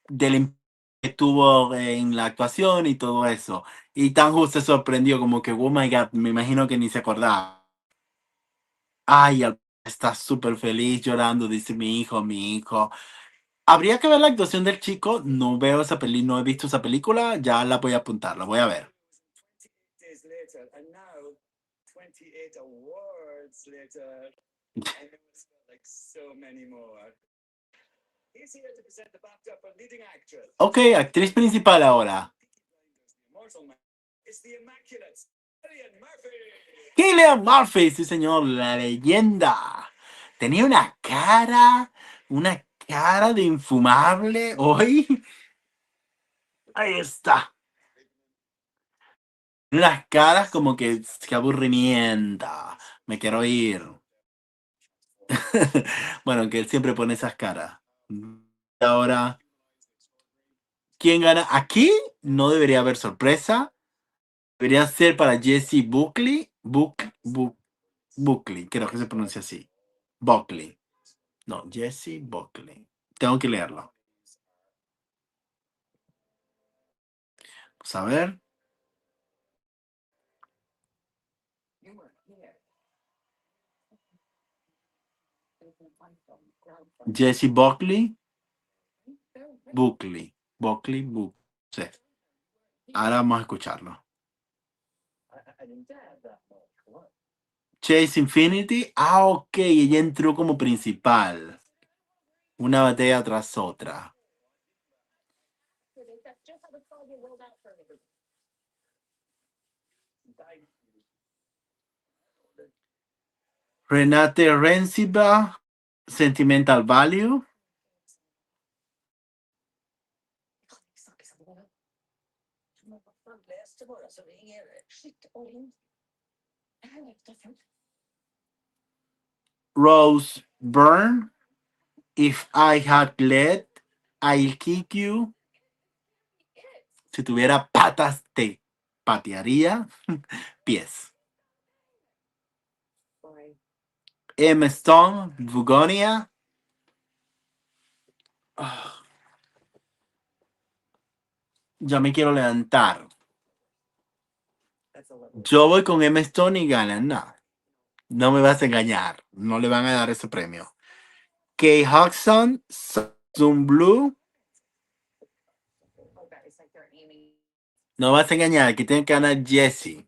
del impacto que tuvo en la actuación y todo eso. Y Ethan Hawke se sorprendió como que, oh my God, me imagino que ni se acordaba. Ay, está súper feliz llorando, dice mi hijo, mi hijo. Habría que ver la actuación del chico. No veo esa película, no he visto esa película. Ya la voy a apuntar, la voy a ver. 28 days later, and now 28 awards later, I know it's got like so many more. He's here to present the BAFTA for leading actress. Ok, actriz principal ahora. Immortal Man. It's the immaculate Cillian Murphy. Cillian Murphy, sí señor, la leyenda. Tenía una cara de infumable. Hoy, ahí está. Unas caras como que, qué aburrimiento. Me quiero ir. Bueno, que él siempre pone esas caras. Ahora, ¿quién gana? Aquí no debería haber sorpresa. Debería ser para Jesse Buckley. Buckley, creo que se pronuncia así. Buckley. No, Jesse Buckley. Tengo que leerlo. Vamos a ver. Jesse Buckley. Buckley. Buckley. Sí. Ahora vamos a escucharlo. I didn't have that much. What? Chase Infinity. Ah, ok. Ella entró como principal. Una batalla tras otra. That's just how the song rolled out for me. Renate Renciba. Sentimental Value. Rose Byrne. If I Had Led, I'll Kick You. Si tuviera patas, te patearía. Pies. Emma Stone, Bugonia. Ah, ya me quiero levantar. Yo voy con Emma Stone y ganan. No, no me vas a engañar. No le van a dar ese premio. Kay Hudson, Zoom Blue. No vas a engañar. Aquí tiene que ganar Jesse.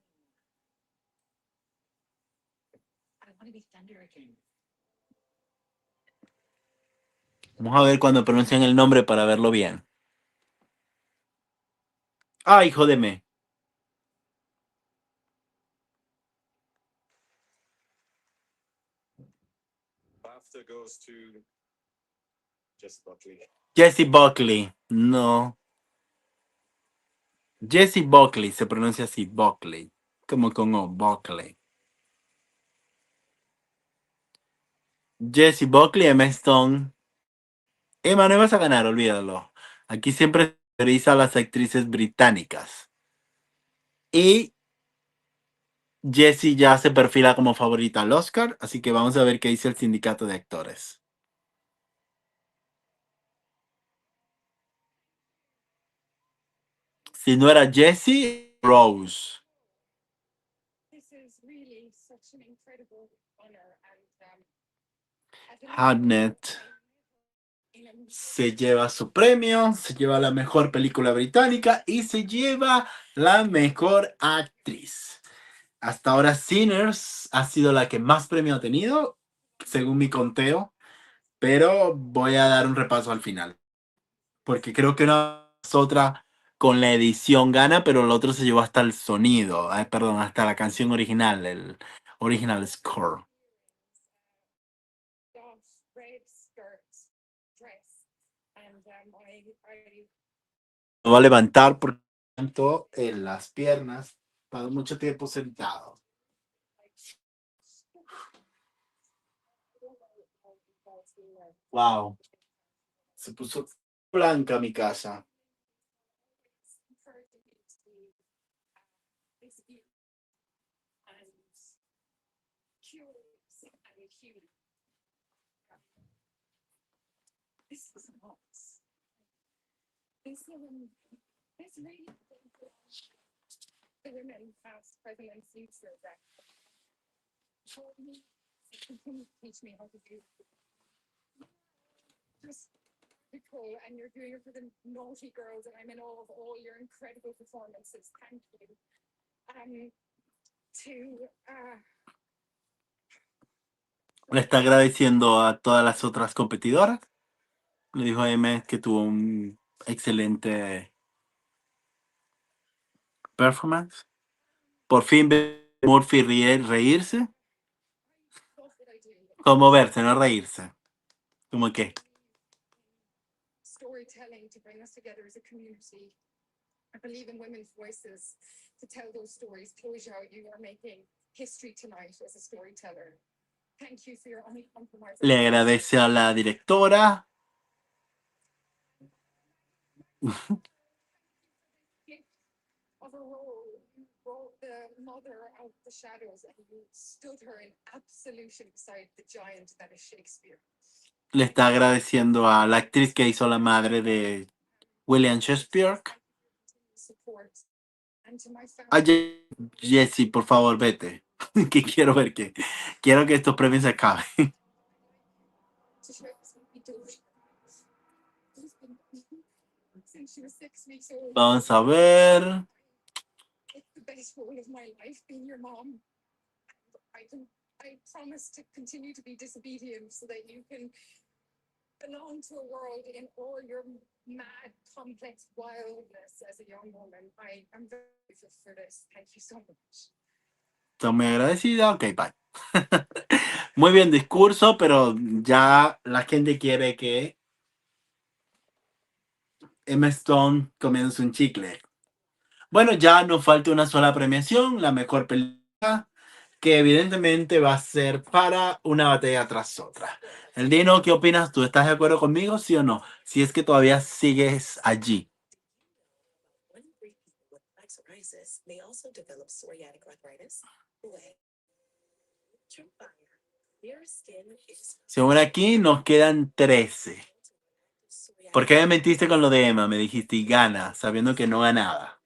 Vamos a ver cuando pronuncian el nombre para verlo bien. Ay, jódeme. BAFTA goes to Jesse Buckley. Jessie Buckley. No. Jessie Buckley se pronuncia así, Buckley. Como con O, Buckley. Jessie Buckley, Emma Stone. Emma, no vas a ganar, olvídalo. Aquí siempre se prioriza a las actrices británicas. Y Jessie ya se perfila como favorita al Oscar, así que vamos a ver qué dice el sindicato de actores. Si no era Jessie, Rose. This is really such an incredible honor and Hartnett se lleva su premio, se lleva la mejor película británica y se lleva la mejor actriz. Hasta ahora Sinners ha sido la que más premio ha tenido, según mi conteo, pero voy a dar un repaso al final, porque creo que una otra con la edición gana, pero el otro se llevó hasta el sonido, perdón, hasta la canción original, el original score. red skirt dress and I Lo va a levantar por tanto en las piernas, para mucho tiempo sentado. Wow. Se puso blanca mi casa. This really the women past, present, and future that told me to continue to teach me how to do just cool, and you're doing it for the naughty girls, and I'm in awe of all your incredible performances. Thank you. Le está agradeciendo a todas las otras competidoras. Le dijo a M que tuvo un excelente performance. Por fin ve a Murphy reírse. Como verse, no reírse. Como que. Storytelling to bring us together as a community. I believe in women's voices to tell those stories. Chloe Zhao, you are making history tonight as a storyteller. Thank you for your uncompromising. Le agradece a la directora. Of a role, you brought the mother out the shadows and you stood her in absolution beside the giant that is Shakespeare. Le está agradeciendo a la actriz que hizo la madre de William Shakespeare. Oye, Jessie, por favor, vete. Que quiero ver quiero que estos premios se acaben. Vamos a ver. I promise to continue to be disobedient so that you can belong to a world in all your mad, complex wildness as a young woman. I am very grateful for this. Thank you so much. Estoy muy agradecida. Ok, bye. Muy bien discurso, pero ya la gente quiere que Emma Stone comience un chicle. Bueno, ya nos falta una sola premiación, la mejor película, que evidentemente va a ser para una batalla tras otra. El Dino, ¿qué opinas tú? ¿Estás de acuerdo conmigo, sí o no? Si es que todavía sigues allí. Según aquí, nos quedan 13. ¿Por qué me mentiste con lo de Emma? Me dijiste, y gana, sabiendo que no ganaba.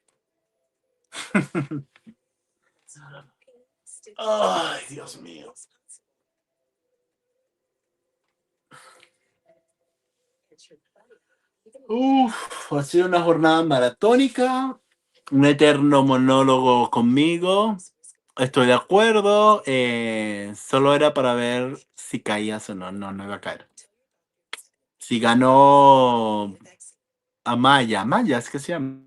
Ay, Dios mío. Uf, ha sido una jornada maratónica, un eterno monólogo conmigo. Estoy de acuerdo. Solo era para ver si caías o no. No, no iba a caer. Si ganó Amaya, Amaya es que se llama.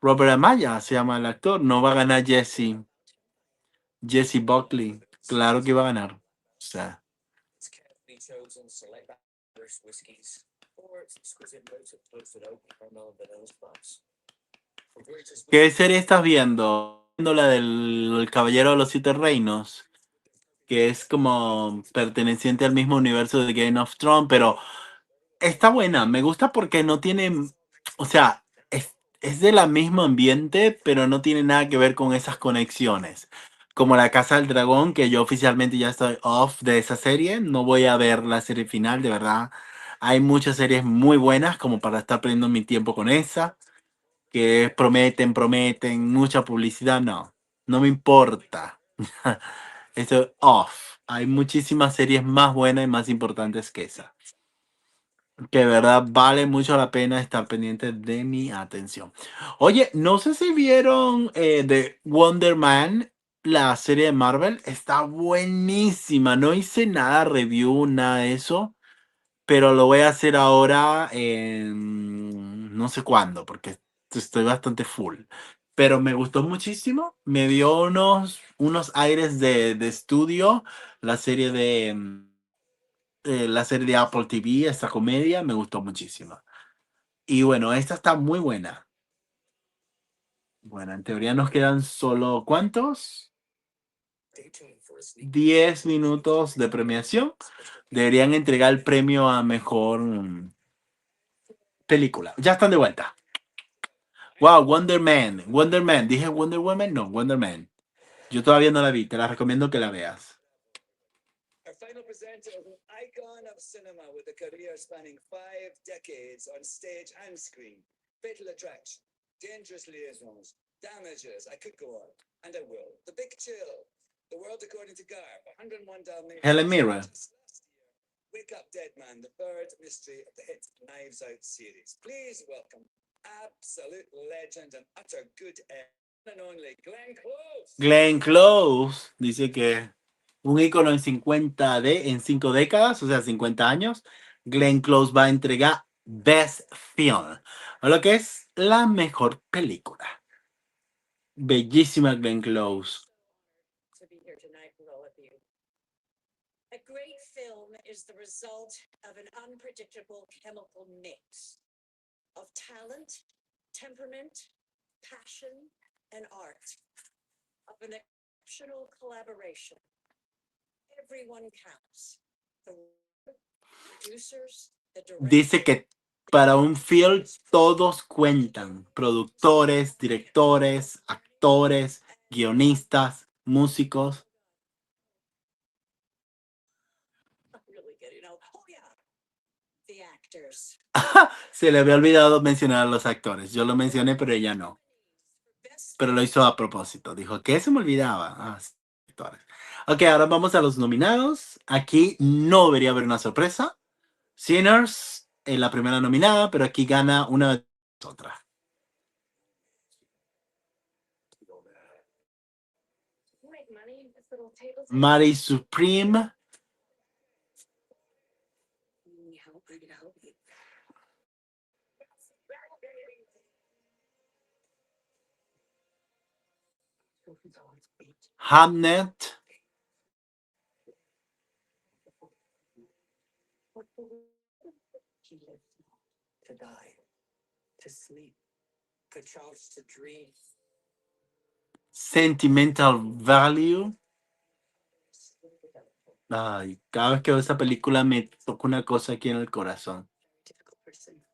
Robert Amaya se llama el actor. No va a ganar Jesse Buckley. Claro que va a ganar. O sea, It's carefully chosen select Irish whiskies or its exquisite notes of toasted oak caramel and vanilla spice. For greatest ¿qué whiskey, serie estás viendo? Viendo la del Caballero de los Siete Reinos, que es como perteneciente al mismo universo de Game of Thrones, pero está buena. Me gusta porque no tiene, o sea, es de la mismo ambiente, pero no tiene nada que ver con esas conexiones. Como La Casa del Dragón, que yo oficialmente ya estoy off de esa serie. No voy a ver la serie final, de verdad. Hay muchas series muy buenas como para estar perdiendo mi tiempo con esa, que prometen, mucha publicidad. No, no me importa. Estoy off. Hay muchísimas series más buenas y más importantes que esa, que de verdad vale mucho la pena estar pendiente de mi atención. Oye, no sé si vieron de Wonder Man, la serie de Marvel. Está buenísima. No hice nada review, nada de eso, pero lo voy a hacer ahora en no sé cuándo, porque estoy bastante full. Pero me gustó muchísimo. Me dio unos aires de estudio. La serie la serie de Apple TV, esta comedia, me gustó muchísimo. Y bueno, esta está muy buena. Bueno, en teoría nos quedan solo ¿cuántos? stay tuned for a sneak 10 minutos de premiación. Deberían entregar el premio a mejor película. Ya están de vuelta. Wow, Wonder Man. Wonder Man. ¿Dije Wonder Woman? No, Wonder Man. Yo todavía no la vi. Te la recomiendo que la veas. Our final presenter is an icon of cinema with a career spanning 5 decades on stage and screen. Fatal Attraction, Dangerous Liaisons, Damages, I could go on, and I will. The Big Chill, The World According to Garp, 101 Dalmatians. Helen Mirren. Just last year, Wake Up Dead Man, the third mystery of the hit Knives Out series. Please welcome absolute legend and utter good egg, one and only Glenn Close. Glenn Close dice que un ícono en 5 décadas, o sea, 50 años. Glenn Close va a entregar Best Film, o lo que es la mejor película. Bellísima Glenn Close. To be here tonight with all of you. A great film is the result of an unpredictable chemical mix of talent, temperament, passion, and art, of an exceptional collaboration. Everyone counts. The producers, the Dice que para un film todos cuentan. Productores, directores, actores, guionistas, músicos. really good, you know. Oh yeah, the actors. Se le había olvidado mencionar a los actores. Yo lo mencioné, pero ella no. Pero lo hizo a propósito. Dijo, ¿qué se me olvidaba? Ah, sí, actores. Ok, ahora vamos a los nominados. Aquí no debería haber una sorpresa. Sinners es la primera nominada, pero aquí gana una de otra. Make money, this little table. Mary Supreme. Hamnet. He lived to die, to sleep, to chance to dream. Sentimental Value. Ay, cada vez que veo esa película me toca una cosa aquí en el corazón. Difficult person.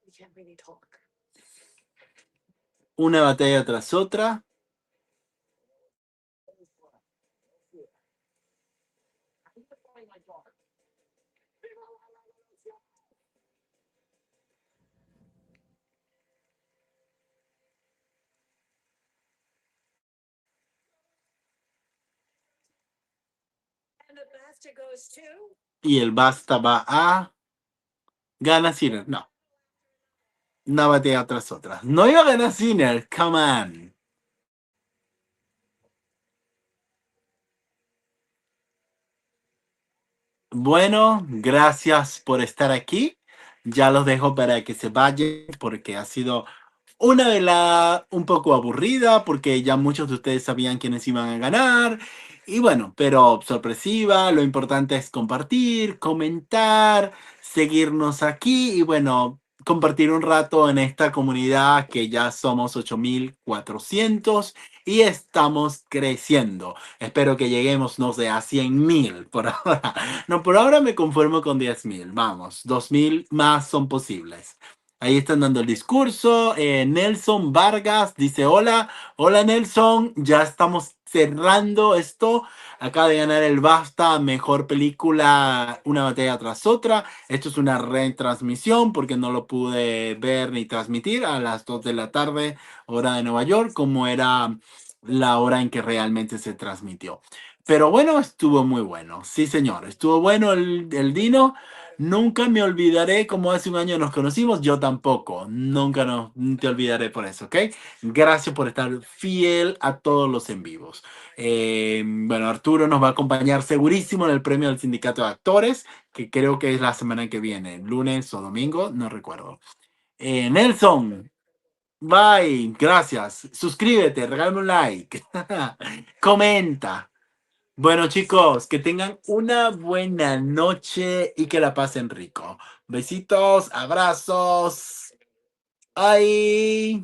We can't really talk. Una batalla tras otra. And the BAFTA goes to Y el basta va a... Gana Sinner. No. Una batalla tras otra. No iba a ganar Sinner. Come on. Bueno, gracias por estar aquí. ya los dejo para que se vayan porque ha sido una velada un poco aburrida porque ya muchos de ustedes sabían quiénes iban a ganar. Y bueno, pero sorpresiva, lo importante es compartir, comentar, seguirnos aquí y bueno, compartir un rato en esta comunidad que ya somos 8400 y estamos creciendo. Espero que lleguemos, no sé, a 100,000 por ahora. No, por ahora me conformo con 10,000. Vamos, 2000 más son posibles. Ahí están dando el discurso. Nelson Vargas dice hola. Hola Nelson, ya estamos cerrando esto. Acaba de ganar el BAFTA Mejor Película una batalla tras otra. Esto es una retransmisión porque no lo pude ver ni transmitir a las 2 de la tarde, hora de Nueva York, como era la hora en que realmente se transmitió. Pero bueno, estuvo muy bueno. Sí, señor, estuvo bueno el Dino. Nunca me olvidaré como hace un año nos conocimos, yo tampoco, nunca no te olvidaré por eso, ¿ok? Gracias por estar fiel a todos los en vivos. Bueno, Arturo nos va a acompañar segurísimo en el premio del Sindicato de Actores, que creo que es la semana que viene, lunes o domingo, no recuerdo. Nelson, bye, gracias. Suscríbete, regálame un like, comenta. Bueno, chicos, que tengan una buena noche y que la pasen rico. Besitos, abrazos. Bye.